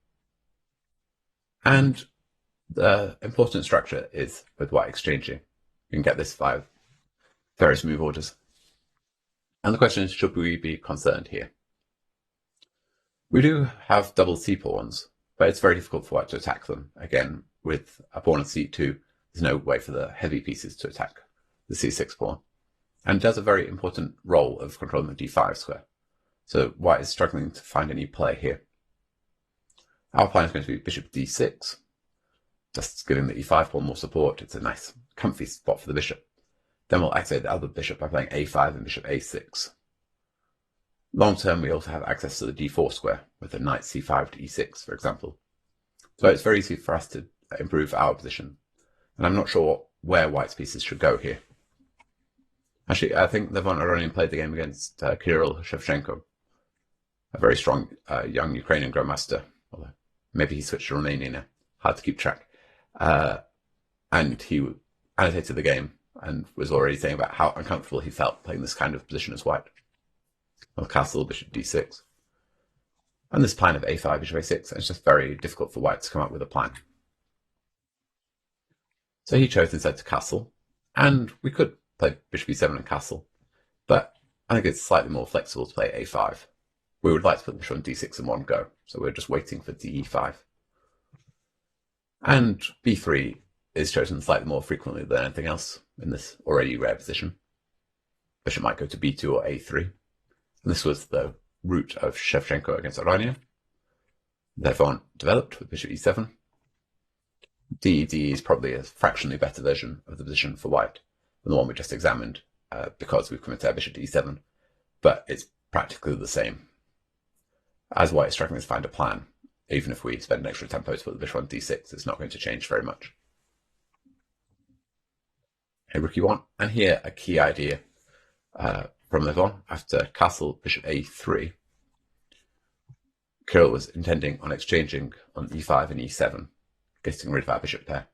And the important structure is with white exchanging. You can get this via various move orders. And the question is, should we be concerned here? We do have double c-pawns, but it's very difficult for white to attack them. Again, with a pawn on c2, there's no way for the heavy pieces to attack the c6 pawn. And it does a very important role of controlling the d5 square. So white is struggling to find any play here. Our plan is going to be bishop d6, just giving the e5 pawn more support. It's a nice, comfy spot for the bishop. Then we'll activate the other bishop by playing a5 and bishop a6. Long term, we also have access to the d4 square with the knight c5 to e6, for example. So it's very easy for us to improve our position. And I'm not sure where white's pieces should go here. Actually, I think Levon Aronian played the game against Kirill Shevchenko, a very strong young Ukrainian grandmaster. Although maybe he switched to Romania now. Hard to keep track. And he annotated the game and was already saying about how uncomfortable he felt playing this kind of position as white. Well, castle, bishop d6. And this plan of a5, bishop a6, and it's just very difficult for white to come up with a plan. So he chose instead to castle, and we could play bishop e7 and castle, but I think it's slightly more flexible to play a5. We would like to put bishop on d6 in one go, so we're just waiting for de5. And b3 is chosen slightly more frequently than anything else in this already rare position. Bishop might go to b2 or a3. And this was the route of Shevchenko against Aronian. Levon developed with bishop e7. DED is probably a fractionally better version of the position for white than the one we just examined, because we've committed our bishop to e7, but it's practically the same. As white is struggling to find a plan, even if we spend an extra tempo to put the bishop on d6, it's not going to change very much. Hey, rook e1, and here a key idea from Levon. After castle bishop a3, Kirill was intending on exchanging on e5 and e7, getting rid of our bishop pair.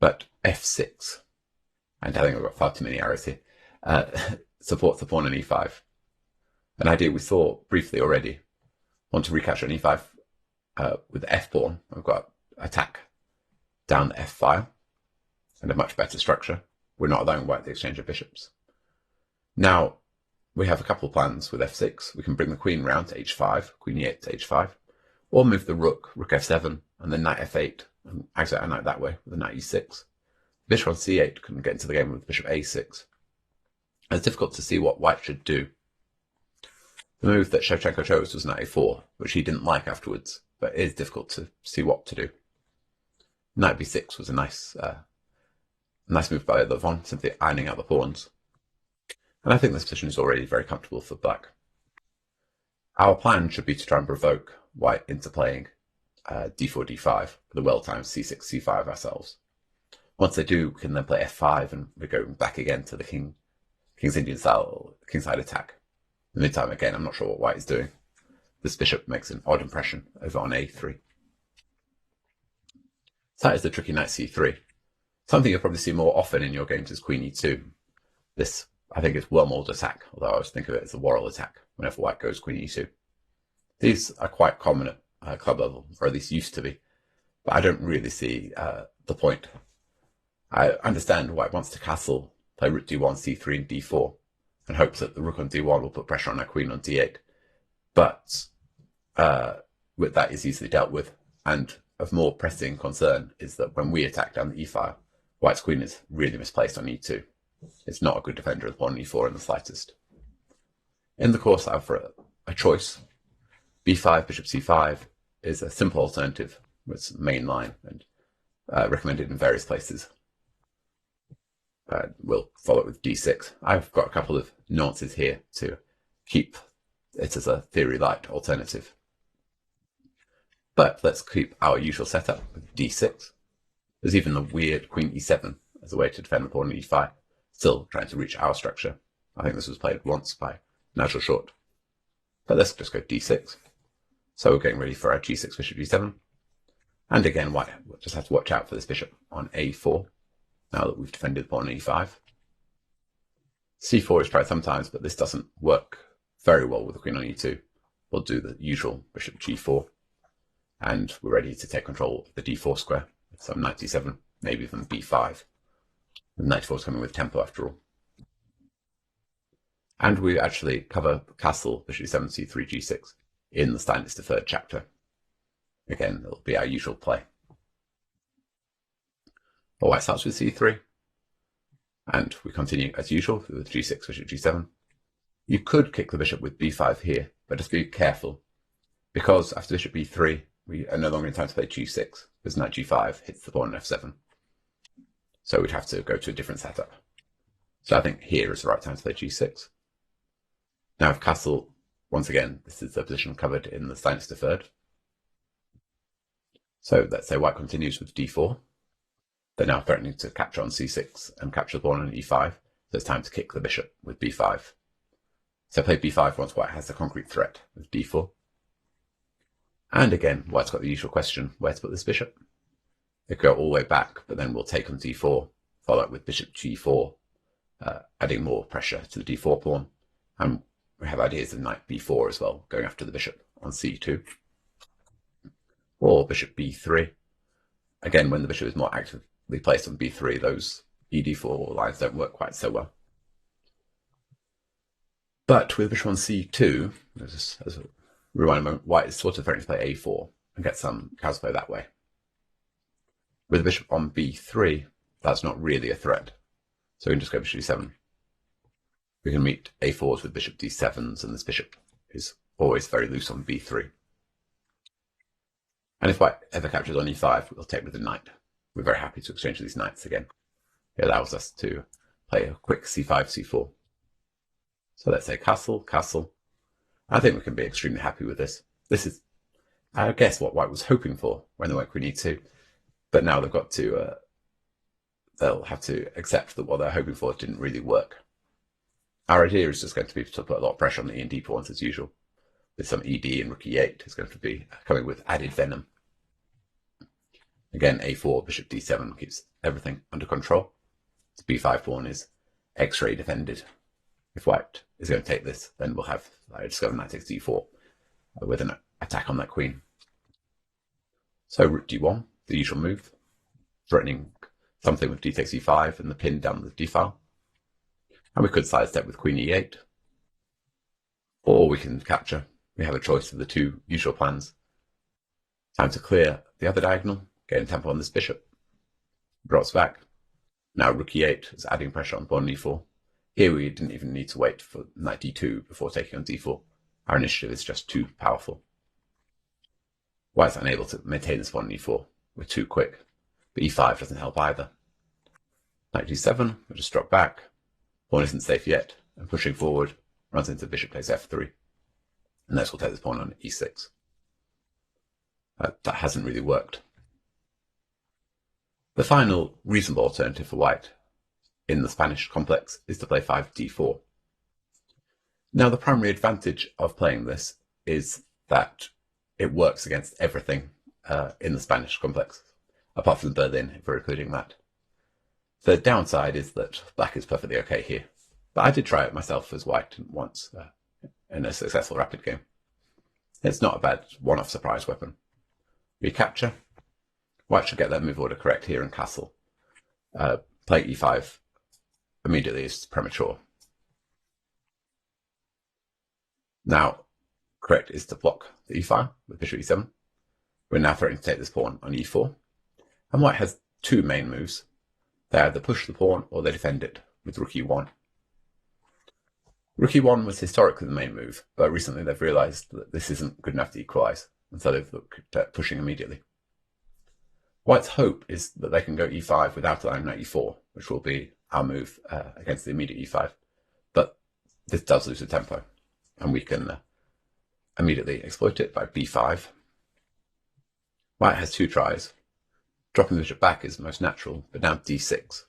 But f6, and I think we've got far too many arrows here, supports the pawn on e5. An idea we saw briefly already. Want to recapture an e5 with the f pawn. We've got attack down the f file and a much better structure. We're not allowing white to exchange of bishops. Now, we have a couple of plans with f6. We can bring the queen round to h5, queen e8 to h5, or move the rook f7, and then knight f8, and exit our knight that way with the knight e6. Bishop on c8 couldn't get into the game with bishop a6. It's difficult to see what white should do. The move that Shevchenko chose was knight a4, which he didn't like afterwards, but it is difficult to see what to do. Knight b6 was a nice move by Levon, simply ironing out the pawns. And I think this position is already very comfortable for black. Our plan should be to try and provoke white into playing d4, d5 with a well-timed c6, c5 ourselves. Once they do, we can then play f5, and we're going back again to the King's Indian style, kingside attack. In the meantime, again, I'm not sure what white is doing. This bishop makes an odd impression over on a3. So that is the tricky knight c3. Something you'll probably see more often in your games is queen e2. This, I think, is Wormold attack, although I always think of it as a Worrell attack whenever white goes queen e2. These are quite common at club level, or at least used to be, but I don't really see the point. I understand white wants to castle, play rook d1, c3, and d4, and hopes that the rook on d1 will put pressure on our queen on d8. But with that is easily dealt with, and of more pressing concern is that when we attack down the e-file, white's queen is really misplaced on e2. It's not a good defender of the pawn on e4 in the slightest. In the course, I offer a choice. b5, bishop c5 is a simple alternative with main line and recommended in various places. We'll follow it with d6. I've got a couple of nuances here to keep it as a theory-light alternative. But let's keep our usual setup with d6. There's even the weird queen e7 as a way to defend the pawn on e5, still trying to reach our structure. I think this was played once by Nigel Short. But let's just go d6. So we're getting ready for our g6, bishop g7. And again, white will just have to watch out for this bishop on a4, now that we've defended the pawn on e5. c4 is tried sometimes, but this doesn't work very well with the queen on e2. We'll do the usual bishop g4, and we're ready to take control of the d4 square with some knight d7, maybe even b5. The knight 4 is coming with tempo after all. And we actually cover castle, bishop e7, c3, g6 in the Steinitz third chapter. Again, it'll be our usual play. But white starts with c3, and we continue as usual with g6, bishop g7. You could kick the bishop with b5 here, but just be careful, because after bishop b3, we are no longer in time to play g6, because knight g5 hits the pawn on f7. So we'd have to go to a different setup. So I think here is the right time to play g6. Now if castle, once again, this is the position covered in the Steinitz deferred. So let's say white continues with d4. They're now threatening to capture on c6 and capture the pawn on e5, so it's time to kick the bishop with b5. So play b5 once white has the concrete threat with d4. And again, white's got the usual question, where to put this bishop? They could go all the way back, but then we'll take on d4, follow up with bishop g4, adding more pressure to the d4 pawn. And we have ideas of knight b4 as well, going after the bishop on c2. Or bishop b3. Again, when the bishop is more actively placed on b3, those ed4 lines don't work quite so well. But with bishop on c2, as a rewind a moment, white is sort of threatening to play a4 and get some counterplay that way. With the bishop on b3, that's not really a threat. So we can just go bishop d7. We can meet a4s with bishop d7s, and this bishop is always very loose on b3. And if white ever captures on e5, we'll take with the knight. We're very happy to exchange these knights again. It allows us to play a quick c5, c4. So let's say castle, castle. I think we can be extremely happy with this. This is, I guess, what white was hoping for when they went queen e2. But now they've got to, they'll have to accept that what they're hoping for didn't really work. Our idea is just going to be to put a lot of pressure on the E and D pawns as usual. With some ED and rook e8 is going to be coming with added venom. Again, a4, bishop d7 keeps everything under control. The b5 pawn is x-ray defended. If white is going to take this, then we'll have, I discover knight takes d4 with an attack on that queen. So rook d1, the usual move, threatening something with d takes e5 and the pin down the d file. And we could sidestep with queen e8, or we can capture. We have a choice of the two usual plans. Time to clear the other diagonal, gain tempo on this bishop. Drops back. Now rook e8 is adding pressure on pawn e4. Here we didn't even need to wait for knight d2 before taking on d4. Our initiative is just too powerful. White's unable to maintain this pawn on e4. We're too quick. But e5 doesn't help either. Knight d7, we'll just drop back. Pawn isn't safe yet, and pushing forward runs into bishop takes f3. And this will take this pawn on e6. That hasn't really worked. The final reasonable alternative for white in the Spanish complex is to play 5d4. Now the primary advantage of playing this is that it works against everything in the Spanish complex, apart from Berlin, if we're including that. The downside is that black is perfectly okay here, but I did try it myself as white once in a successful rapid game. It's not a bad one-off surprise weapon. We capture. White should get their move order correct here in castle. Play e5 immediately is premature. Now, correct is to block the e-file with bishop e7. We're now threatening to take this pawn on e4. And white has two main moves. They either push the pawn or they defend it with rook e1. Rook e1 was historically the main move, but recently they've realized that this isn't good enough to equalize, and so they've looked at pushing immediately. White's hope is that they can go e5 without allowing knight e4, which will be our move against the immediate e5. But this does lose the tempo, and we can immediately exploit it by b5. White has two tries. Dropping the bishop back is most natural, but now d6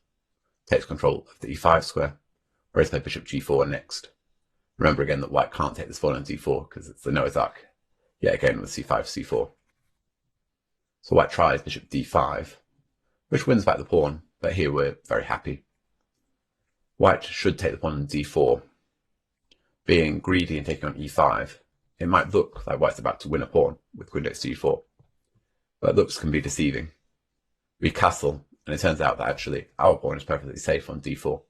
takes control of the e5 square, whereas play bishop g4 next. Remember again that white can't take this pawn on d4 because it's the Noah's Ark, yet again with c5, c4. So white tries bishop d5, which wins back the pawn, but here we're very happy. White should take the pawn on d4. Being greedy and taking on e5, it might look like white's about to win a pawn with queen takes d4, but looks can be deceiving. We castle, and it turns out that actually our pawn is perfectly safe on d4,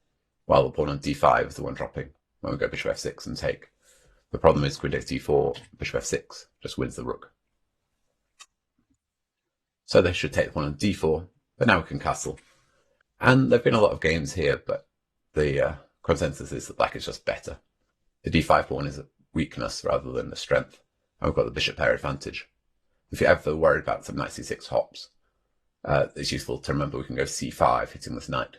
while the pawn on d5 is the one dropping when we go bishop f6 and take. The problem is queen takes d4, bishop f6 just wins the rook. So they should take the pawn on d4, but now we can castle. And there have been a lot of games here, but the consensus is that black is just better. The d5 pawn is a weakness rather than a strength, and we've got the bishop pair advantage. If you're ever worried about some knight c6 hops, it's useful to remember we can go c5, hitting this knight,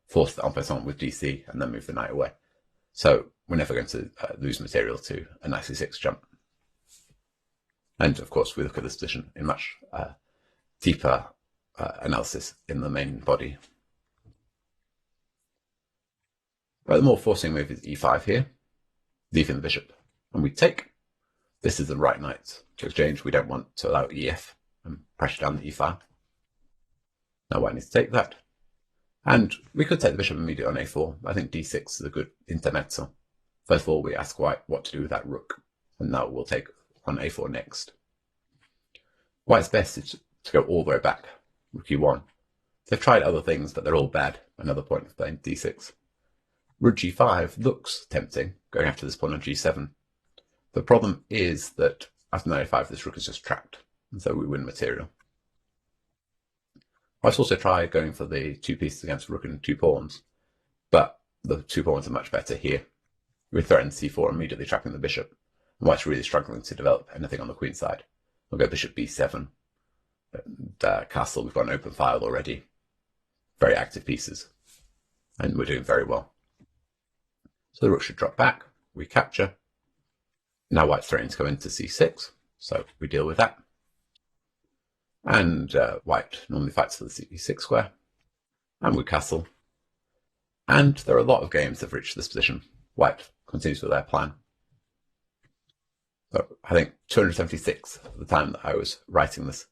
force the en passant with dc, and then move the knight away. So we're never going to lose material to a knight c6 jump. And of course, we look at this position in much deeper analysis in the main body. But the more forcing move is e5 here, leaving the bishop, and we take. This is the right knight to exchange. We don't want to allow ef and pressure down the e-file. Now white needs to take that. And we could take the bishop immediately on a4. I think d6 is a good intermezzo. First of all, we ask white what to do with that rook, and now we'll take on a4 next. White's best is to go all the way back, rook e1. They've tried other things, but they're all bad. Another point of playing d6. Rook g5 looks tempting, going after this pawn on g7. The problem is that after knight a5, this rook is just trapped, and so we win material. I've also tried going for the two pieces against rook and two pawns, but the two pawns are much better here. We threaten c4, immediately trapping the bishop, and white's really struggling to develop anything on the queen side. We'll go bishop b7, and castle, we've got an open file already. Very active pieces, and we're doing very well. So the rook should drop back, we capture. Now white's threatening to go into c6, so we deal with that. And white normally fights for the c6 square, and we castle. And there are a lot of games that have reached this position. White continues with their plan. So I think 276 at the time that I was writing this.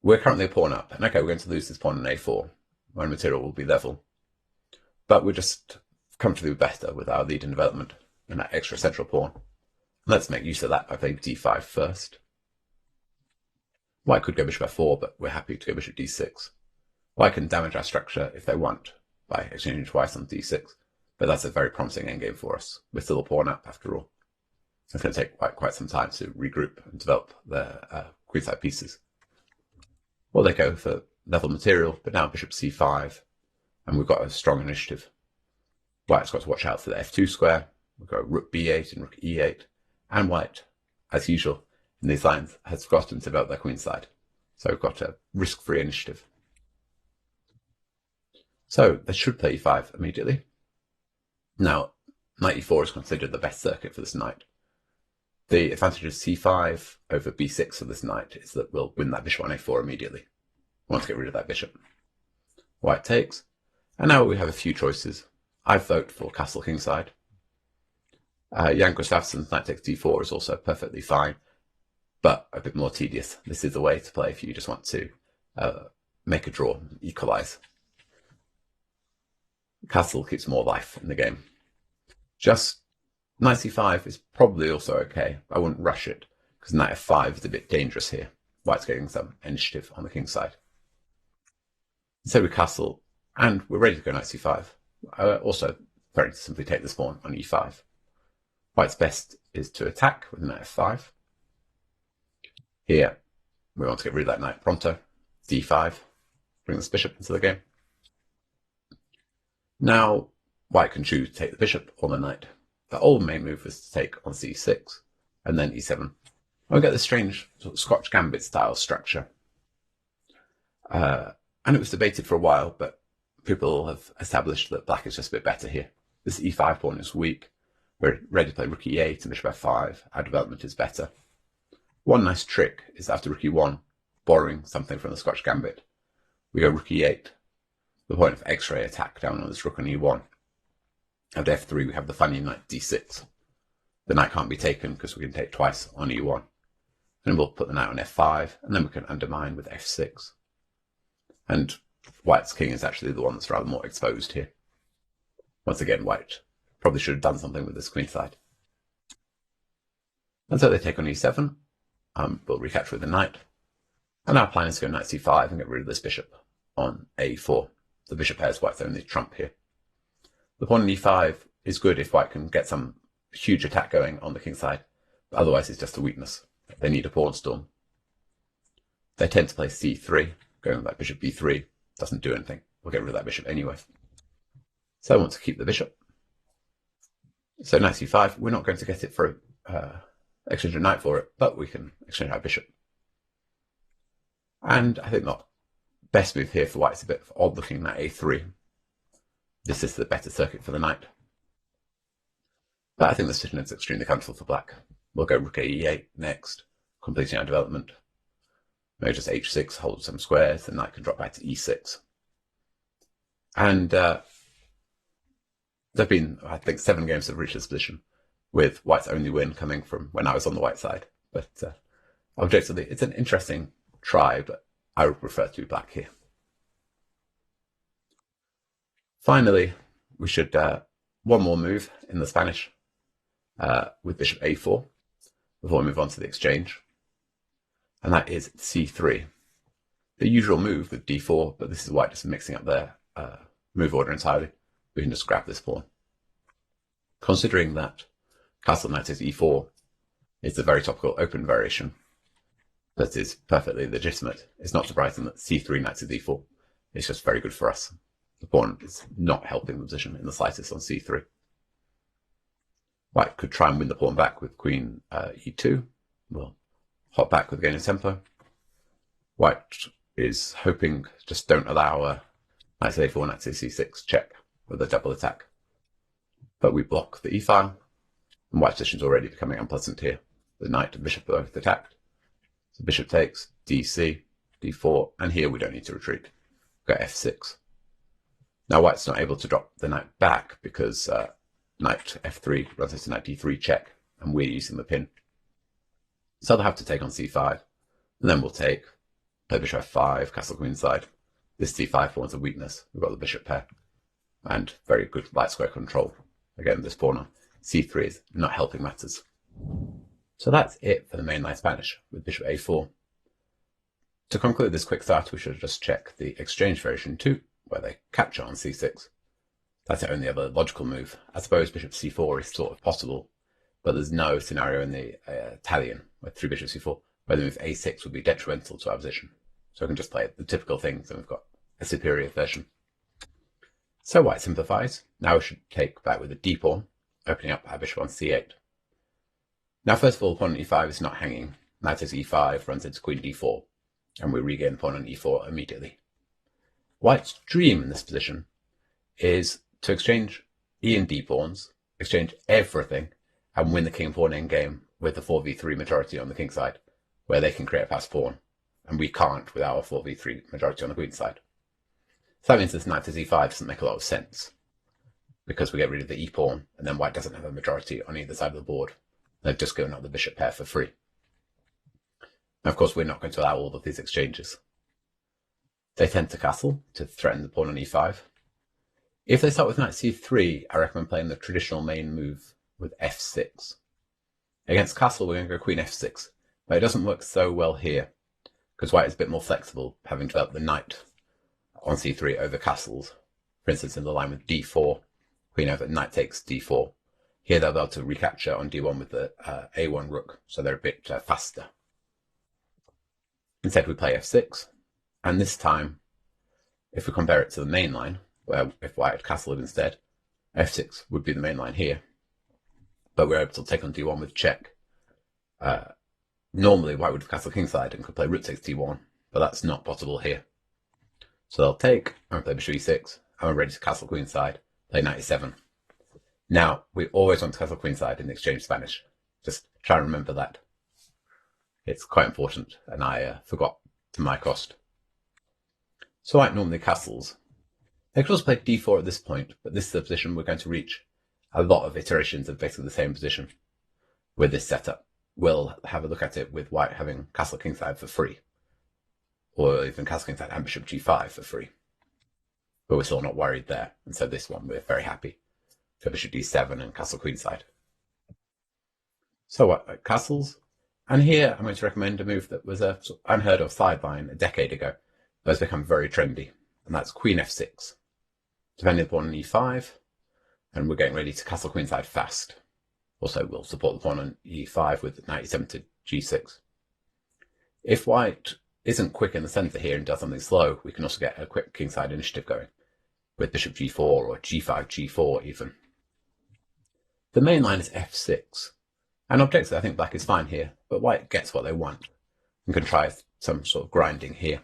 We're currently a pawn up, and okay, we're going to lose this pawn in a4, when material will be level. But we're just comfortably better with our lead in development and that extra central pawn. Let's make use of that by playing d5 first. White could go bishop f4, but we're happy to go bishop d6. White can damage our structure if they want by exchanging twice on d6, but that's a very promising endgame for us. We're still a pawn up after all. It's going to take White quite some time to regroup and develop their queenside pieces. Well, they go for level material, but now bishop c5, and we've got a strong initiative. White's got to watch out for the f2 square. We've got rook b8 and rook e8, and white, as usual in these lines, has forgotten to develop their queenside. So we've got a risk-free initiative. So they should play e5 immediately. Now, knight e4 is considered the best circuit for this knight. The advantage of c5 over b6 for this knight is that we'll win that bishop on a4 immediately. We want to get rid of that bishop. White takes, and now we have a few choices. I vote for castle kingside. Jan Gustafsson's knight takes d4 is also perfectly fine, but a bit more tedious. This is the way to play if you just want to make a draw, equalize. Castle keeps more life in the game. Just knight c5 is probably also okay. I wouldn't rush it, because knight f5 is a bit dangerous here. White's getting some initiative on the king side. So we castle, and we're ready to go knight c5. Also threatening to simply take this pawn on e5. White's best is to attack with knight f5. Here, we want to get rid of that knight pronto. d5, bring this bishop into the game. Now, white can choose to take the bishop or the knight. The old main move was to take on c6, and then e7. And we get this strange sort of Scotch Gambit style structure. And it was debated for a while, but people have established that black is just a bit better here. This e5 pawn is weak. We're ready to play rook e8 and bishop f5. Our development is better. One nice trick is after rook e1, borrowing something from the Scotch Gambit, we go rook e8, the point of x-ray attack down on this rook on e1. At f3 we have the funny knight d6. The knight can't be taken because we can take twice on e1. And we'll put the knight on f5, and then we can undermine with f6. And white's king is actually the one that's rather more exposed here. Once again, white probably should have done something with this queen side. And so they take on e7. We'll recapture with the knight. And our plan is to go knight c5 and get rid of this bishop on a4. The bishop pairs white's only trump here. The pawn on e5 is good if white can get some huge attack going on the king side, but otherwise it's just a weakness. They need a pawn storm. They tend to play c3, going with that bishop b3. Doesn't do anything. We'll get rid of that bishop anyway. So I want to keep the bishop. So knight c5, we're not going to get it for exchange a knight for it, but we can exchange our bishop. And I think the best move here for white is a bit odd looking knight a3. This is the better circuit for the knight. But I think this position is extremely comfortable for black. We'll go rook e8 next, completing our development. Maybe just h6, hold some squares, the knight can drop back to e6. And there have been, I think, 7 games of reached this position, with white's only win coming from when I was on the white side. But objectively, it's an interesting try, but I would prefer to be black here. Finally, we should one more move in the Spanish with bishop a4 before we move on to the exchange, and that is c3. The usual move with d4, but this is white just mixing up their move order entirely. We can just grab this pawn. Considering that castle knight takes e4 is the very topical open variation that is perfectly legitimate, it's not surprising that c3 knight to d4 is just very good for us. The pawn is not helping the position in the slightest on c3. White could try and win the pawn back with queen e2. We'll hop back with gain of tempo. White is hoping just don't allow knight to a4, knight to c6 check with a double attack. But we block the e-file, and white's position is already becoming unpleasant here. The knight and bishop are both attacked. So bishop takes, dc, d4, and here we don't need to retreat. We've got f6. Now white's not able to drop the knight back because knight f3 runs into knight d3 check, and we're using the pin. So they'll have to take on c5, and then we'll take, play bishop f5, castle queenside. This c5 pawn's a weakness. We've got the bishop pair, and very good light square control. Again, this pawn on c3 is not helping matters. So that's it for the mainline Spanish with bishop a4. To conclude this quick start, we should just check the exchange variation too, where they capture on c6. That's the only other logical move. I suppose bishop c4 is sort of possible, but there's no scenario in the Italian with 3 bishop c4 where the move a6 would be detrimental to our position. So we can just play the typical things, and we've got a superior version. So white simplifies. Now we should take back with a d pawn, opening up our bishop on c8. Now first of all, pawn on e5 is not hanging. Knight takes e5, runs into queen d4, and we regain pawn on e4 immediately. White's dream in this position is to exchange e and d pawns, exchange everything, and win the king pawn endgame with the 4v3 majority on the king side, where they can create a passed pawn, and we can't with our 4v3 majority on the queen side. So that means this knight to e5 doesn't make a lot of sense, because we get rid of the e pawn, and then white doesn't have a majority on either side of the board. They've just given up the bishop pair for free. Now, of course, we're not going to allow all of these exchanges. They tend to castle to threaten the pawn on e5. If they start with knight c3, I recommend playing the traditional main move with f6. Against castle, we're going to go queen f6, but it doesn't work so well here, because white is a bit more flexible, having developed the knight on c3 over castles. For instance, in the line with d4, queen over knight takes d4. Here they'll be able to recapture on d1 with the a1 rook, so they're a bit faster. Instead, we play f6, and this time, if we compare it to the main line, where if white had castled instead, f6 would be the main line here. But we're able to take on d1 with check. Normally, white would have castled kingside and could play rook takes d1, but that's not possible here. So they'll take, and play bishop e6, and we're ready to castle queenside, play knight e7. Now, we always want to castle queenside in the exchange Spanish. Just try and remember that. It's quite important, and I forgot to my cost. So white normally castles. They could also play d4 at this point, but this is the position we're going to reach a lot of iterations of basically the same position with this setup. We'll have a look at it with white having castle kingside for free, or even castle kingside and bishop g5 for free. But we're still not worried there, and so this one we're very happy for bishop d7 and castle queenside. So what, castles? And here I'm going to recommend a move that was a sort of unheard of sideline a decade ago, but has become very trendy, and that's queen f6. Defending the pawn on e5, and we're getting ready to castle queenside fast. Also, we'll support the pawn on e5 with knight e7 to g6. If white isn't quick in the centre here and does something slow, we can also get a quick kingside initiative going with bishop g4 or g5, g4 even. The main line is f6. And objectively, I think black is fine here, but white gets what they want and can try some sort of grinding here.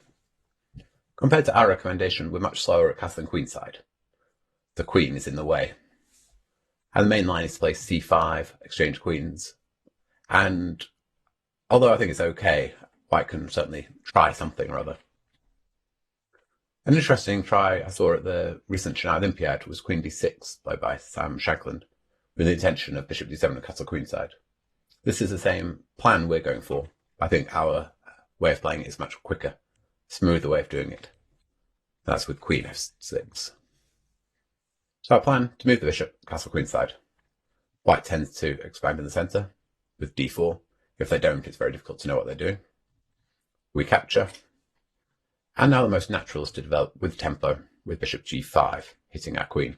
Compared to our recommendation, we're much slower at castle and queenside. The queen is in the way. And the main line is to play c5, exchange queens. And although I think it's okay, white can certainly try something or other. An interesting try I saw at the recent Chennai Olympiad was queen d6 played by Sam Shankland, with the intention of bishop d7 and castle queenside. This is the same plan we're going for. I think our way of playing it is much quicker, smoother way of doing it. That's with queen f6. So our plan to move the bishop, castle queenside. White tends to expand in the centre with d4. If they don't, it's very difficult to know what they're doing. We capture. And now the most natural is to develop with tempo, with bishop g5, hitting our queen.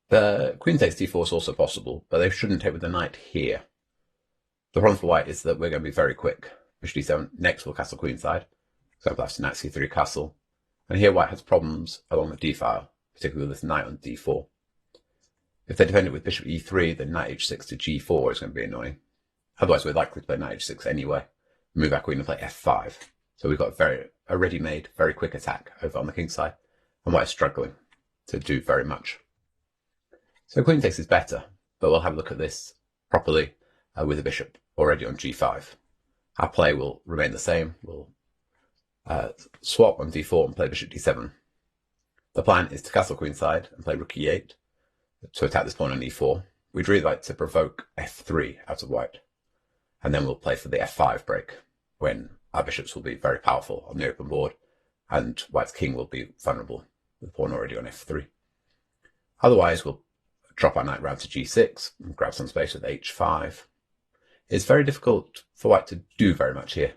The queen takes d4 is also possible, but they shouldn't take with the knight here. The problem for white is that we're going to be very quick. Bishop d7, next we'll castle queenside. For example, after knight c3 castle. And here white has problems along the d file, particularly with this knight on d4. If they defend it with bishop e3, then knight h6 to g4 is going to be annoying. Otherwise, we're likely to play knight h6 anyway. Move our queen and play f5. So we've got a ready-made, very quick attack over on the king side, and white is struggling to do very much. So queen takes is better, but we'll have a look at this properly with the bishop already on g5. Our play will remain the same. We'll swap on d4 and play bishop d7. The plan is to castle queenside and play rook e8 to attack this pawn on e4. We'd really like to provoke f3 out of white, and then we'll play for the f5 break when our bishops will be very powerful on the open board and white's king will be vulnerable with the pawn already on f3. Otherwise, we'll drop our knight round to g6 and grab some space with h5. It's very difficult for white to do very much here.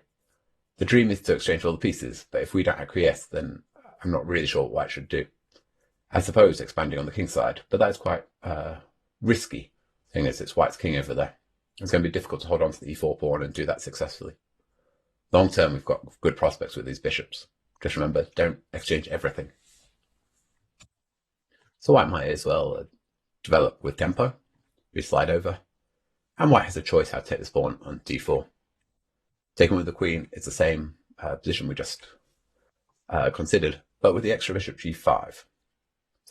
The dream is to exchange all the pieces, but if we don't acquiesce, then I'm not really sure what white should do. I suppose expanding on the king side, but that's quite risky, seeing as it's white's king over there. It's going to be difficult to hold on to the e4 pawn and do that successfully. Long term, we've got good prospects with these bishops. Just remember, don't exchange everything. So white might as well develop with tempo. We slide over. And white has a choice how to take this pawn on d4. Taken with the queen, it's the same position we just considered, but with the extra bishop g5.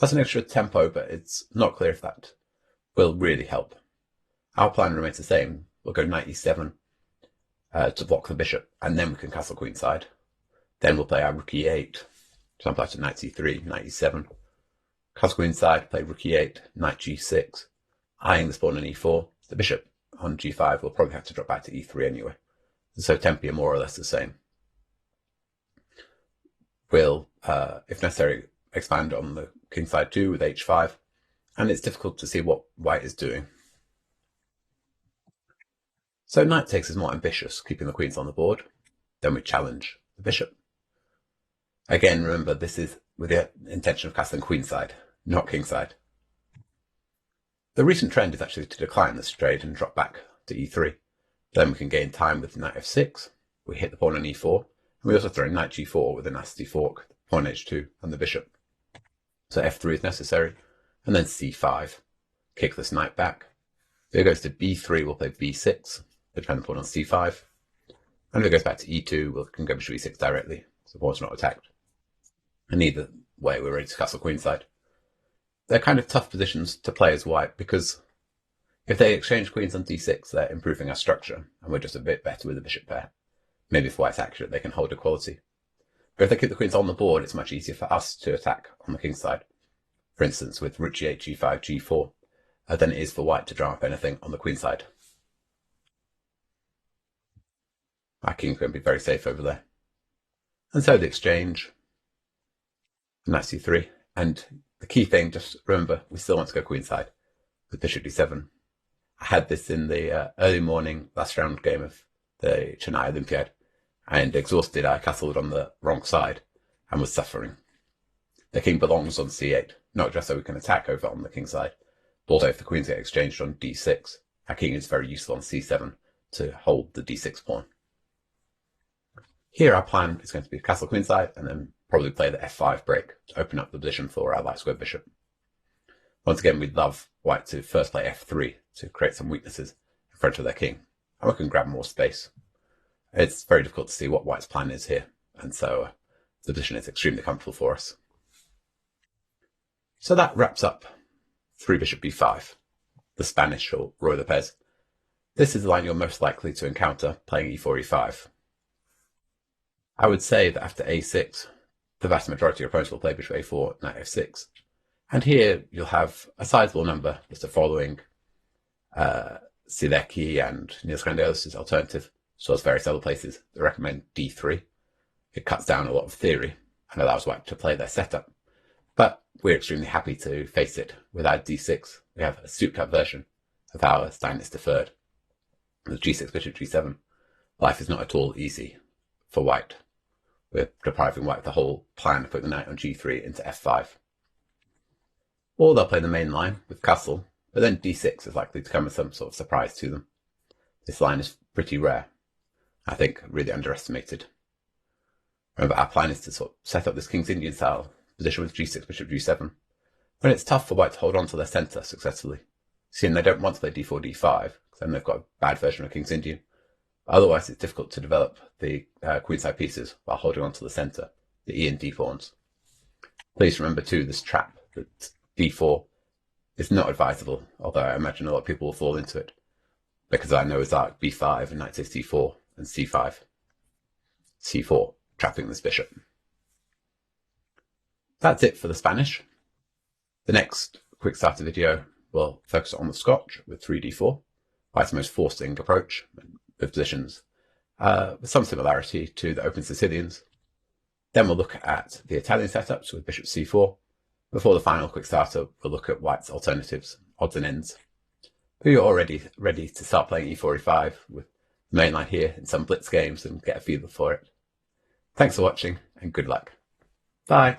That's an extra tempo, but it's not clear if that will really help. Our plan remains the same. We'll go knight e7 to block the bishop, and then we can castle queenside. Then we'll play our rook e8, jump out to knight c3, knight e7, castle queenside, play rook e8, knight g6, eyeing this pawn on e4. The bishop on g5 will probably have to drop back to e3 anyway. So tempi are more or less the same. We'll, if necessary, expand on the king side too with h5, and it's difficult to see what white is doing. So knight takes is more ambitious, keeping the queens on the board. Then we challenge the bishop. Again, remember, this is with the intention of castling queenside, not kingside. The recent trend is actually to decline this trade and drop back to e3. Then we can gain time with knight f6. We hit the pawn on e4. And we also throw knight g4 with a nasty fork, pawn h2, and the bishop. So f3 is necessary. And then c5. Kick this knight back. If it goes to b3, we'll play b6. Defend the pawn on c5. And if it goes back to e2, we can go bishop e6 directly, so the pawn's not attacked. And either way, we're ready to castle queenside. They're kind of tough positions to play as white, because if they exchange queens on d6, they're improving our structure, and we're just a bit better with the bishop pair. Maybe if white's accurate, they can hold equality. But if they keep the queens on the board, it's much easier for us to attack on the king side. For instance, with rook g8, g5, g4, than it is for white to drum up anything on the queen side. Our king's going to be very safe over there. And so the exchange, knight c3, and the key thing, just remember, we still want to go queenside with bishop d7. I had this in the early morning last round game of the Chennai Olympiad, and exhausted, I castled on the wrong side and was suffering. The king belongs on c8, not just so we can attack over on the king side, but also if the queens get exchanged on d6, our king is very useful on c7 to hold the d6 pawn. Here our plan is going to be castle queenside and then probably play the f5 break to open up the position for our light square bishop. Once again, we'd love white to first play f3 to create some weaknesses in front of their king, and we can grab more space. It's very difficult to see what white's plan is here, and so the position is extremely comfortable for us. So that wraps up 3 bishop b5, the Spanish or Ruy Lopez. This is the line you're most likely to encounter playing e4, e5. I would say that after a6, the vast majority of opponents will play bishop a4, knight f6. And here you'll have a sizable number just following Silecki and Niels Grandelos' alternative, as well as various other places that recommend d3. It cuts down a lot of theory and allows white to play their setup. But we're extremely happy to face it with our d6. We have a souped-up version of our Steinitz deferred. With g6, bishop g7, life is not at all easy for white. We're depriving white of the whole plan of putting the knight on g3 into f5. Or they'll play the main line with castle, but then d6 is likely to come as some sort of surprise to them. This line is pretty rare. I think really underestimated. Remember, our plan is to sort of set up this King's Indian style position with g6, bishop g7, when it's tough for white to hold on to their centre successfully. Seeing they don't want to play d4, d5, because then they've got a bad version of King's Indian. Otherwise, it's difficult to develop the queenside pieces while holding on to the centre, the e and d pawns. Please remember too this trap that d4 is not advisable, although I imagine a lot of people will fall into it, because I know Isaac b5 and knight takes d4 and c5, c4, trapping this bishop. That's it for the Spanish. The next quick starter video will focus on the Scotch with 3d4, white's most forcing approach with positions with some similarity to the Open Sicilians. Then we'll look at the Italian setups with bishop c4. Before the final quick starter, we'll look at white's alternatives, odds and ends. But you're already ready to start playing e4, e5 with the main line here in some blitz games and get a feel for it. Thanks for watching and good luck. Bye.